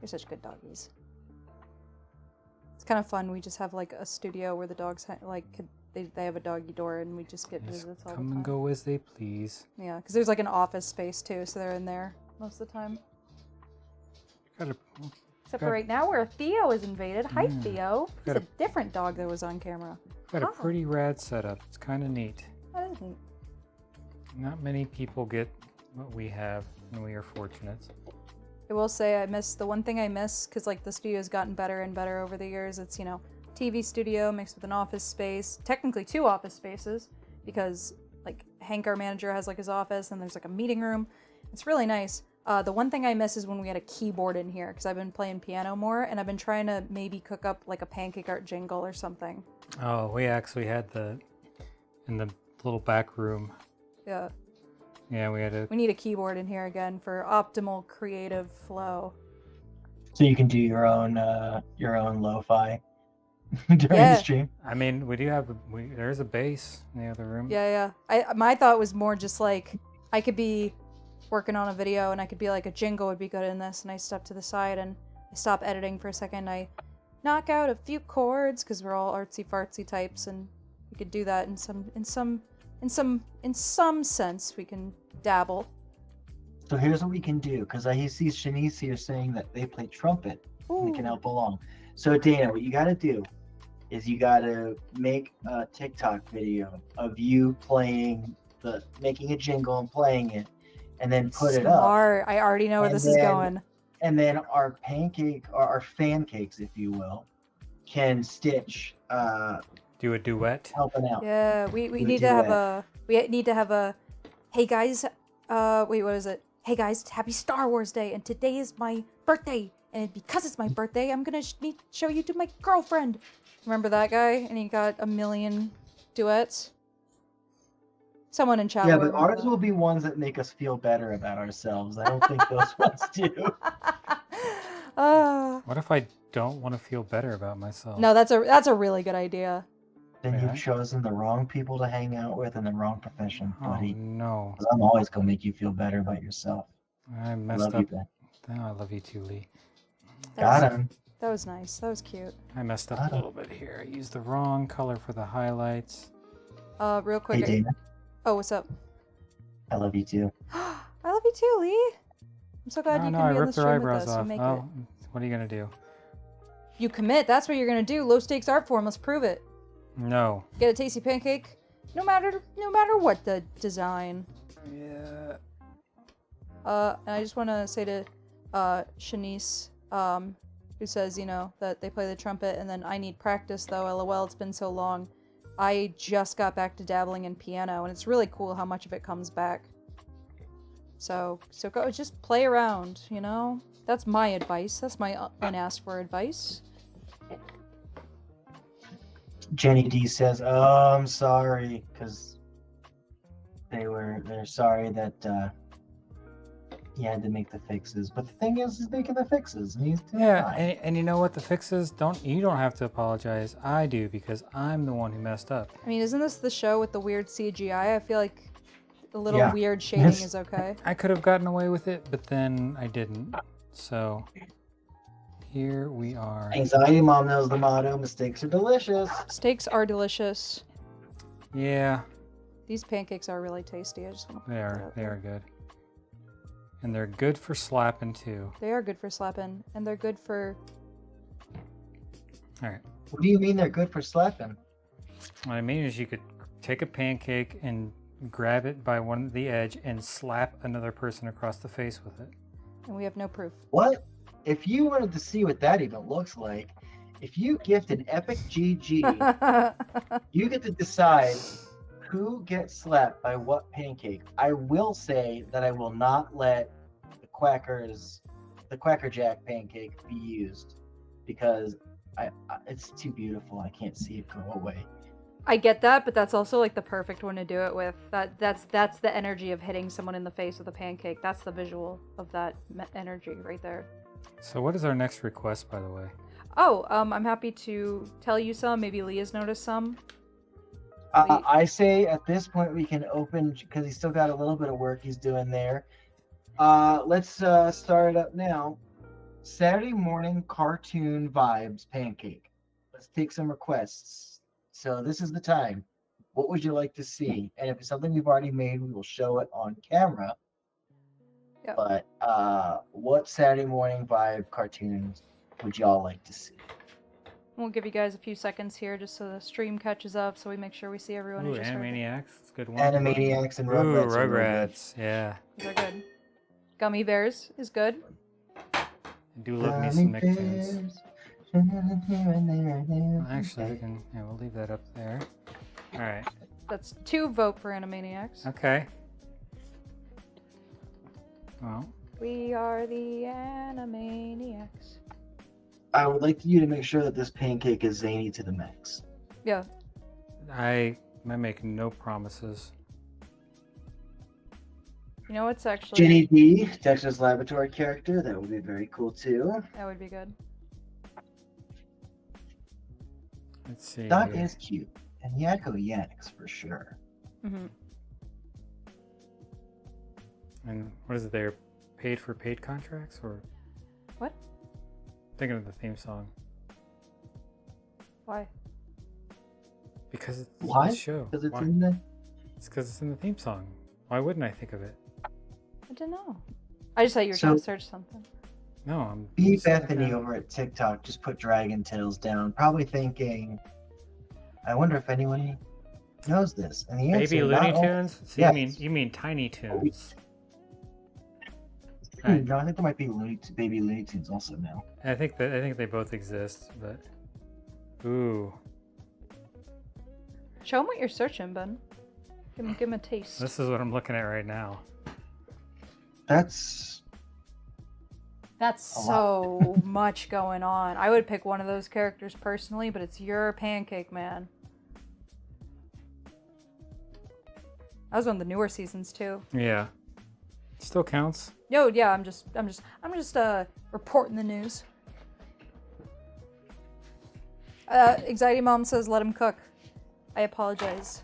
You're such good doggies. It's kind of fun. We just have like a studio where the dogs they have a doggy door, and we just get Just visits all the come time. and go as they please. Yeah, because there's like an office space too, so they're in there most of the time. Got a, Except for right now where Theo is invaded. Hi, Mm. Theo. He's Got a different dog that was on camera. got a Oh. pretty rad setup. It's kind of neat. That is neat. Not many people get what we have, and we are fortunate. I will say the one thing I miss, because like the studio's gotten better and better over the years. It's, TV studio mixed with an office space, technically 2 office spaces, because like Hank, our manager, has like his office and there's like a meeting room. It's really nice, The one thing I miss is when we had a keyboard in here, because I've been playing piano more, and I've been trying to maybe cook up like a Pancake art jingle or something. Oh, we actually had in the little back room. Yeah. Yeah, we need a keyboard in here again for optimal creative flow. So you can do your own lo-fi during the Yeah. stream. I mean, we do have there's a bass in the other room. Yeah. My thought was more just like I could be working on a video and I could be like a jingle would be good in this, and I step to the side and I stop editing for a second. I knock out a few chords because we're all artsy fartsy types, and we could do that in some sense. We can dabble. So here's what we can do, because I see Shanice here saying that they play trumpet. We can help along. So Dana, what you got to do is you got to make a TikTok video of you making a jingle and playing it, and then put it up. Smart. I already know where this is going. And then our pancake, or our fan cakes, if you will, can stitch. Do a duet. Helping out. Yeah, we need to have a. Hey guys, wait, what is it? Hey guys, happy Star Wars Day, and today is my birthday, and because it's my birthday, I'm gonna show you to my girlfriend. Remember that guy? And he got a million duets. Someone in chat. Yeah, but ours will be ones that make us feel better about ourselves. I don't think those ones do. What if I don't want to feel better about myself? No, that's a really good idea. Then you've chosen the wrong people to hang out with and the wrong profession, buddy. Oh, no. 'Cause I'm always gonna make you feel better about yourself. I I messed love up. you, Ben. Oh, I love you too, Lee. Got him. That was nice. That was cute. I messed up a little bit here. I used the wrong color for the highlights. Real quick. Hey, Dana. Oh, what's up? I love you too. I love you too, Lee. I'm so glad Oh, you no, can I be on the ripped her stream with eyebrows us. You off. make Oh, it. what are you going to do? You commit. That's what you're gonna do. Low stakes art form. Let's prove it. No. Get a tasty pancake. No matter what the design. Yeah. And I just want to say to Shanice, who says, that they play the trumpet, and then I need practice though. LOL, it's been so long. I just got back to dabbling in piano, and it's really cool how much of it comes back. So go just play around, That's my advice. That's my unasked for advice. Jenny D says, "Oh, I'm sorry," because they're sorry that he had to make the fixes. But the thing is, he's making the fixes, and he's doing fine. And you know what? The fix is you don't have to apologize. I do, because I'm the one who messed up. I mean, isn't this the show with the weird CGI? I feel like the little weird shading is okay. I could have gotten away with it, but then I didn't. So here we are. Anxiety Mom knows the motto: mistakes are delicious. Steaks are delicious. Yeah, These pancakes are really tasty. I just want to they are good. And they're good for slapping too. They are good for slapping, and they're good for. All right. What do you mean they're good for slapping? What I mean is you could take a pancake and grab it by the edge and slap another person across the face with it. And we have no proof. What? If you wanted to see what that even looks like, if you gift an epic GG, you get to decide who gets slapped by what pancake. I will say that I will not let the Quacker Jack pancake be used, because it's too beautiful. I can't see it go away. I get that, but that's also like the perfect one to do it with. That's the energy of hitting someone in the face with a pancake. That's the visual of that energy right there. So what is our next request, by the way? Oh, I'm happy to tell you some. Maybe Leah's noticed some. I say at this point we can open, because he's still got a little bit of work he's doing there. Let's start it up now. Saturday morning cartoon vibes pancake. Let's take some requests. So this is the time. What would you like to see? And if it's something we've already made, we will show it on camera. Yep. But what Saturday morning vibe cartoons would y'all like to see? We'll give you guys a few seconds here just so the stream catches up, so we make sure we see everyone. Ooh, who just heard it. Animaniacs. That's a good one. Animaniacs and Ooh, Rugrats. are really good. Rugrats. Yeah. These are good. Gummy Bears is good. I do love me some Nicktoons. Actually, we'll leave that up there. All right. That's 2 vote for Animaniacs. Okay. Well, We are the Animaniacs. I would like you to make sure that this pancake is zany to the max. Yeah. I make no promises. You know what's actually... Jenny D, Dexter's Laboratory character, that would be very cool too. That would be good. Let's see. Dot here. is cute. And Yakko Yanks for sure. Mm-hmm. And what is it? They're paid for paid contracts, or What? thinking of the theme song Why? because it's Why? the show. Because it's Why? in the. It's because it's in the theme song. Why wouldn't I think of it? I don't know. I just thought you were trying to search something. No, I'm. B. just looking Bethany at- over at TikTok just put Dragon Tales down, probably thinking, I wonder if anyone knows this. And the answer, Baby not Looney all- Tunes? So Yes. you mean Tiny Toons? No, I think there might be Baby Looney Tunes also now. I think they both exist, but ooh, Show them what you're searching, Ben. Give him a taste. this is what I'm looking at right now. That's That's a lot. so much going on. I would pick one of those characters personally, but it's your Pancake Man. That was one of the newer seasons too. Yeah, still counts. No, yeah, I'm just reporting the news. Anxiety Mom says let him cook. I apologize.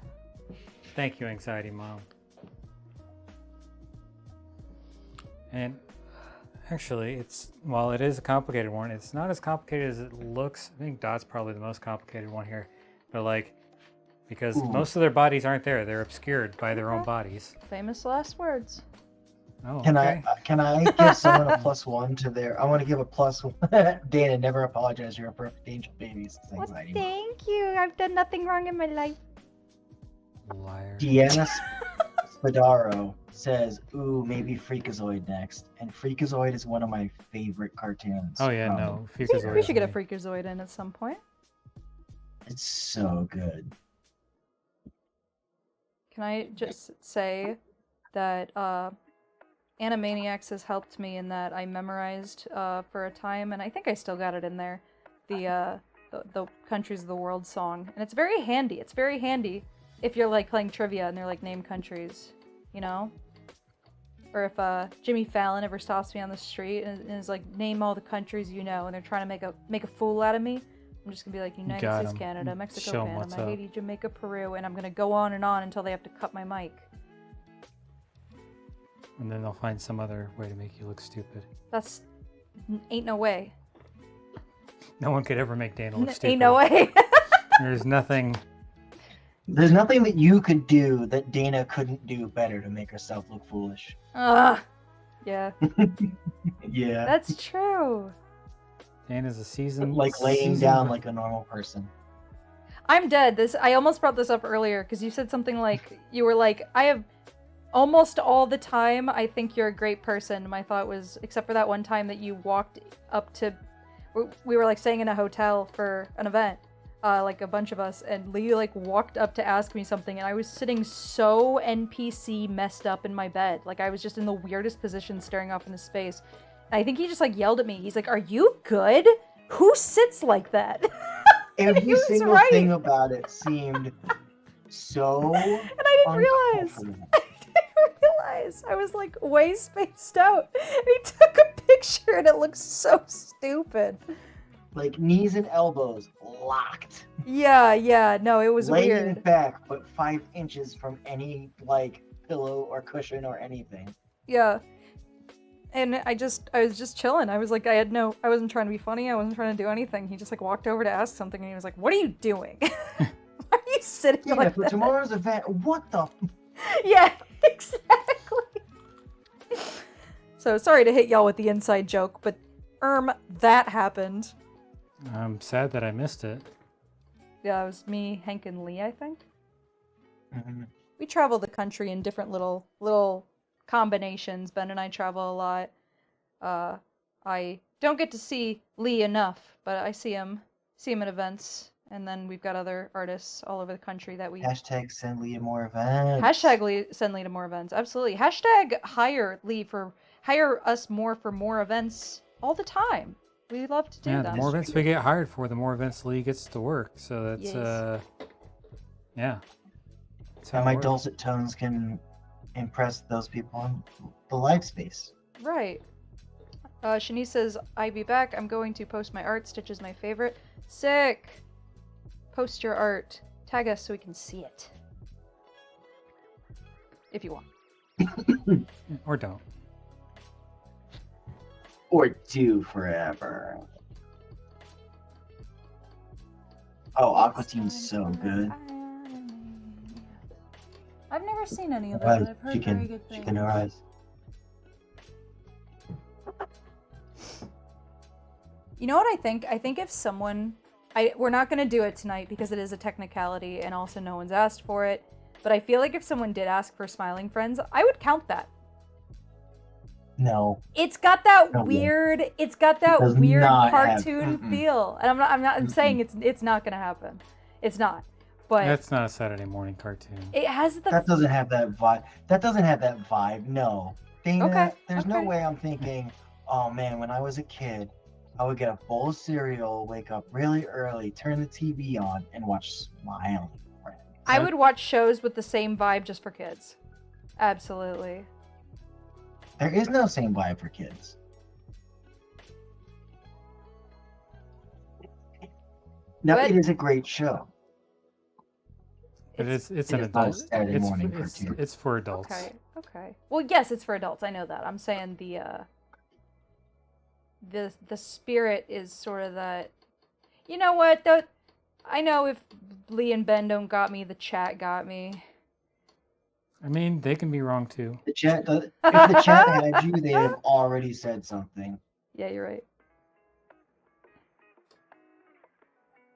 Thank you, Anxiety Mom. And actually, while it is a complicated one, it's not as complicated as it looks. I think Dot's probably the most complicated one here, but because Ooh. most of their bodies aren't there, they're obscured by their own bodies. Famous last words. Oh, Can okay. I give someone a +1 to their? I want to give a +1. Dana, never apologize. You're a perfect angel, baby. Says Well, Anxiety Mom. thank you. I've done nothing wrong in my life. Liar. Deanna Spadaro says, "Ooh, maybe Freakazoid next." And Freakazoid is one of my favorite cartoons. Oh yeah, from- no. We Freakazoid should get a is Freakazoid in at some point. It's so good. Can I just say that Animaniacs has helped me in that I memorized for a time, and I think I still got it in there, the Countries of the World song. And it's very handy. It's very handy if you're like playing trivia and they're like name countries, you know? Or if Jimmy Fallon ever stops me on the street and is like, name all the countries you know, and they're trying to make a fool out of me, I'm just gonna be like United Got States, 'em. Canada, Mexico, Show 'em what's Panama, up. Haiti, Jamaica, Peru, and I'm gonna go on and on until they have to cut my mic. And then they'll find some other way to make you look stupid. That's ain't no way. No one could ever make Dana look stupid. Ain't no way. There's nothing. There's nothing that you could do that Dana couldn't do better to make herself look foolish. Ugh. Yeah, Yeah. that's true. Dana's a seasoned. Like laying seasoned down vet. like a normal person. I'm dead. I almost brought this up earlier because you said something like you were like, I have almost all the time I think you're a great person. My thought was, except for that one time that you walked up to, we were like staying in a hotel for an event, like a bunch of us, and Lee like walked up to ask me something, and I was sitting so NPC messed up in my bed, like I was just in the weirdest position staring off into space. And I think he just like yelled at me. He's like, "Are you good? Who sits like that?" Every He was single right. thing about it seemed so And I didn't realize. uncomfortable. I didn't realize. I was like way spaced out. And he took a picture and it looks so stupid. Like knees and elbows locked. Yeah, no, it was laying weird. back, but 5 inches from any like pillow or cushion or anything. Yeah. And I was just chilling. I was like, I wasn't trying to be funny. I wasn't trying to do anything. He just like walked over to ask something and he was like, "What are you doing? Why are you sitting Yeah, like for that?" tomorrow's event, what the? Yeah, exactly. So sorry to hit y'all with the inside joke, but that happened. I'm sad that I missed it. Yeah, it was me, Hank, and Lee, I think. Mhm. We travel the country in different little combinations. Ben and I travel a lot. I don't get to see Lee enough, but I see him at events. And then we've got other artists all over the country that we Hashtag send Leah more events. hashtag Lee, send Lee to more events. Absolutely. Hashtag hire Lee for hire us more for more events all the time. We love to do Yeah, them. the more events we get hired for, the more events Lee gets to work. So that's Yes. yeah. That's how And it my works. dulcet tones can impress those people in the live space. Right. Shanice says, "I'll be back. I'm going to post my art. Stitch is my favorite." Sick. Post your art. Tag us so we can see it. If you want. Or don't. Or do forever. Oh, Aqua Teen's so good. I've never seen any of it, Right, but I've heard very good things. chicken rice. You know what I think? I think if someone... we're not going to do it tonight because it is a technicality and also no one's asked for it. But I feel like if someone did ask for Smiling Friends, I would count that. No. It's got that No. weird... It's got that Does weird not have- cartoon Mm-mm. feel. And I'm saying it's not going to happen. It's not. But That's not a Saturday morning cartoon. it has the... That doesn't have that vibe. That doesn't have that vibe. No. Dana, Okay, there's no okay. way I'm thinking, oh man, when I was a kid, I would get a bowl of cereal, wake up really early, turn the TV on, and watch Smiling Friends. I would watch shows with the same vibe just for kids. Absolutely. There is no same vibe for kids. Now, But- it is a great show. But it's it an is not a adult. Saturday morning it's, cartoon. it's for adults. Okay. Okay. Well, yes, it's for adults. I know that. I'm saying the spirit is sort of that. You know what? Though, I know if Lee and Ben don't got me, the chat got me. I mean, they can be wrong too. The chat, if the chat had you, they have already said something. Yeah, you're right.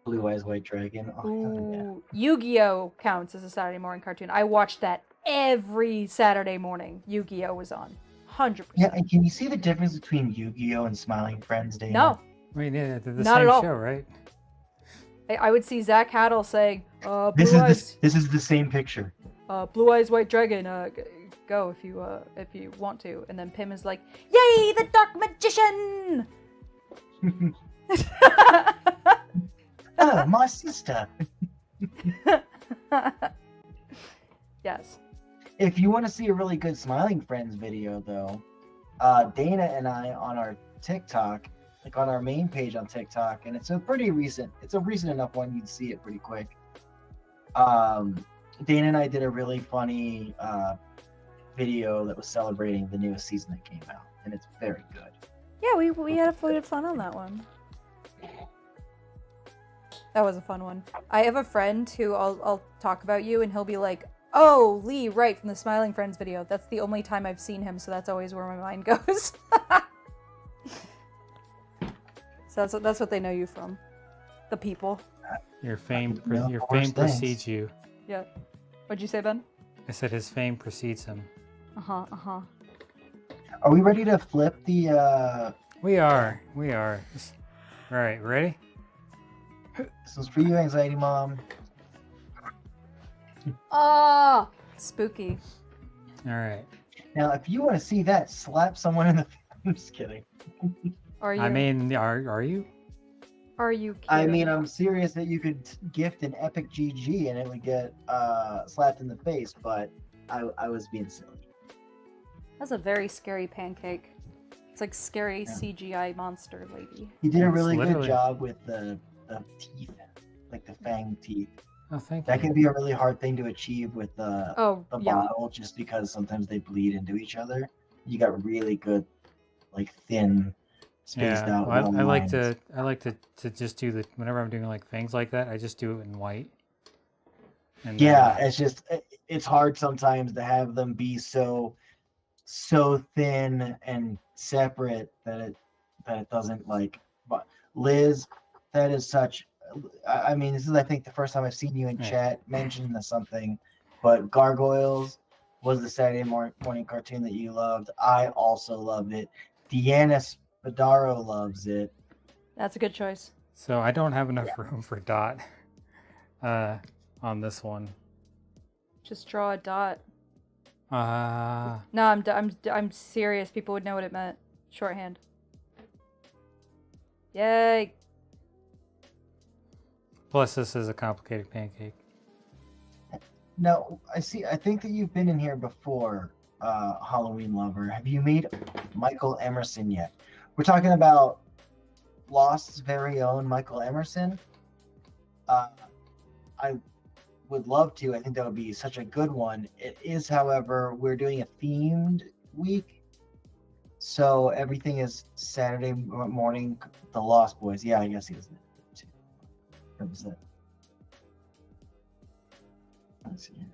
Blue Eyes White Dragon. Oh, hell yeah. Ooh, Yu-Gi-Oh counts as a Saturday morning cartoon. I watched that every Saturday morning. Yu-Gi-Oh was on. 100%. Yeah, and can you see the difference between Yu-Gi-Oh and Smiling Friends, Dana? No, Wait, yeah, they're the Not same at all. show, right? I would see Zach Haddle saying, Blue This Eyes, is the same picture. Blue Eyes White Dragon, go if you want to. And then Pim is like, yay, the Dark Magician! Oh, my sister. Yes. If you want to see a really good Smiling Friends video, though, Dana and I on our TikTok, like on our main page on TikTok, and it's a recent enough one you'd see it pretty quick. Dana and I did a really funny video that was celebrating the newest season that came out, and it's very good. Yeah, we had fun on that one. That was a fun one. I have a friend who I'll talk about you, and he'll be like, "Oh, Lee, right from the Smiling Friends video." That's the only time I've seen him, so that's always where my mind goes. So that's what they know you from, the people. Your fame, No, your worse fame things. precedes you. Yeah. What'd you say, Ben? I said his fame precedes him. Uh huh. Are we ready to flip the? We are. All right, ready? This is for you, Anxiety Mom. Ah, spooky. All right. Now, if you want to see that, slap someone in the. I'm just kidding. Are you? I mean, are you? Are you kidding? I mean, I'm serious that you could gift an epic GG and it would get slapped in the face, but I was being silly. That's a very scary pancake. It's like scary Yeah. CGI monster lady. You did a It's really good literally- job with the teeth, like the fang teeth. Oh, thank That you. can be a really hard thing to achieve with the Oh, yeah. bottle, just because sometimes they bleed into each other. You got really good, like thin, spaced Yeah, out. well, long I like lines. to just do the whenever I'm doing like things like that, I just do it in white. And Yeah, it's just it's hard sometimes to have them be so thin and separate that it doesn't like. But Liz, that is such. I mean, this is I think the first time I've seen you in Yeah. chat mention something, but Gargoyles was the Saturday morning cartoon that you loved. I also loved it. Deanna Spadaro loves it. That's a good choice. So I don't have enough room for dot on this one. Just draw a dot. No, I'm serious. People would know what it meant. Shorthand. Yay. Plus, this is a complicated pancake. Now, I think that you've been in here before, Halloween lover. Have you made Michael Emerson yet? We're talking about Lost's very own Michael Emerson. I would love to. I think that would be such a good one. It is, however, we're doing a themed week. So everything is Saturday morning, the Lost Boys. Yeah, I guess he was there too. That was it. Let's see here.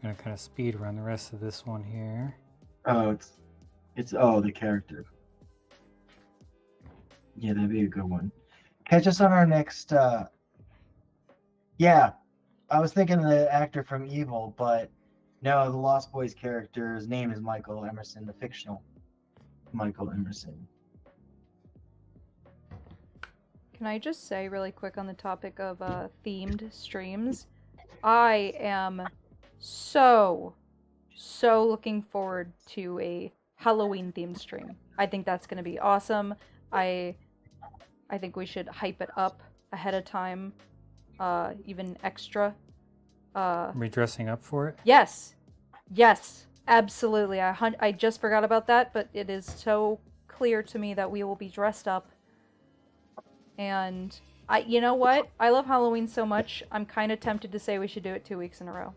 Gonna kind of speed run the rest of this one here. Oh, it's the character. Yeah, that'd be a good one. Catch us on our next. Yeah, I was thinking of the actor from Evil, but no, the Lost Boys character's name is Michael Emerson, the fictional Michael Emerson. Can I just say really quick on the topic of themed streams? I am so looking forward to a Halloween themed stream. I think that's going to be awesome. I think we should hype it up ahead of time, even extra. Are we dressing up for it? Yes, absolutely. I just forgot about that, but it is so clear to me that we will be dressed up. And you know what? I love Halloween so much. I'm kind of tempted to say we should do it 2 weeks in a row.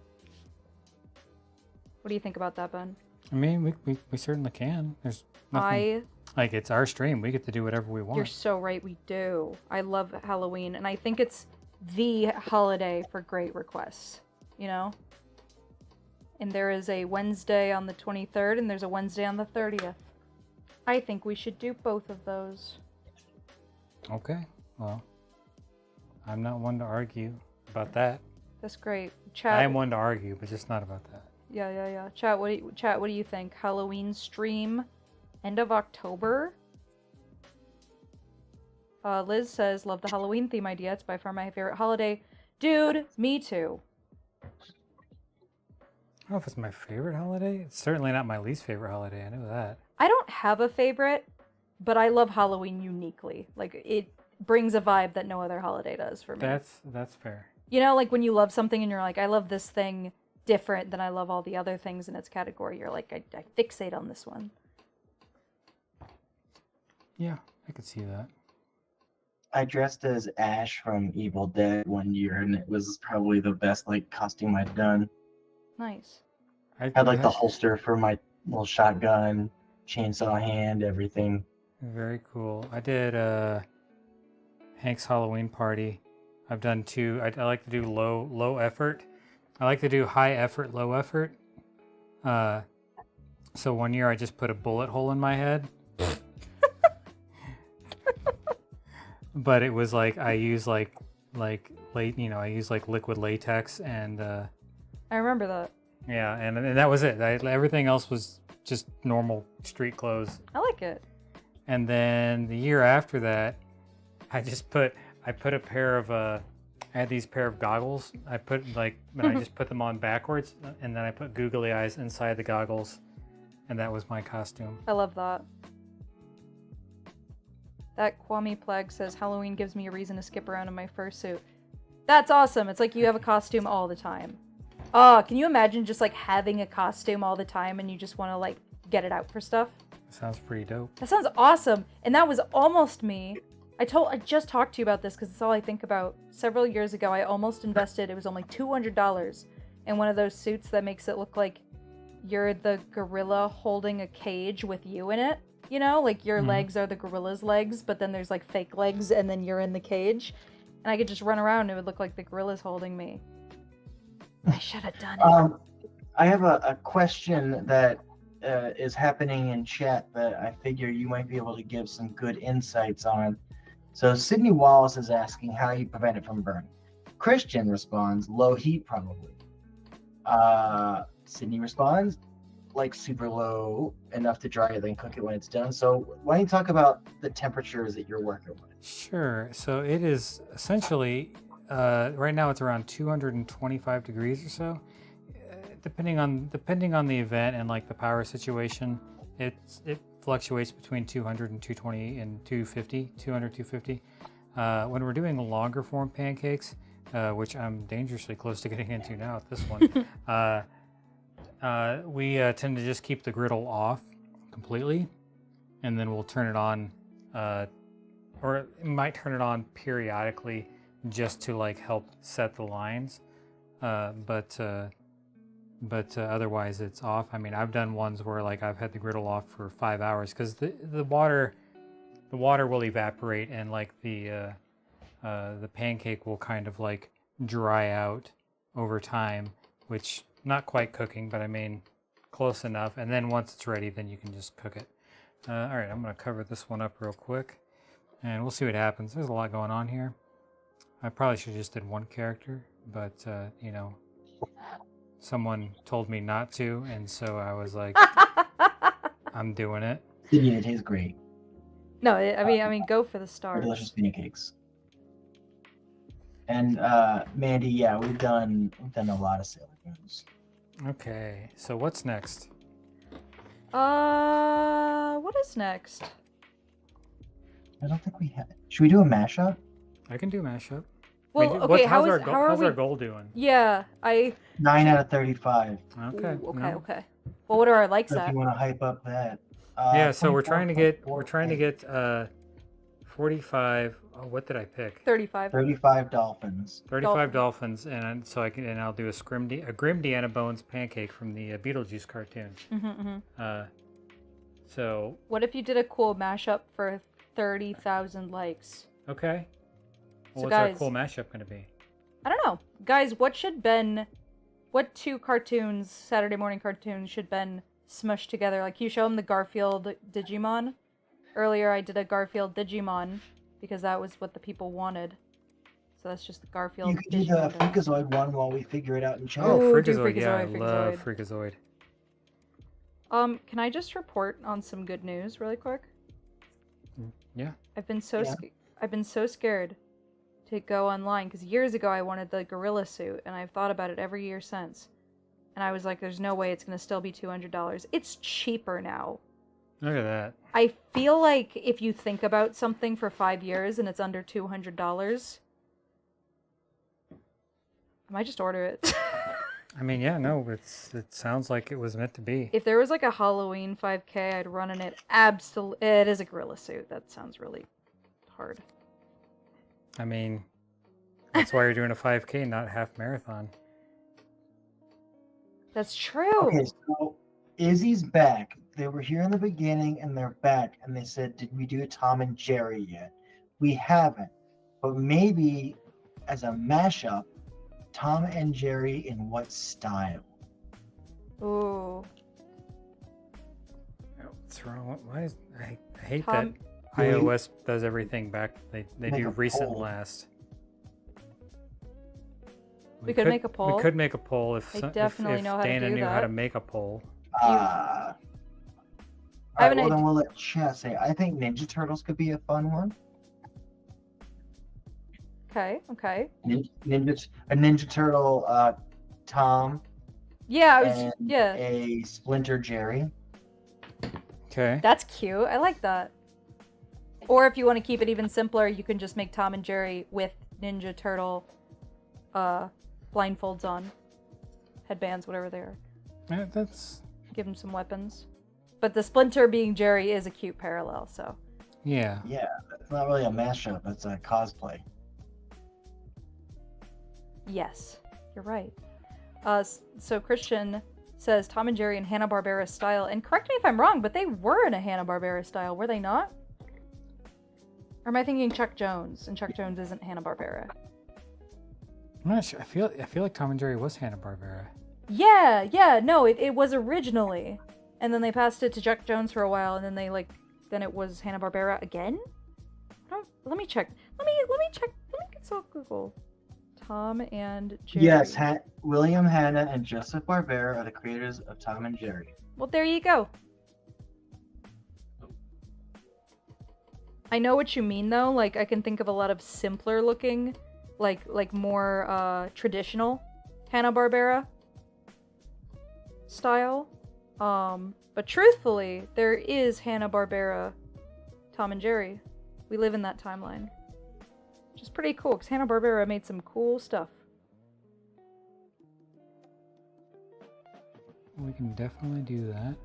What do you think about that, Ben? I mean, we certainly can. There's nothing. Like, it's our stream. We get to do whatever we want. You're so right, we do. I love Halloween, and I think it's the holiday for great requests, you know? And there is a Wednesday on the 23rd, and there's a Wednesday on the 30th. I think we should do both of those. Okay, well, I'm not one to argue about that. That's great. Chat. I am one to argue, but just not about that. Yeah. Chat, what do you think? Halloween stream, end of October? Liz says, love the Halloween theme idea. It's by far my favorite holiday. Dude, me too. I don't know if it's my favorite holiday. It's certainly not my least favorite holiday. I know that. I don't have a favorite, but I love Halloween uniquely. Like, it brings a vibe that no other holiday does for me. That's fair. You know, like when you love something and you're like, I love this thing different than I love all the other things in its category. You're like, I fixate on this one. Yeah, I could see that. I dressed as Ash from Evil Dead one year, and it was probably the best costume I'd done. Nice. I had the holster for my little shotgun, chainsaw hand, everything. Very cool. I did Hank's Halloween party. I've done two. I like to do low effort. I like to do high effort, low effort. So one year I just put a bullet hole in my head. But it was like I use I use liquid latex and I remember that. yeah, and that was it. Everything else was just normal street clothes. I like it. And then the year after that, I put a pair of I had these pair of goggles. I just put them on backwards, and then I put googly eyes inside the goggles, and that was my costume. I love that. That Kwame Plague says, Halloween gives me a reason to skip around in my fursuit. That's awesome. It's like you have a costume all the time. Oh, can you imagine just having a costume all the time and you just want to get it out for stuff? Sounds pretty dope. That sounds awesome. And that was almost me. I just talked to you about this because it's all I think about. Several years ago, I almost invested, it was only $200, in one of those suits that makes it look like you're the gorilla holding a cage with you in it. You know, your legs are the gorilla's legs, but then there's fake legs and then you're in the cage. And I could just run around and it would look like the gorilla's holding me. I should have done it. I have a question that is happening in chat that I figure you might be able to give some good insights on. So Sydney Wallace is asking how you prevent it from burning. Christian responds, low heat probably. Sydney responds, super low, enough to dry it, then cook it when it's done. So why don't you talk about the temperatures that you're working with? Sure. So it is essentially right now it's around 225 degrees or so. Depending on the event and like the power situation, it fluctuates between 200 and 220 and 250, 200, 250. When we're doing longer form pancakes, which I'm dangerously close to getting into now at this one, we tend to just keep the griddle off completely, and then we'll turn it on, or it might turn it on periodically just to like help set the lines, but otherwise it's off. I mean, I've done ones where like I've had the griddle off for 5 hours because the water will evaporate, and like the pancake will kind of like dry out over time, which not quite cooking, but I mean close enough. And then once it's ready, then you can just cook it. All right, I'm gonna cover this one up real quick, and we'll see what happens. There's a lot going on here. I probably should have just did one character, but you know, someone told me not to, and so I was like, I'm doing it. It is great. No, I mean, go for the stars. Delicious pancakes. And Mandy, yeah, we've done a lot of Sailor Moons. Okay, so what's next? What is next? I don't think we have. Should we do a mashup? I can do mashup. Well, okay, how's our how are we? goal doing? Yeah, 9 out of 35. Okay. Ooh, okay, no. okay. Well, what are our likes So if at? you want to hype up that. Yeah, so we're trying to get 24.48. 45. Oh, what did I pick? 35. 35 dolphins. 35 dolphins, and so I'll do a Grim Deanna Bones pancake from the Beetlejuice cartoon. So What if you did a cool mashup for 30,000 likes? okay. So Well, what's our guys- cool mashup going to be? I don't know. Guys, what two cartoons, Saturday morning cartoons, should Ben smush together? Like, you show him the Garfield Digimon. Earlier, I did a Garfield Digimon because that was what the people wanted. So that's just the Garfield You could do the Digimon. Freakazoid one while we figure it out in chat. Oh, Ooh, do Freakazoid. Yeah, I Freakazoid, love Freakazoid. Can I just report on some good news really quick? Yeah. I've been so Yeah. I've been so scared to go online because years ago I wanted the gorilla suit, and I've thought about it every year since. And I was like, there's no way it's going to still be $200. It's cheaper now. Look at that. I feel like if you think about something for 5 years and it's under $200, I might just order it. I mean, yeah, no, it sounds like it was meant to be. If there was like a Halloween 5K, I'd run in it. Absolutely. It is a gorilla suit. That sounds really hard. I mean, that's why you're doing a 5K, not half marathon. That's true. Okay, so Izzy's back. They were here in the beginning and they're back, and they said, did we do a Tom and Jerry yet? We haven't. But maybe as a mashup, Tom and Jerry in what style? Ooh. What's wrong? I hate Tom- that iOS does everything back. They Make do a recent poll. last. We could make a poll. We could make a poll if I some- definitely if know how to Dana do knew how to that. make a poll. I Alright, have an well then idea. we'll let Chat say. I think Ninja Turtles could be a fun one. Okay, okay. A Ninja Turtle Tom Yeah, and yeah. a Splinter Jerry. Okay. That's cute. I like that. Or if you want to keep it even simpler, you can just make Tom and Jerry with Ninja Turtle blindfolds on. Headbands, whatever they are. Yeah, that's Give them some weapons. But the Splinter being Jerry is a cute parallel, so. yeah. Yeah, that's not really a mashup. That's a cosplay. Yes, you're right. So Christian says Tom and Jerry in Hanna-Barbera style. And correct me if I'm wrong, but they were in a Hanna-Barbera style, were they not? Or am I thinking Chuck Jones? And Chuck Jones isn't Hanna-Barbera. I'm not sure. I feel like Tom and Jerry was Hanna-Barbera. Yeah, no, it was originally. And then they passed it to Chuck Jones for a while, and then then it was Hanna-Barbera again? Let me check. Let me check. Let me consult Google. Tom and Jerry. Yes, William Hanna and Joseph Barbera are the creators of Tom and Jerry. Well, there you go. I know what you mean, though. Like, I can think of a lot of simpler looking like more traditional Hanna-Barbera style. But truthfully, there is Hanna-Barbera Tom and Jerry. We live in that timeline. Which is pretty cool, because Hanna-Barbera made some cool stuff. We can definitely do that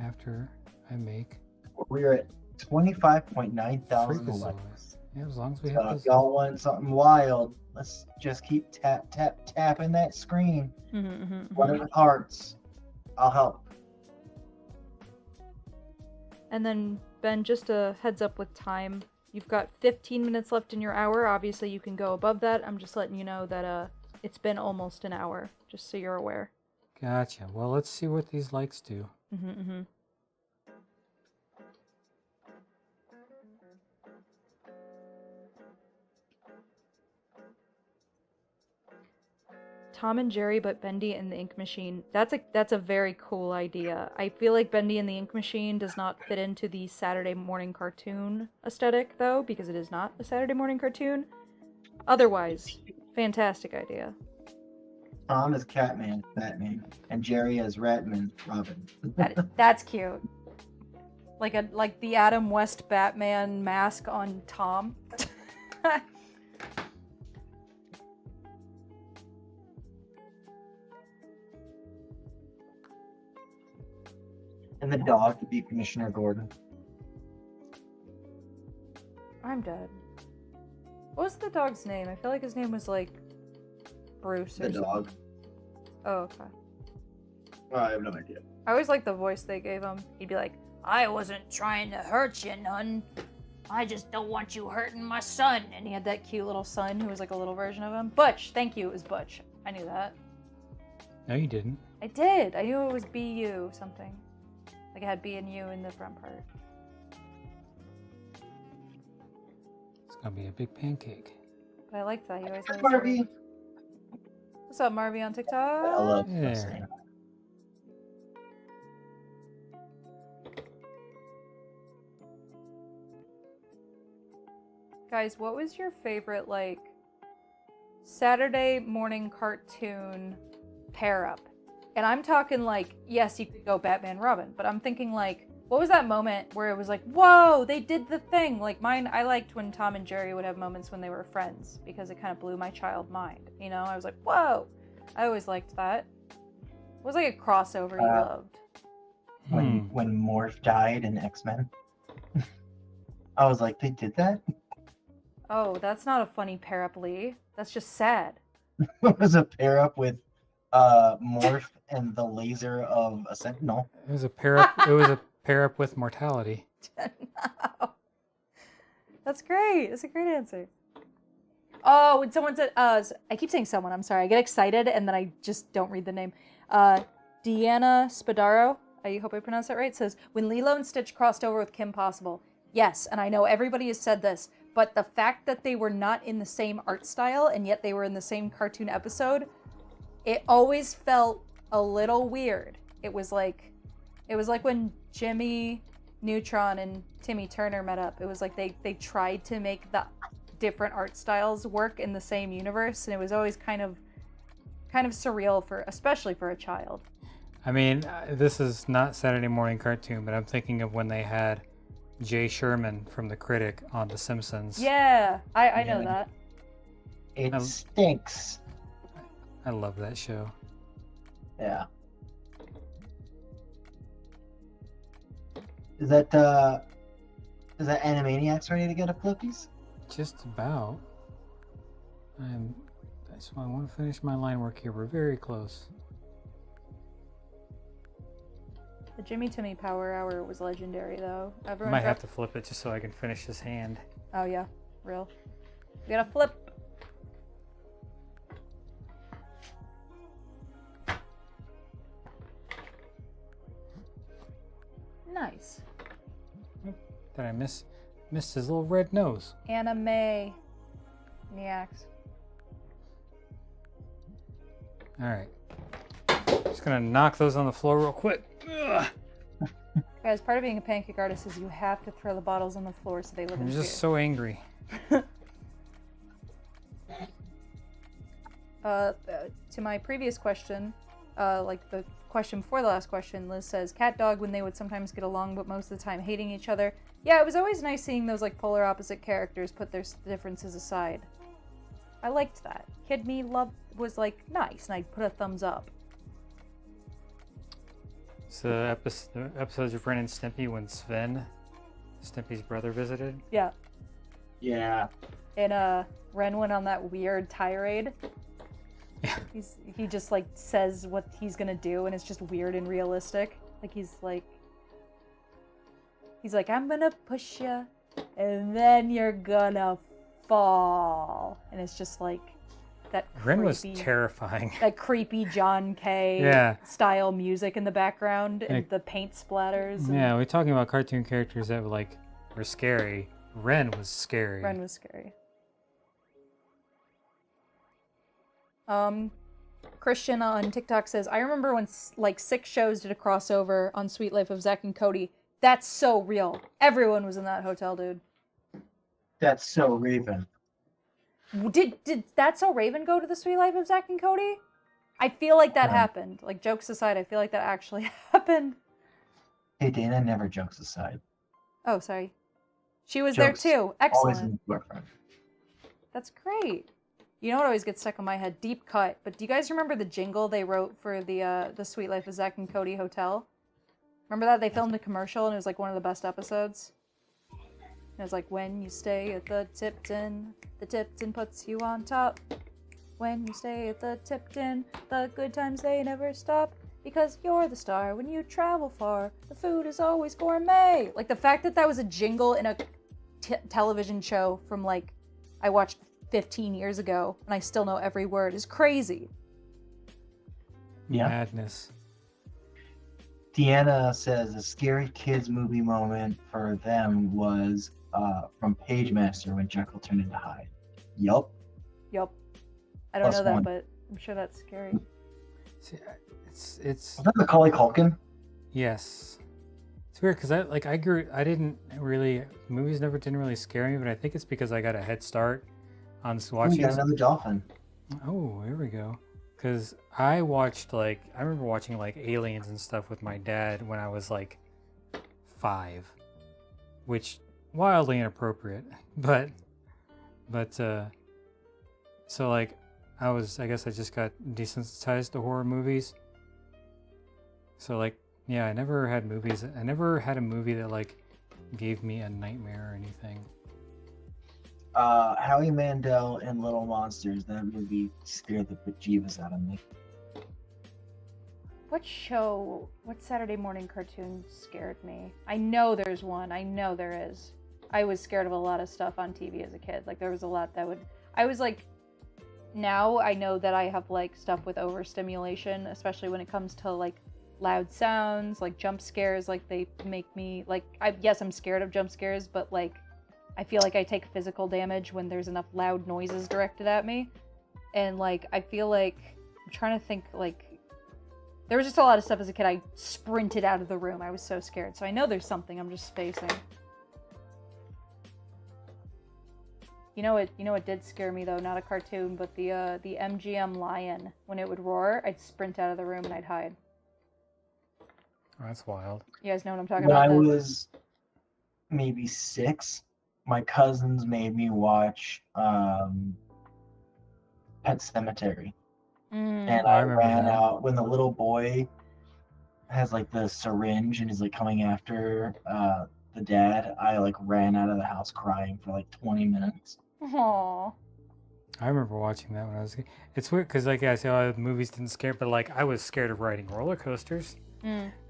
after I make We're at 25.9 thousand Freakazoids. likes. Yeah, as long as we So have if this. y'all want something wild, let's just keep tapping that screen. One of the hearts. I'll help. And then, Ben, just a heads up with time. You've got 15 minutes left in your hour. Obviously, you can go above that. I'm just letting you know that it's been almost an hour, just so you're aware. Gotcha. Well, let's see what these likes do. Tom and Jerry, but Bendy and the Ink Machine. That's a very cool idea. I feel like Bendy and the Ink Machine does not fit into the Saturday morning cartoon aesthetic, though, because it is not a Saturday morning cartoon. Otherwise, fantastic idea. Tom is Catman, Batman, and Jerry as Ratman, Robin. That's cute. Like the Adam West Batman mask on Tom. And the dog to be Commissioner Gordon. I'm dead. What was the dog's name? I feel like his name was like Bruce or The something. dog. Oh, okay. I have no idea. I always liked the voice they gave him. He'd be like, I wasn't trying to hurt you, none. I just don't want you hurting my son. And he had that cute little son who was like a little version of him. Butch. Thank you. It was Butch. I knew that. No, you didn't. I did. I knew it was BU something. Like it had B and U in the front part. It's gonna be a big pancake. But I liked that. You always had a Marvy. What's up, Marvy on TikTok? I love Yeah. this thing. Guys, what was your favorite, like, Saturday morning cartoon pair-up? And I'm talking, like, yes, you could go Batman Robin, but I'm thinking, like, what was that moment where it was like, whoa, they did the thing? Like, mine, I liked when Tom and Jerry would have moments when they were friends, because it kind of blew my child mind, you know? I was like, whoa! I always liked that. What was, like, a crossover you loved? When Morph died in X-Men. I was like, they did that? Oh, that's not a funny pair-up, Lee. That's just sad. It was a pair up with Morph and the laser of a Sentinel. It was a pair up. It was a pair up with mortality. No. That's great. That's a great answer. Oh, when someone said, I keep saying someone, I'm sorry. I get excited and then I just don't read the name. Deanna Spadaro, I hope I pronounced that right, says, when Lilo and Stitch crossed over with Kim Possible. Yes, and I know everybody has said this, but the fact that they were not in the same art style and yet they were in the same cartoon episode, it always felt a little weird. It was like when Jimmy Neutron and Timmy Turner met up. It was like they tried to make the different art styles work in the same universe, and it was always kind of surreal especially for a child. I mean, this is not Saturday morning cartoon, but I'm thinking of when they had Jay Sherman from The Critic on The Simpsons. Yeah, I know that. It stinks. I love that show. Yeah. Is that Animaniacs ready to get a flippies? Just about. I want to finish my line work here. We're very close. The Jimmy Timmy Power Hour was legendary, though. I Everyone might have to flip it just so I can finish this hand. Oh yeah, real. We gotta flip. Nice. Did I missed his little red nose? Anime. Niacs. All right. Just gonna knock those on the floor real quick. Ugh. Guys, part of being a pancake artist is you have to throw the bottles on the floor so they live in I'm fear. just so angry. to my previous question, like the question before the last question, Liz says, cat dog when they would sometimes get along, but most of the time hating each other. Yeah, it was always nice seeing those like polar opposite characters put their differences aside. I liked that. Kid me was like nice, and I'd put a thumbs up. So episodes of Ren and Stimpy when Sven, Stimpy's brother, visited. Yeah. Yeah. And Ren went on that weird tirade. He just like says what he's gonna do, and it's just weird and realistic. Like he's like, I'm gonna push you, and then you're gonna fall, and it's just like that. Ren was terrifying. That creepy John Kay style music in the background, and the paint splatters. Yeah, we're talking about cartoon characters that were scary. Ren was scary. Ren was scary. Christian on TikTok says, I remember when like 6 shows did a crossover on Sweet Life of Zack and Cody. That's so real. Everyone was in that hotel, dude. That's so Raven. Did That's So Raven go to the Sweet Life of Zack and Cody? I feel like that happened. Like, jokes aside, I feel like that actually happened. Hey, Dana, never jokes aside. Oh, sorry. She was Jokes there too. Excellent. Always in the boyfriend. That's great. You know what always gets stuck in my head? Deep cut. But do you guys remember the jingle they wrote for the Sweet Life of Zack and Cody Hotel? Remember that? They filmed a commercial, and it was like one of the best episodes. And it was like, when you stay at the Tipton puts you on top. When you stay at the Tipton, the good times, they never stop. Because you're the star when you travel far. The food is always gourmet. Like, the fact that that was a jingle in a television show from, like, I watched 15 years ago, and I still know every word, is crazy. Yeah. Madness. Deanna says a scary kids movie moment for them was from Page Master when Jekyll turned into Hyde. Yup. I don't know that, +1. but I'm sure that's scary. See, it's Was that Macaulay Culkin? yes. It's weird because movies never didn't really scare me, but I think it's because I got a head start on Oh, watching. you got another dolphin. Oh, here we go. Because I remember watching like Aliens and stuff with my dad when I was like 5, which wildly inappropriate, but so like I guess I just got desensitized to horror movies. So like, yeah, I never had a movie that like gave me a nightmare or anything. Howie Mandel and Little Monsters, that movie scared the bejeebus out of me. What Saturday morning cartoon scared me? I know there's one. I know there is. I was scared of a lot of stuff on TV as a kid. Like, there was a lot I was like, now I know that I have like stuff with overstimulation, especially when it comes to like loud sounds, like jump scares. Like, they make me like, yes, I'm scared of jump scares, but like, I feel like I take physical damage when there's enough loud noises directed at me. And like, I feel like, I'm trying to think, like, there was just a lot of stuff as a kid. I sprinted out of the room. I was so scared. So I know there's something, I'm just spacing. You know what did scare me though? Not a cartoon, but the MGM lion. When it would roar, I'd sprint out of the room and I'd hide. Oh, that's wild. You guys know what I'm talking When about? I was maybe 6, my cousins made me watch Pet Cemetery. And I remember ran that. out when the little boy has like the syringe and is like coming after the dad. I like ran out of the house crying for like 20 minutes. Aww. I remember watching that when I was a kid. It's weird because like I say, the movies didn't scare, but like I was scared of riding roller coasters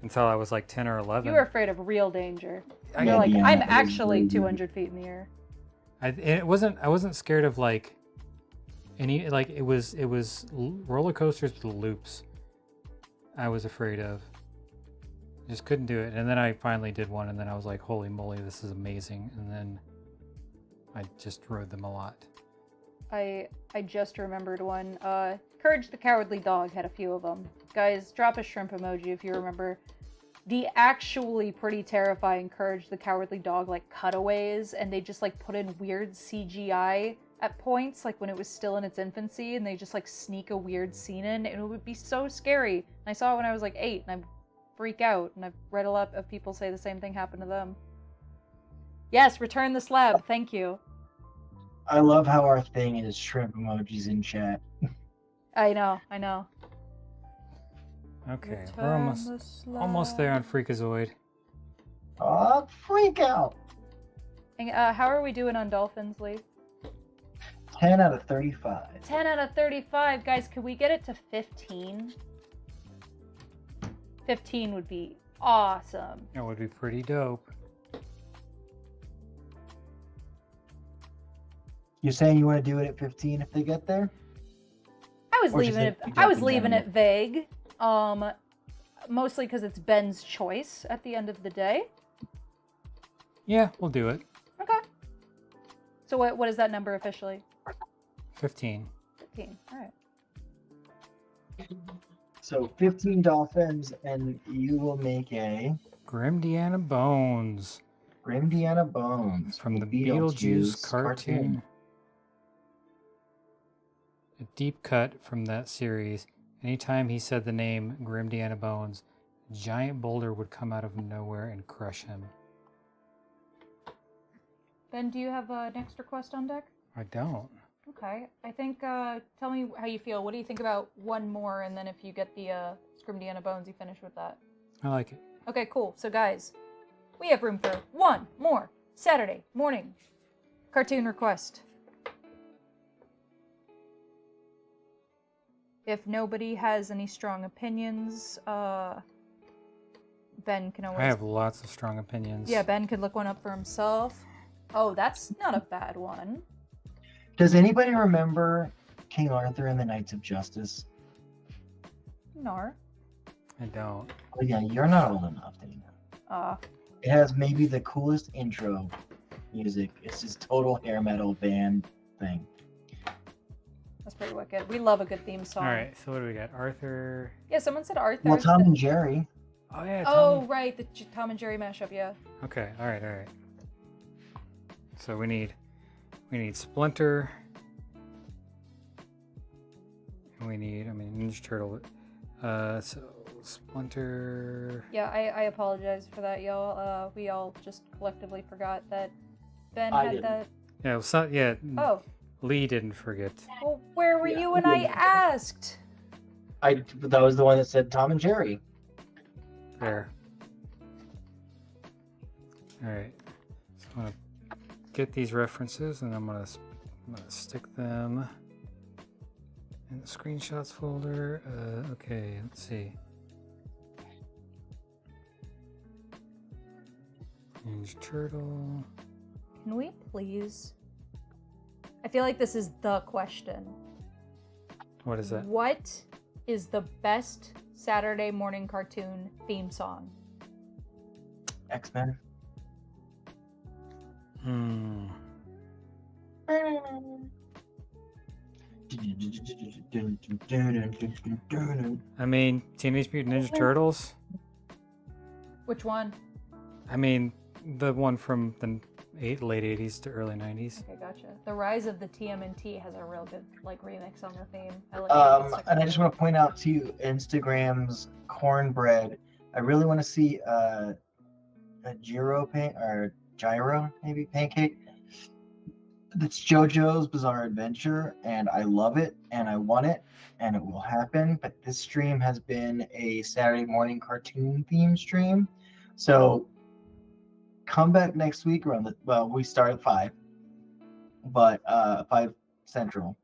until I was like 10 or 11. You were afraid of real danger. I You're like, Yeah, I'm it was actually really 200 feet in the air. I wasn't scared of like any, like it was roller coasters with loops I was afraid of. Just couldn't do it. And then I finally did one, and then I was like, holy moly, this is amazing. And then I just rode them a lot. I just remembered one. Courage the Cowardly Dog had a few of them. Guys, drop a shrimp emoji if you remember the actually pretty terrifying Courage the Cowardly Dog like cutaways, and they just like put in weird CGI at points, like when it was still in its infancy, and they just like sneak a weird scene in, and it would be so scary. And I saw it when I was like 8, and I freak out, and I've read a lot of people say the same thing happened to them. Yes, return the slab, thank you. I love how our thing is shrimp emojis in chat. I know. Okay, Return we're the almost there on slab. Freakazoid. Oh, freak out! And, how are we doing on Dolphins, Lee? 10 out of 35. 10 out of 35. Guys, could we get it to 15? 15 would be awesome. That would be pretty dope. You're saying you want to do it at 15 if they get there? I was Or just leaving like it. you I was jumping leaving down. it vague. Mostly because it's Ben's choice at the end of the day. Yeah, we'll do it. Okay. So what is that number officially? 15. 15. All right. So 15 dolphins, and you will make a Grimdiana Bones Grimdiana Bones from the Beetlejuice cartoon. A deep cut from that series. Anytime he said the name Grimdiana Bones, a giant boulder would come out of nowhere and crush him. Ben, do you have a next request on deck? I don't. Okay. I think, tell me how you feel. What do you think about one more, and then if you get the Scrimdiana Bones, you finish with that? I like it. Okay, cool. So, guys, we have room for one more Saturday morning cartoon request. If nobody has any strong opinions, Ben can always... I have lots of strong opinions. Yeah, Ben could look one up for himself. Oh, that's not a bad one. Does anybody remember King Arthur and the Knights of Justice? Nar. I don't. Oh yeah, you're not old enough anymore. It has maybe the coolest intro music. It's this total hair metal band thing. That's pretty wicked. We love a good theme song. All right, so what do we got? Arthur. Yeah, someone said Arthur. Well, Tom and Jerry. Oh yeah. Oh, right, the Tom and Jerry mashup. Yeah. Okay. All right. All right. So we need Splinter. And we need, Ninja Turtle. So Splinter. Yeah, I apologize for that, y'all. We all just collectively forgot that Ben I had didn't. that. Yeah. Well, so, yeah. Oh, Lee didn't forget. well, where were Yeah, you when I Lee. asked? That was the one that said Tom and Jerry. There. All right. So I'm gonna get these references, and I'm gonna stick them in the screenshots folder. Okay, let's see. Ninja Turtle. Can we please? I feel like this is the question. What is that? What is the best Saturday morning cartoon theme song? X-Men. I mean, Teenage Mutant Ninja Turtles. Which one? I mean, the one from the late 80s to early 90s. Okay, gotcha. The Rise of the TMNT has a real good remix on the theme. I like And I just want to point out to you, Instagram's cornbread. I really want to see a gyro maybe pancake. That's JoJo's Bizarre Adventure, and I love it, and I want it, and it will happen. But this stream has been a Saturday morning cartoon theme stream, so come back next week around we start at 5, but 5 Central.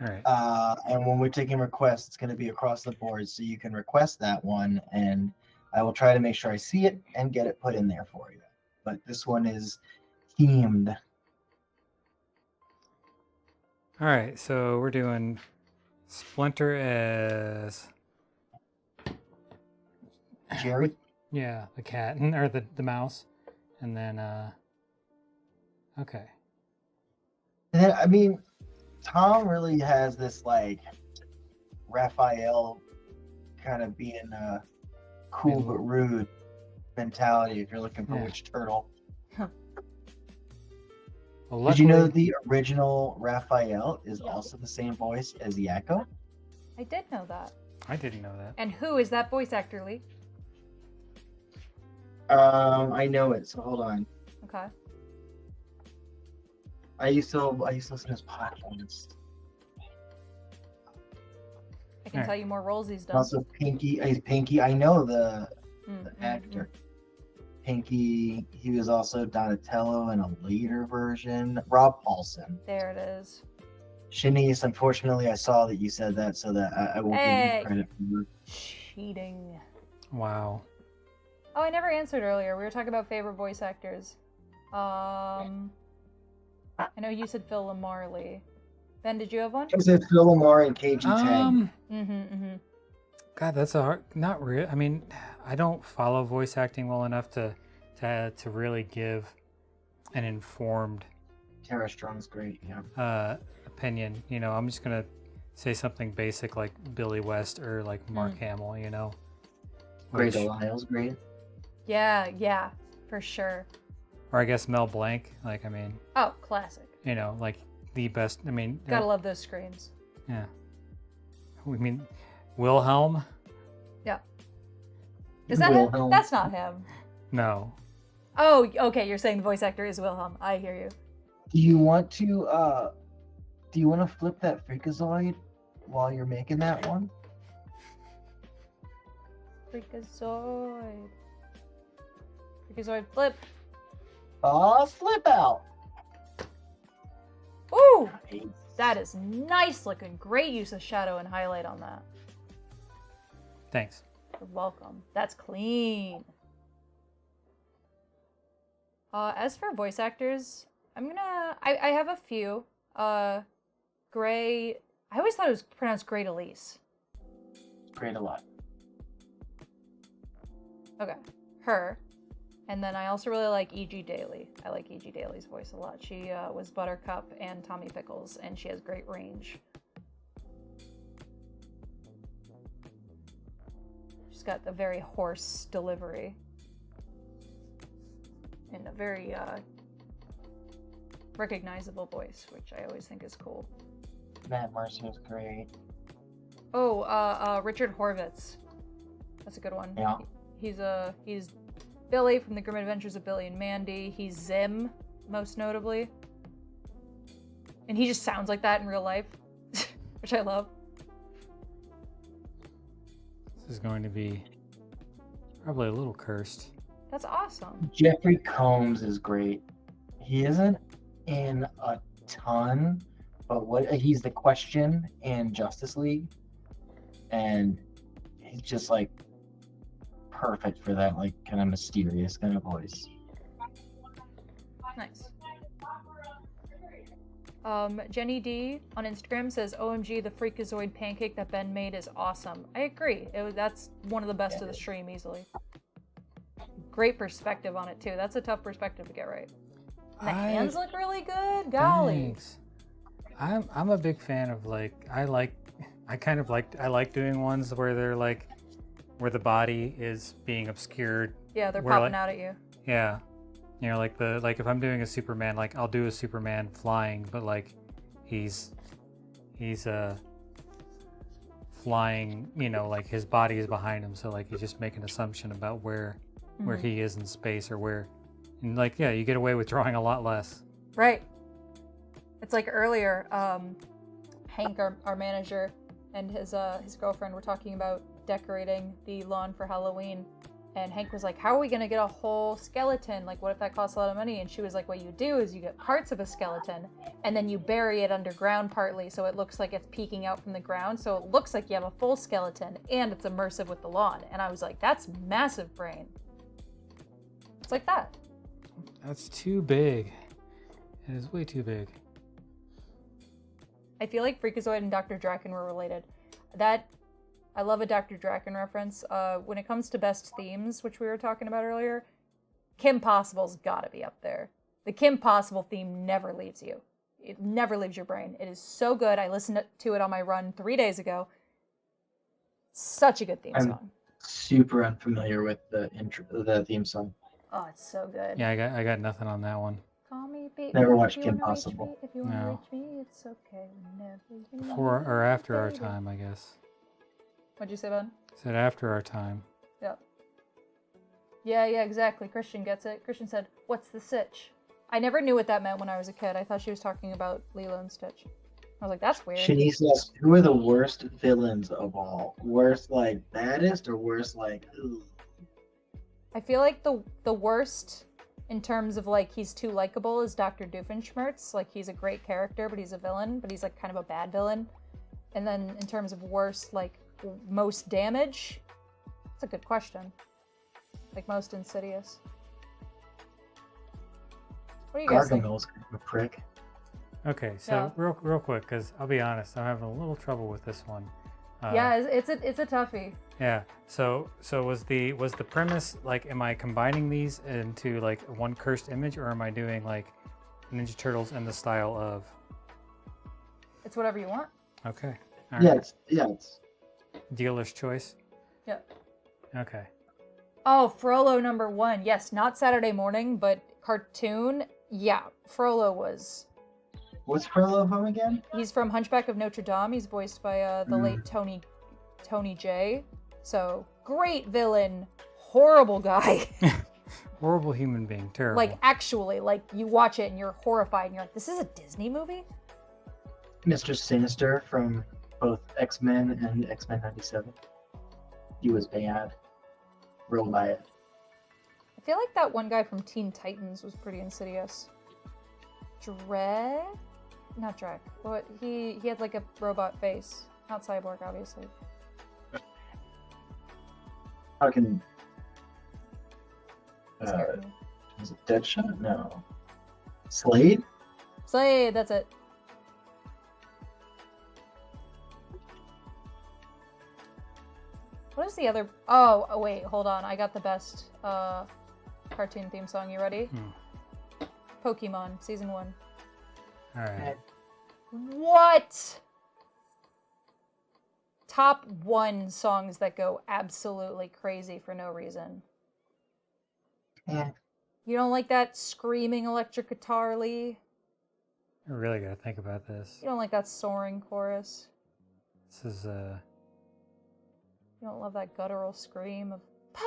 All right. And when we're taking requests, it's going to be across the board, so you can request that one, and I will try to make sure I see it and get it put in there for you. But this one is themed. All right, so we're doing Splinter as Jerry? yeah, the cat or the mouse, and then okay. And then, I mean, Tom really has this like Raphael kind of being cool but rude mentality if you're looking for Yeah. which turtle. Well, Did you know that luckily- the original Raphael is also the same voice as the Echo? I did know that. I didn't know that. And who is that voice actor, Lee? I know it. So hold on. Okay. I used to listen to his podcast. I can Alright. tell you more roles he's done. Also, Pinky. He's Pinky. I know the Mm, actor. Pinky. He was also Donatello in a later version. Rob Paulson. There it is. Shanice, unfortunately, I saw that you said that, so that I won't give Hey. you credit for it. Cheating. Wow. Oh, I never answered earlier. We were talking about favorite voice actors. I know you said Phil Lamar, Lee. Ben, did you have one? I said Phil Lamar and KG Tang. Mm-hmm. God, that's a hard. Not real. I mean, I don't follow voice acting well enough to really give an informed Tara Strong's great. Yeah. opinion. You know, I'm just gonna say something basic like Billy West or like Mark Hamill. You know. Great Which- Lyle's great. Yeah, for sure. Or I guess Mel Blanc. Like, I mean, Oh, classic. you know, like the best. I mean, Gotta love those screams. yeah. We mean Wilhelm? Yeah. Is that him? Wilhelm. That's not him. No. Oh, okay. You're saying the voice actor is Wilhelm. I hear you. Do you want to flip that Freakazoid while you're making that one? Freakazoid. Freakazoid flip. Flip out. Ooh, Nice. that is nice looking. Great use of shadow and highlight on that. Thanks. You're welcome. That's clean. As for voice actors, I have a few. Gray. I always thought it was pronounced Great Elise. Great a lot. Okay, her. And then I also really like E.G. Daily. I like E.G. Daily's voice a lot. She was Buttercup and Tommy Pickles, and she has great range. She's got a very hoarse delivery. And a very recognizable voice, which I always think is cool. Matt Mercer's great. Oh, Richard Horvitz. That's a good one. Yeah. He's Billy from the Grim Adventures of Billy and Mandy. He's Zim, most notably. And he just sounds like that in real life, which I love. This is going to be probably a little cursed. That's awesome. Jeffrey Combs is great. He isn't in a ton, but he's the Question in Justice League, and he's just like perfect for that like kind of mysterious kind of voice. Nice. Jenny D on Instagram says, "OMG, the Freakazoid pancake that Ben made is awesome." I agree. That's one of the best of the stream, easily. Great perspective on it too. That's a tough perspective to get right. And the hands look really good. Golly. Thanks. I'm a big fan of I like doing ones where they're like where the body is being obscured. Yeah, they're Where, popping like- out at you. Yeah. You know, like if I'm doing a Superman, like I'll do a Superman flying, but like he's flying, you know, like his body is behind him, so like you just make an assumption about where he is in space or where, and like yeah, you get away with drawing a lot less. Right. It's like earlier, Hank, our manager, and his girlfriend were talking about decorating the lawn for Halloween. And Hank was like, "How are we gonna get a whole skeleton? Like, what if that costs a lot of money?" And she was like, "What you do is you get parts of a skeleton, and then you bury it underground partly, so it looks like it's peeking out from the ground. So it looks like you have a full skeleton, and it's immersive with the lawn." And I was like, "That's massive brain." It's like that. That's too big. It is way too big. I feel like Freakazoid and Dr. Draken were related. I love a Dr. Draken reference. When it comes to best themes, which we were talking about earlier, Kim Possible's gotta be up there. The Kim Possible theme never leaves you. It never leaves your brain. It is so good. I listened to it on my run 3 days ago. Such a good theme song. Super unfamiliar with the theme song. Oh, it's so good. Yeah, I got nothing on that one. Call me Never watched If you Kim wanna reach Possible. me, if you wanna No. reach me, it's okay. Whenever you need Before me, or after our baby. time, I guess. What'd you say, bud? Said after our time. Yep. Yeah, exactly. Christian gets it. Christian said, "What's the sitch?" I never knew what that meant when I was a kid. I thought she was talking about Lilo and Stitch. I was like, that's weird. Shanice asks, who are the worst villains of all? Worst like baddest or worst like ugh? I feel like the worst in terms of like he's too likable is Dr. Doofenshmirtz. Like he's a great character, but he's a villain, but he's like kind of a bad villain. And then in terms of worst, like most damage, that's a good question. Like most insidious. What do you guys think? Gargamel's kind of a prick. Okay, so Yeah. real quick, because I'll be honest, I'm having a little trouble with this one. Yeah, it's a toughie. Yeah. So was the premise like, am I combining these into like one cursed image, or am I doing like Ninja Turtles in the style of? It's whatever you want. Okay. All Yeah, right. it's Dealer's choice. Yep. Okay. Oh, Frollo #1. Yes, not Saturday morning, but cartoon. Yeah, Frollo was. what's Frollo from again? He's from Hunchback of Notre Dame. He's voiced by the late Tony J. So great villain, horrible guy. Horrible human being. Terrible. Like actually, like you watch it and you're horrified and you're like, this is a Disney movie? Mr. Sinister from both X-Men and X-Men 97. He was bad. Real bad. I feel like that one guy from Teen Titans was pretty insidious. Not Drek. What he had like a robot face. Not Cyborg, obviously. How can It scared me. was it Deadshot? No. Slade? Slade, that's it. What is the other? Oh, wait, hold on. I got the best cartoon theme song. You ready? Pokemon, season 1. All right. What? Top 1 songs that go absolutely crazy for no reason. Yeah. You don't like that screaming electric guitar, Lee? I really gotta think about this. You don't like that soaring chorus? This is You don't love that guttural scream of Pokemon?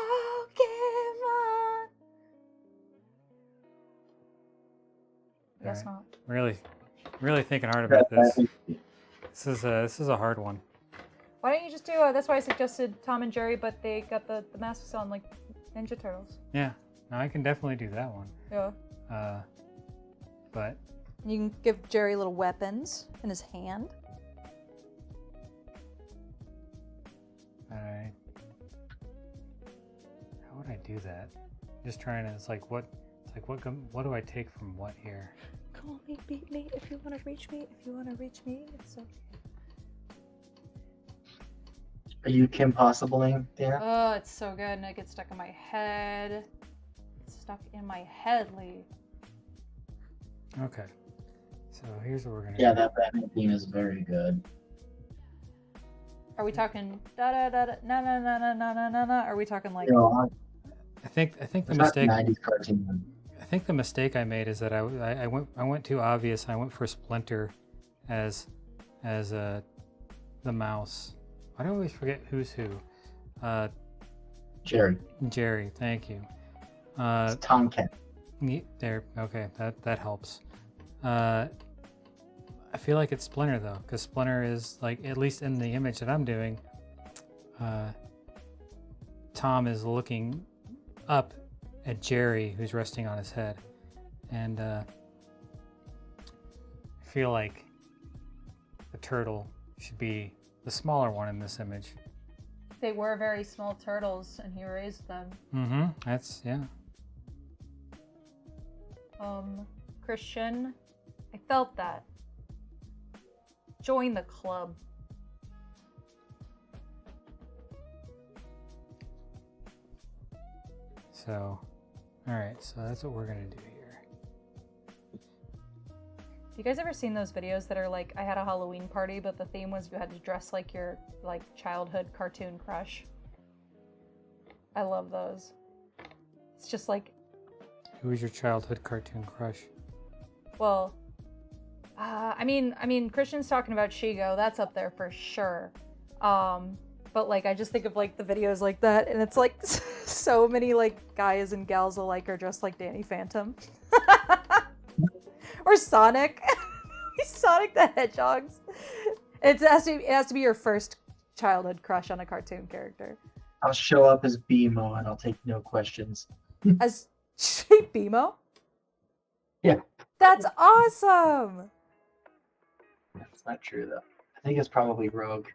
Guess Alright. not. really thinking hard about this. This is a hard one. Why don't you just do? That's why I suggested Tom and Jerry, but they got the masks on like Ninja Turtles. Yeah. No, I can definitely do that one. Yeah. But You can give Jerry little weapons in his hand. I. How would I do that? Just trying to. It's like what do I take from what here? Call me, beat me, if you want to reach me. If you want to reach me, it's okay. Are you Kim Possibling, Dana? Oh, it's so good, and it gets stuck in my head. It's stuck in my head, Lee. Okay. So here's what we're gonna Yeah, do. that Batman theme is very good. Are we talking da da da da na na na na na na na na? Are we talking like? You know, I think the it's not mistake. 90s cartoon. I think the mistake I made is that I went too obvious. I went for Splinter as the mouse. I always forget who's who. Jerry. Jerry, thank you. It's Tomcat. There, okay, that helps. I feel like it's Splinter though, because Splinter is like, at least in the image that I'm doing, Tom is looking up at Jerry, who's resting on his head, and I feel like the turtle should be the smaller one in this image. They were very small turtles, and he raised them. Mm-hmm. That's, yeah. Christian, I felt that. Join the club. So, all right. So that's what we're gonna do here. You guys ever seen those videos that are like, I had a Halloween party, but the theme was you had to dress like your like childhood cartoon crush? I love those. It's just like, Who was your childhood cartoon crush? Well, I mean, Christian's talking about Shigo. That's up there for sure. But like, I just think of like the videos like that, and it's like so many like guys and gals alike are dressed like Danny Phantom, or Sonic. Sonic the Hedgehogs. It has to be your first childhood crush on a cartoon character. I'll show up as BMO and I'll take no questions. As BMO? Yeah. That's awesome! That's not true though. I think it's probably Rogue.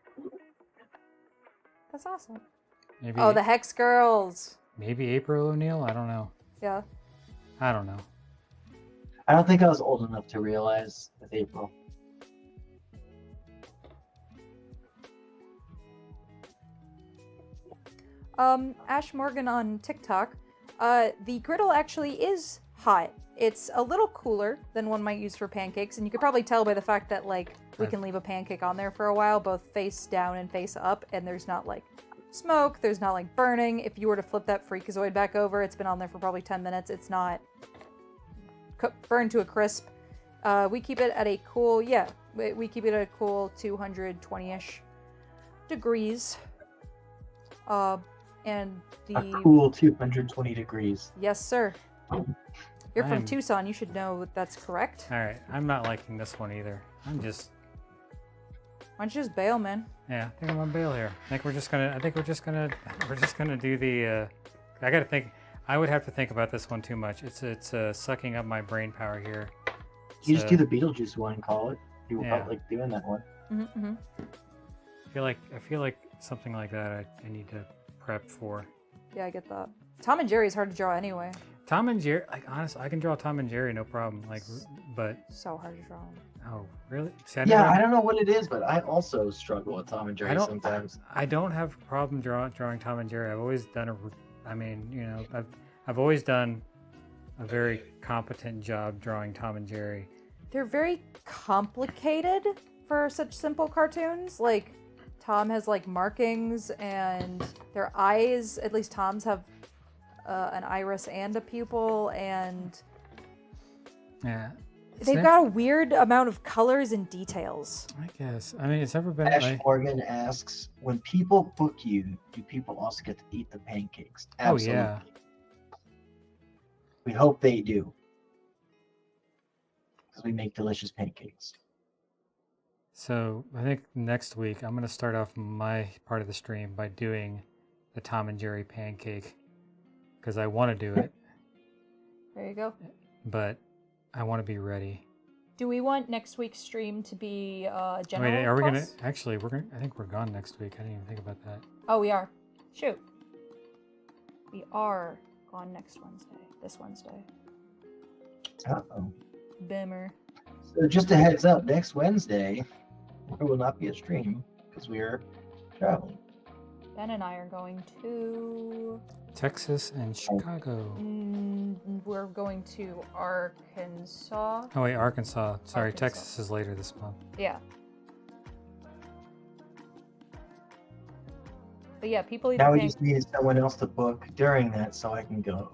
That's awesome. Maybe, Oh, the Hex Girls. maybe April O'Neil? I don't know. Yeah. I don't know. I don't think I was old enough to realize with April. Ash Morgan on TikTok. The griddle actually is hot. It's a little cooler than one might use for pancakes, and you could probably tell by the fact that like we can leave a pancake on there for a while, both face down and face up, and there's not like smoke, there's not like burning. If you were to flip that Freakazoid back over, it's been on there for probably 10 minutes. It's not burned to a crisp. We keep it at a cool, we keep it at a cool 220-ish degrees. And A the cool 220 degrees. yes, sir. You're from I'm- Tucson. You should know that's correct. All right, I'm not liking this one either. I'm just, Why don't you just bail, man? yeah, I think I'm on bail here. I think we're just gonna do the. I gotta think. I would have to think about this one too much. It's sucking up my brain power here. You just So, do the Beetlejuice one, call it. People Yeah. felt like doing that one. Mm-hmm. I feel like something like that. I need to prep for. Yeah, I get that. Tom and Jerry is hard to draw anyway. Tom and Jerry, like honestly, I can draw Tom and Jerry, no problem. Like, but So hard to draw 'em. oh, really? See, Yeah, I don't know what it is, but I also struggle with Tom and Jerry sometimes. I don't have a problem drawing Tom and Jerry. I've always done I've always done a very competent job drawing Tom and Jerry. They're very complicated for such simple cartoons. Like, Tom has like markings, and their eyes, at least Tom's, have an iris and a pupil, and Yeah. they've got a weird amount of colors and details. I guess. I mean, it's never been Ash like. Morgan asks, when people book you, do people also get to eat the pancakes? Oh, yeah. We hope they do. Because we make delicious pancakes. So I think next week I'm gonna start off my part of the stream by doing the Tom and Jerry pancake because I want to do it, There you go. but I want to be ready. Do we want next week's stream to be general? Wait, are we gonna plus? actually? I think we're gone next week. I didn't even think about that. Oh, we are. Shoot. We are on next Wednesday. This Wednesday. Uh-oh. Bimmer. So just a heads up, next Wednesday, there will not be a stream because we are traveling. Ben and I are going to... Texas and Chicago. we're going to Arkansas. Oh wait, Arkansas. Sorry, Arkansas. Texas is later this month. Yeah. But yeah, people either Now we think... just needed someone else to book during that so I can go.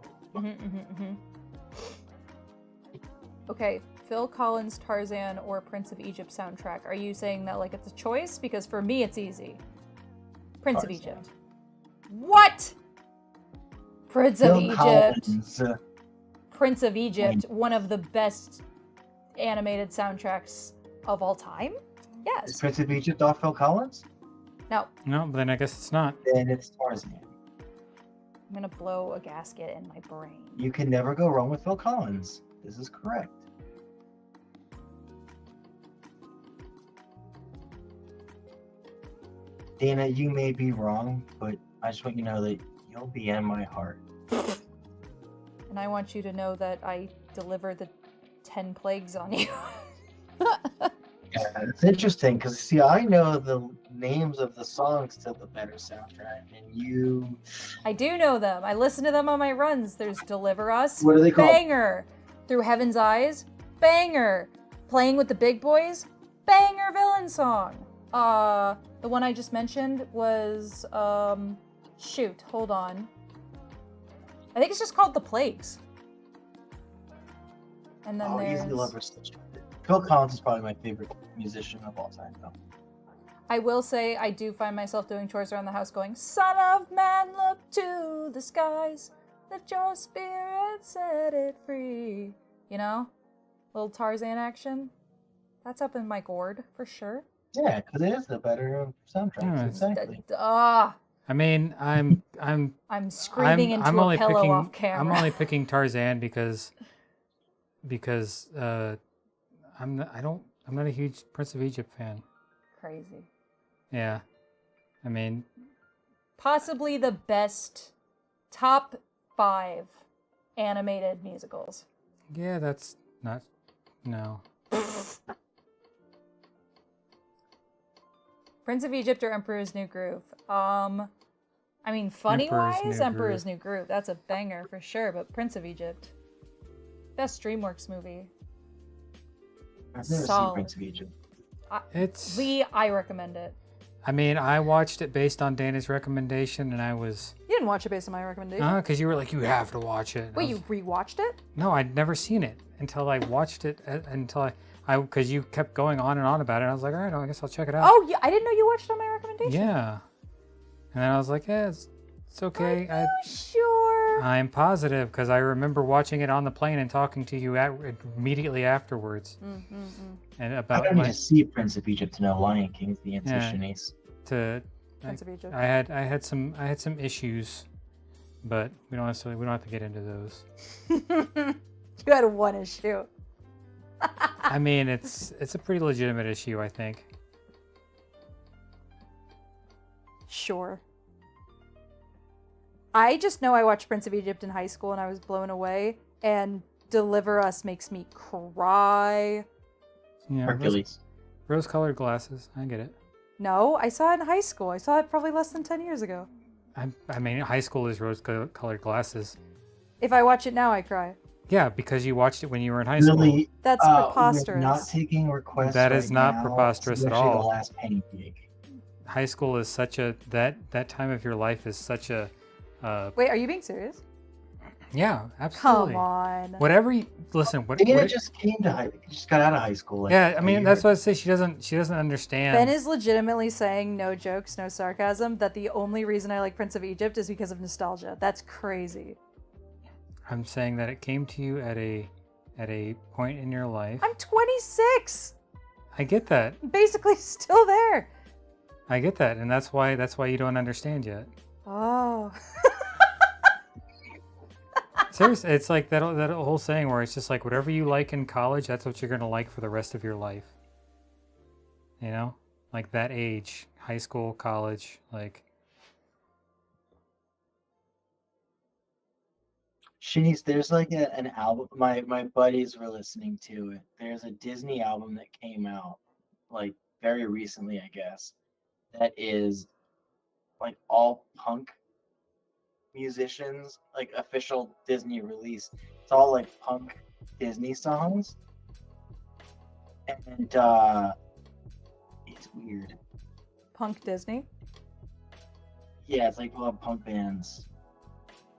Okay, Phil Collins, Tarzan, or Prince of Egypt soundtrack. Are you saying that like it's a choice? Because for me, it's easy. Prince of Tarzan. Egypt. What? Prince of Phil Egypt. Collins, Prince of Egypt, one of the best animated soundtracks of all time? is Yes. Prince of Egypt off Phil Collins? No, No, but then I guess it's not. Then it's Tarzan. I'm gonna blow a gasket in my brain. You can never go wrong with Phil Collins. This is correct. Dana, you may be wrong, but I just want you to know that you'll be in my heart. And I want you to know that I delivered the 10 plagues on you. Yeah, it's interesting because see, I know the names of the songs to the better soundtrack, and you. I do know them. I listen to them on my runs. There's Deliver Us, What are they called? banger. Through Heaven's Eyes, banger. Playing with the Big Boys, banger villain song. The one I just mentioned was, shoot, hold on. I think it's just called The Plagues. And then Easy there's... Lover's such Phil Collins is probably my favorite musician of all time, though. I will say I do find myself doing chores around the house going, Son of man, look to the skies, let your spirit set it free. You know? Little Tarzan action. That's up in my gourd, for sure. Yeah, because it is the better soundtracks, Yeah, exactly. I mean, I'm screaming into I'm a only pillow picking, off camera. I'm only picking Tarzan because I'm not a huge Prince of Egypt fan. Crazy. Yeah. I mean, Possibly the best top 5 animated musicals. yeah, that's not no. Prince of Egypt or Emperor's New Groove? I mean, funny-wise, Emperor's New Groove. That's a banger for sure, but Prince of Egypt. Best DreamWorks movie. I've never seen Solid. Prince of Egypt. I recommend it. I mean, I watched it based on Dana's recommendation, and I was You didn't watch it based on my recommendation. because you were like, you have to watch it. And I Wait, was- you rewatched it? No, I'd never seen it until I watched it. Until because you kept going on and on about it. And I was like, all right, I guess I'll check it out. Oh, yeah, I didn't know you watched it on my recommendation. Yeah. And then I was like, yeah, it's okay. Are you sure? I'm positive because I remember watching it on the plane and talking to you immediately afterwards. And I about don't need my to see Prince of Egypt to know Lion King's the answer, Yeah. Shanice. Prince of Egypt. I had some issues, but we don't have to get into those. You had one issue. I mean, it's a pretty legitimate issue, I think. Sure. I just know I watched Prince of Egypt in high school and I was blown away. And Deliver Us makes me cry. Yeah, Hercules. rose-colored glasses. I get it. No, I saw it in high school. I saw it probably less than 10 years ago. I mean, high school is rose-colored glasses. If I watch it now, I cry. Yeah, because you watched it when you were in high school. Really, That's we're preposterous. not taking requests. That is right not now. preposterous It's at literally all. The last penny gig. High school is such a that time of your life is such a Wait, are you being serious? yeah, absolutely. Come on. Whatever you listen, Dana just just got out of high school. Like, yeah, I a mean year that's ago. what I say. She doesn't understand. Ben is legitimately saying, no jokes, no sarcasm, that the only reason I like Prince of Egypt is because of nostalgia. That's crazy. I'm saying that it came to you at a point in your life. I'm 26. I get that. I'm basically still there. I get that, and that's why you don't understand yet. Oh. Seriously, it's like that whole saying where it's just like whatever you like in college, that's what you're gonna like for the rest of your life. You know, like that age, high school, college, like. Shanice, there's like an album. My buddies were listening to it. There's a Disney album that came out like very recently, I guess. That is like all punk musicians, like official Disney release. It's all like punk Disney songs, and it's weird. Punk Disney. Yeah, it's like a lot of punk bands.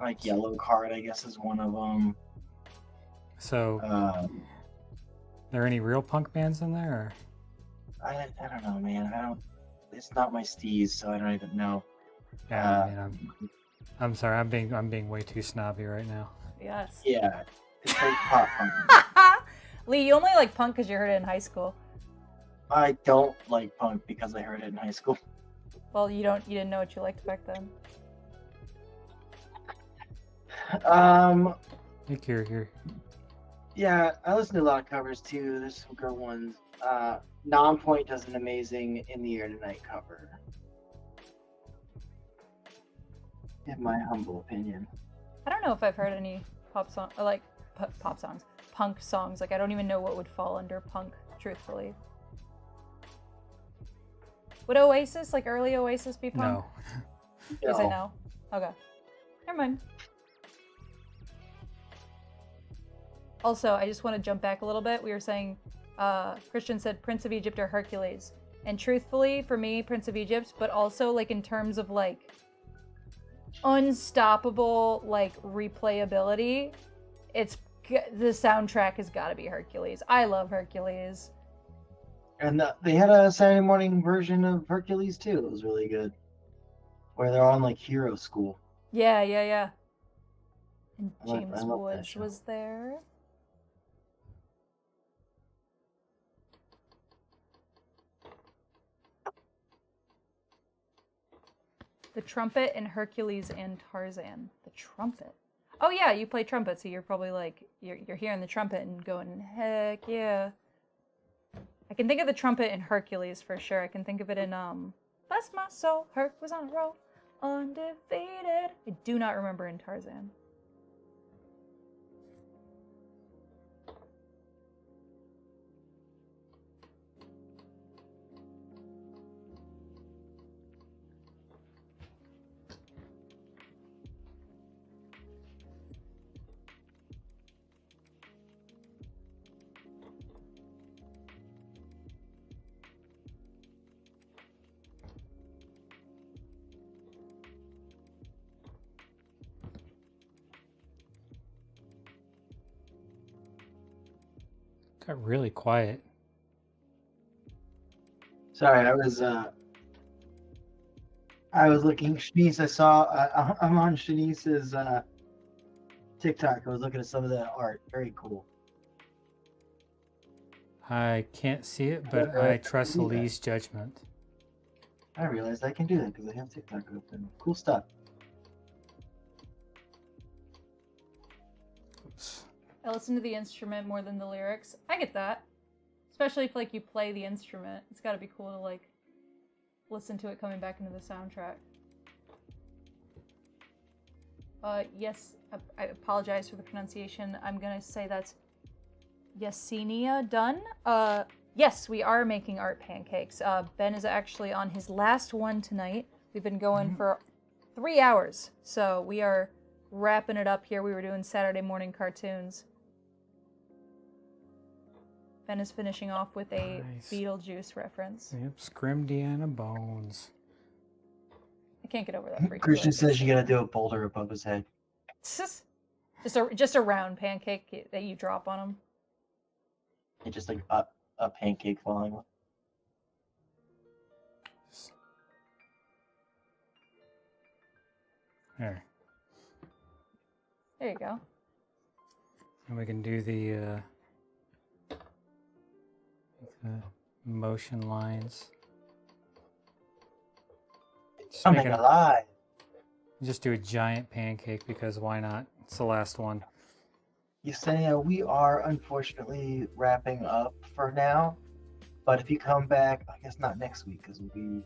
Like Yellow Card, I guess, is one of them. So, there any real punk bands in there? Or? I don't know, man. It's not my steez, so I don't even know. Yeah, I mean, I'm sorry. I'm being way too snobby right now. Yes. Yeah, it's like pop punk. Lee, you only like punk because you heard it in high school. I don't like punk because I heard it in high school. Well, you didn't know what you liked back then. Nick, here. Yeah, I listen to a lot of covers too. There's some good ones. Nonpoint does an amazing "In the Air Tonight" cover. In my humble opinion. I don't know if I've heard any pop songs punk songs. Like I don't even know what would fall under punk, truthfully. Would Oasis, like early Oasis, be punk? No. Yes, I know. Okay. Never mind. Also, I just want to jump back a little bit. We were saying, Christian said Prince of Egypt or Hercules. And truthfully, for me, Prince of Egypt, but also like in terms of like unstoppable like replayability, it's the soundtrack has got to be Hercules. I love Hercules. And they had a Saturday morning version of Hercules too. It was really good, where they're on like hero school. Yeah, yeah, yeah. And I love James that Woods show. was there. The trumpet in Hercules and Tarzan. The trumpet. Oh yeah, you play trumpet, so you're probably like you're hearing the trumpet and going, heck yeah. I can think of the trumpet in Hercules for sure. I can think of it in Bless My Soul, Herc was on a roll, undefeated. I do not remember in Tarzan. Got really quiet. Sorry, I was looking. Shanice, I saw. I'm on Shanice's TikTok. I was looking at some of the art. Very cool. I can't see it, but I trust Lee's judgment. I realized I can do that because I have TikTok open. Cool stuff. Oops. I listen to the instrument more than the lyrics. I get that. Especially if like you play the instrument. It's gotta be cool to like listen to it coming back into the soundtrack. Yes, I apologize for the pronunciation. I'm gonna say that's Yesenia done. Yes, we are making art pancakes. Ben is actually on his last one tonight. We've been going for 3 hours, so we are wrapping it up here. We were doing Saturday morning cartoons. Ben is finishing off with a Nice. Beetlejuice reference. Yep, Scrimdiana Bones. I can't get over that freaking Christian joke. says you gotta do a boulder above his head. Just a round pancake that you drop on him. It's just like a pancake falling. There. There you go. And we can do the motion lines. Just make Something it, alive. just do a giant pancake because why not? It's the last one. Yesenia, we are unfortunately wrapping up for now. But if you come back, I guess not next week because we'll be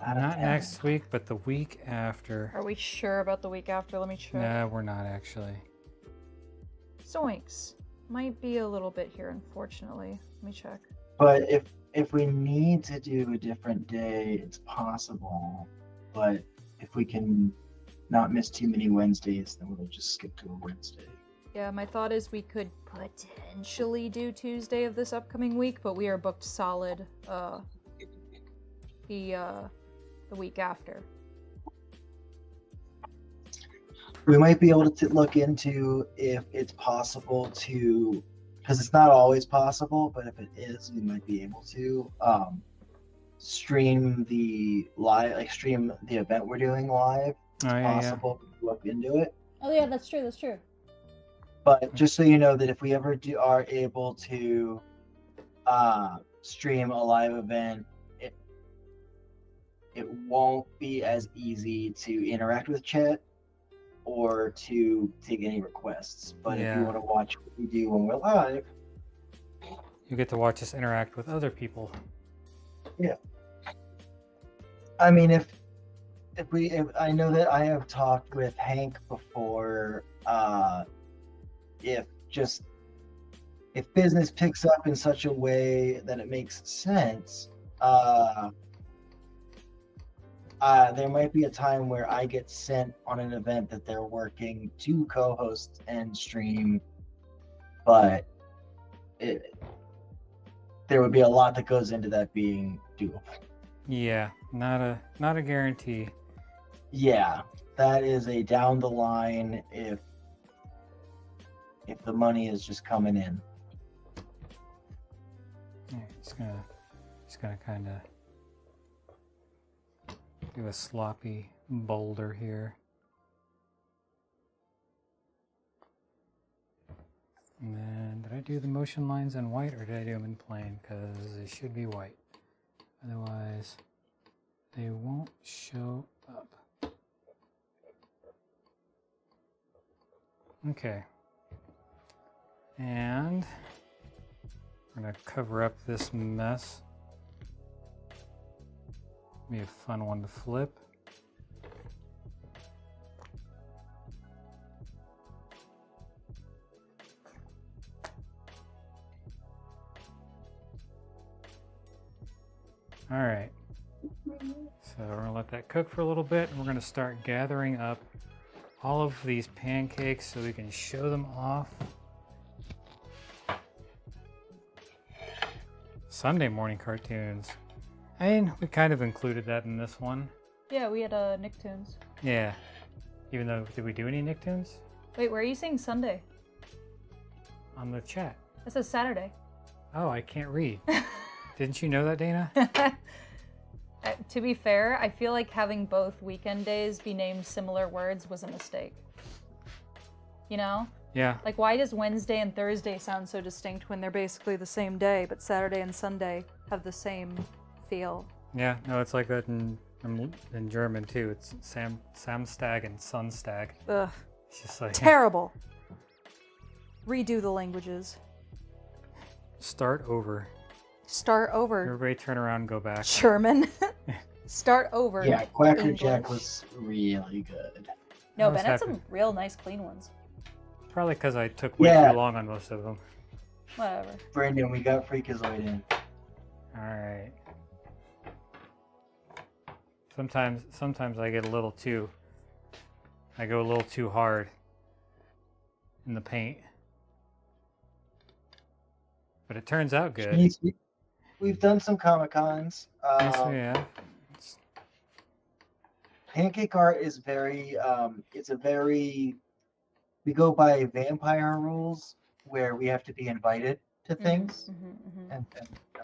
out of Not town. next week, but the week after. Are we sure about the week after? Let me check. No, we're not actually. Zoinks. Might be a little bit here, unfortunately. Let me check. But if we need to do a different day, it's possible. But if we can not miss too many Wednesdays, then we'll just skip to a Wednesday. Yeah, my thought is we could potentially do Tuesday of this upcoming week, but we are booked solid the week after. We might be able to look into if it's possible to, because it's not always possible, but if it is, we might be able to stream the event we're doing live. Oh yeah, Possible to look into it. Oh yeah, that's true. That's true. But just so you know that if we ever are able to stream a live event, it won't be as easy to interact with chat or to take any requests. But if Yeah. you want to watch what we do when we're live, you get to watch us interact with other people. I mean, if I know that I have talked with Hank before, if business picks up in such a way that it makes sense, there might be a time where I get sent on an event that they're working to co-host and stream, but there would be a lot that goes into that being doable. Yeah, not a guarantee. Yeah, that is a down the line if the money is just coming in. Yeah, just gonna kind of do a sloppy boulder here. And then, did I do the motion lines in white or did I do them in plain? Because they should be white. Otherwise, they won't show up. Okay. And we're going to cover up this mess. Be a fun one to flip. All right. So we're going to let that cook for a little bit, and we're going to start gathering up all of these pancakes so we can show them off. Sunday morning cartoons. I mean, we kind of included that in this one. Yeah, we had Nicktoons. Yeah. Even though, did we do any Nicktoons? Wait, where are you saying Sunday? On the chat. It says Saturday. Oh, I can't read. Didn't you know that, Dana? To be fair, I feel like having both weekend days be named similar words was a mistake. You know? Yeah. Like, why does Wednesday and Thursday sound so distinct when they're basically the same day, but Saturday and Sunday have the same feel? Yeah, no, it's like that in German too. It's Samstag and Sunstag. Ugh. It's just like Terrible. Redo the languages. Start over. Start over. Everybody turn around and go back. German. Start over. Yeah, Quacker English. Jack was really good. No, I was Ben had happy. some real nice clean ones. Probably because I took way Yeah. too long on most of them. Whatever. Brandon, we got Freakazoid in. All right. Sometimes I get a little too. I go a little too hard in the paint, but it turns out good. Jeez, we've done some Comic-Cons. Yes, we have. Pancake art is very, we go by vampire rules where we have to be invited to things and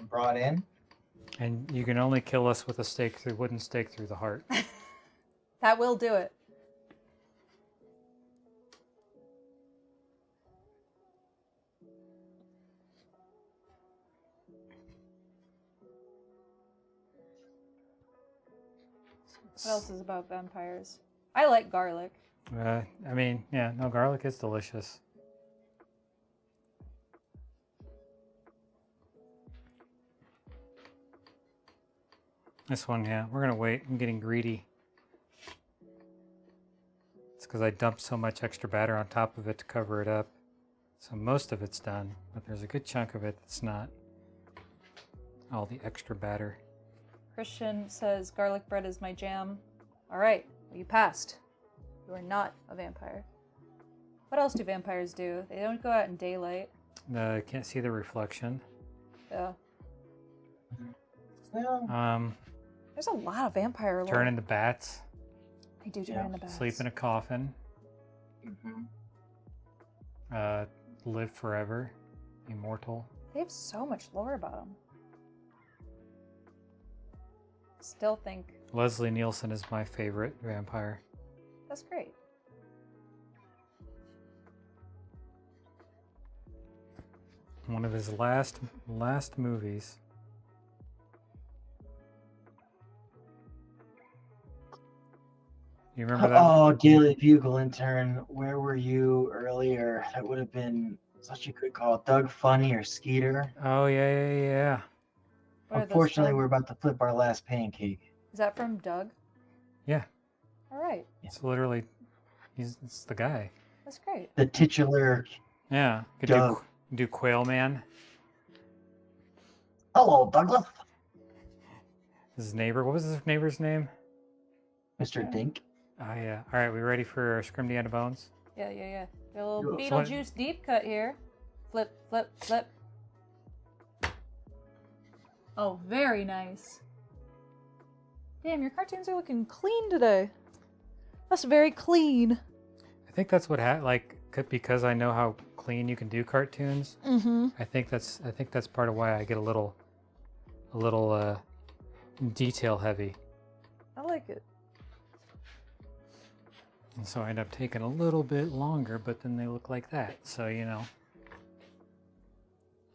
brought in. And you can only kill us with a wooden stake through the heart. That will do it. What else is about vampires? I like garlic. I mean, yeah, no, garlic is delicious. This one, yeah, we're gonna wait. I'm getting greedy. It's because I dumped so much extra batter on top of it to cover it up. So most of it's done, but there's a good chunk of it that's not. All the extra batter. Christian says garlic bread is my jam. All right, well, you passed. You are not a vampire. What else do vampires do? They don't go out in daylight. I can't see the reflection. Yeah. Well, There's a lot of vampire lore. Turn into bats. They do turn Yeah. into bats. Sleep in a coffin. Live forever. Immortal. They have so much lore about them. Still think Leslie Nielsen is my favorite vampire. that's great. One of his last movies. You remember that? oh, Daily Bugle intern, where were you earlier? That would have been such a good call. Doug Funny or Skeeter? Oh yeah. What are those Unfortunately, from? we're about to flip our last pancake. Is that from Doug? Yeah. All right, It's literally, it's the guy. that's great. The titular, Yeah. Could Doug. do Quail Man. hello, Douglas. His neighbor. What was his neighbor's name? Mr. Dink. Oh yeah. All right, we ready for Scrimdiana Bones? Yeah. Got a little Yeah. Beetlejuice deep cut here. Flip. Oh, very nice. Damn, your cartoons are looking clean today. That's very clean. I think that's what happened. Like, because I know how clean you can do cartoons. Mm-hmm. I think that's part of why I get a little detail heavy. I like it. And so I end up taking a little bit longer, but then they look like that. So, you know.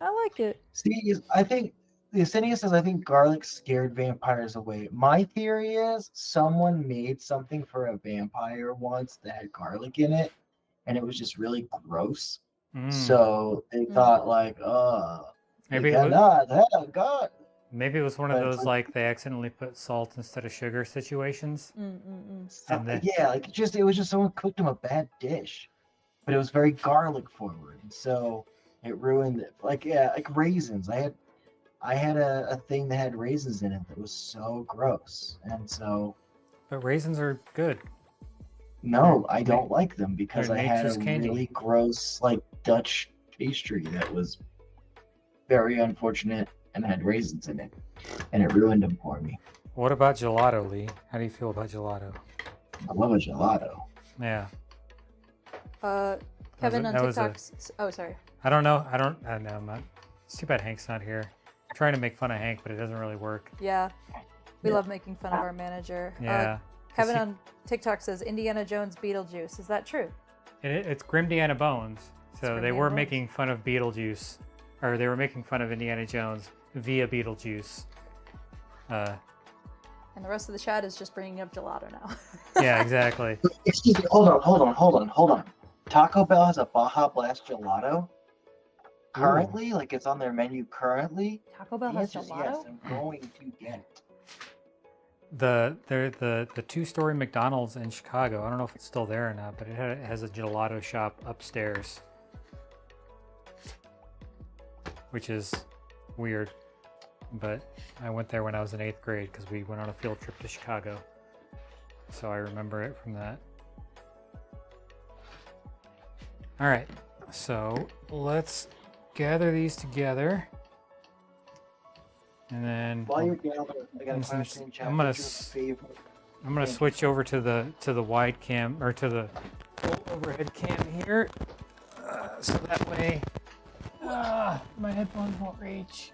I like it. See, I think the Yesenia says I think garlic scared vampires away. My theory is someone made something for a vampire once that had garlic in it, and it was just really gross. So they thought like, maybe it God. Maybe it was one of But it's those like they accidentally put salt instead of sugar situations. And then, Yeah, like it was just someone cooked them a bad dish, but it was very garlic forward, so it ruined it. Like raisins. I had a thing that had raisins in it that was so gross, and so. But raisins are good. No, I don't like them because they're I had a nature's candy. really gross like Dutch pastry that was very unfortunate and had raisins in it, and it ruined them for me. What about gelato, Lee? How do you feel about gelato? I love a gelato. Yeah. Kevin on that was TikTok. Oh, sorry. I don't know. I know. I'm not. It's too bad Hank's not here. I'm trying to make fun of Hank, but it doesn't really work. Yeah. We love making fun of our manager. Yeah. Kevin on TikTok says Indiana Jones Beetlejuice. Is that true? It's Grimdiana Bones. So they Grimdiana were Bones. making fun of Beetlejuice, or they were making fun of Indiana Jones via Beetlejuice. And the rest of the chat is just bringing up gelato now. Yeah, exactly. Excuse me. Hold on. Taco Bell has a Baja Blast gelato. Currently, like it's on their menu currently. Taco Bell The has answer is gelato? yes, I'm going to get it. The two-story McDonald's in Chicago. I don't know if it's still there or not, but it has a gelato shop upstairs, which is weird. But I went there when I was in 8th grade because we went on a field trip to Chicago, so I remember it from that. All right, so let's gather these together, and then While you're gathering, I got a I'm question in chat. gonna What's your favorite? I'm gonna switch over to the wide cam, or to the overhead cam here, so that way my headphones won't reach.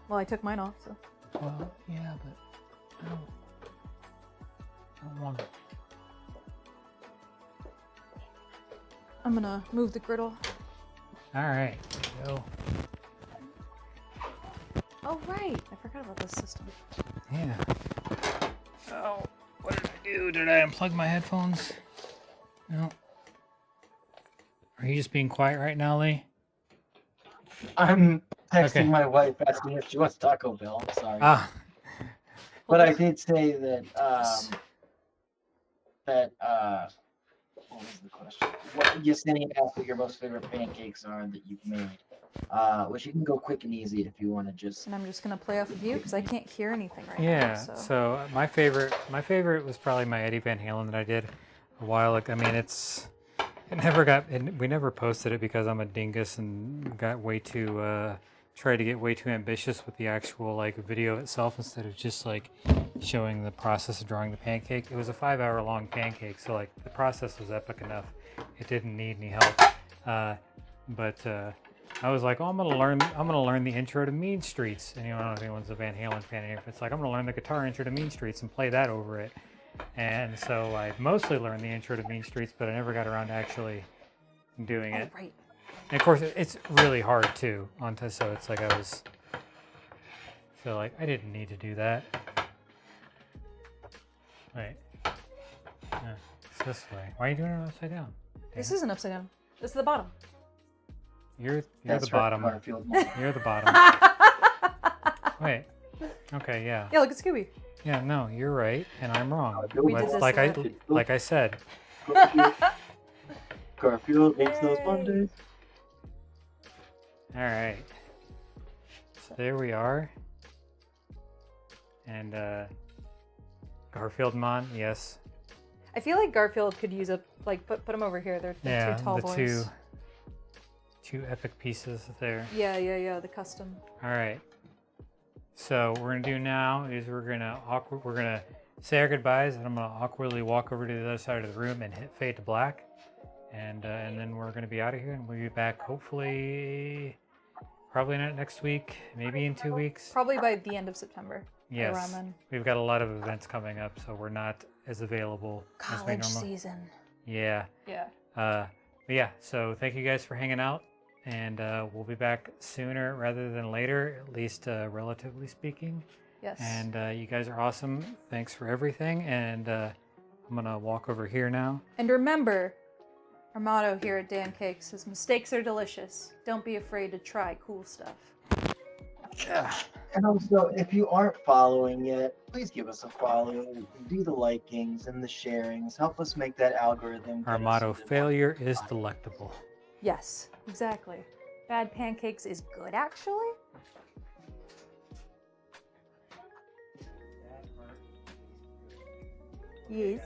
Well, I took mine off, so. Well, yeah, but I don't want it. I'm gonna move the griddle. All right, go. Oh, right. I forgot about this system. Yeah. Oh, what did I do? Did I unplug my headphones? No. Are you just being quiet right now, Lee? I'm texting Okay. my wife asking if she wants Taco Bell. I'm sorry. Ah, But I did say that what was the question? What Yesenia asked what your most favorite pancakes are that you've made. Which you can go quick and easy if you want to just. And I'm just gonna play off of you because I can't hear anything right now. yeah. So. So my favorite was probably my Eddie Van Halen that I did a while ago. I mean, we never posted it because I'm a dingus and got way too tried to get way too ambitious with the actual like video itself instead of just like showing the process of drawing the pancake. It was a 5-hour long pancake, so like the process was epic enough. It didn't need any help. But I was like, oh, I'm gonna learn the intro to Mean Streets. And you know, I don't know if anyone's a Van Halen fan here, but it's like I'm gonna learn the guitar intro to Mean Streets and play that over it. And so I mostly learned the intro to Mean Streets, but I never got around to actually doing it. Oh, right. And of course, it's really hard too. So it's like I didn't need to do that. Wait, it's this way. Why are you doing it upside down? This isn't upside down. This is the bottom. You're That's the bottom. Right, Garfield. You're the bottom. Wait. Okay, yeah. Yeah, look at Scooby. Yeah, no, you're right, and I'm wrong. We But did this like I said. Garfield makes those Mondays. All right. So there we are. And Garfield Mon, yes. I feel like Garfield could use a put them over here. They're two tall the boys. two epic pieces there. Yeah. The custom. All right. So what we're gonna do now is we're gonna say our goodbyes, and I'm gonna awkwardly walk over to the other side of the room and hit fade to black, and then we're going to be out of here, and we'll be back hopefully, probably not next week, maybe in 2 weeks. Probably by the end of September. Yes, Around then. we've got a lot of events coming up, so we're not as available as we College normally. season. Yeah. Yeah. But yeah, so thank you guys for hanging out, and we'll be back sooner rather than later, at least relatively speaking. Yes. And you guys are awesome. Thanks for everything. And I'm gonna walk over here now. And remember, our motto here at Pancakes is mistakes are delicious. Don't be afraid to try cool stuff. And also, if you aren't following yet, please give us a follow. Do the likings and the sharings. Help us make that algorithm. Our get us motto: into failure is delectable. Yes, exactly. Bad pancakes is good, actually. Yes.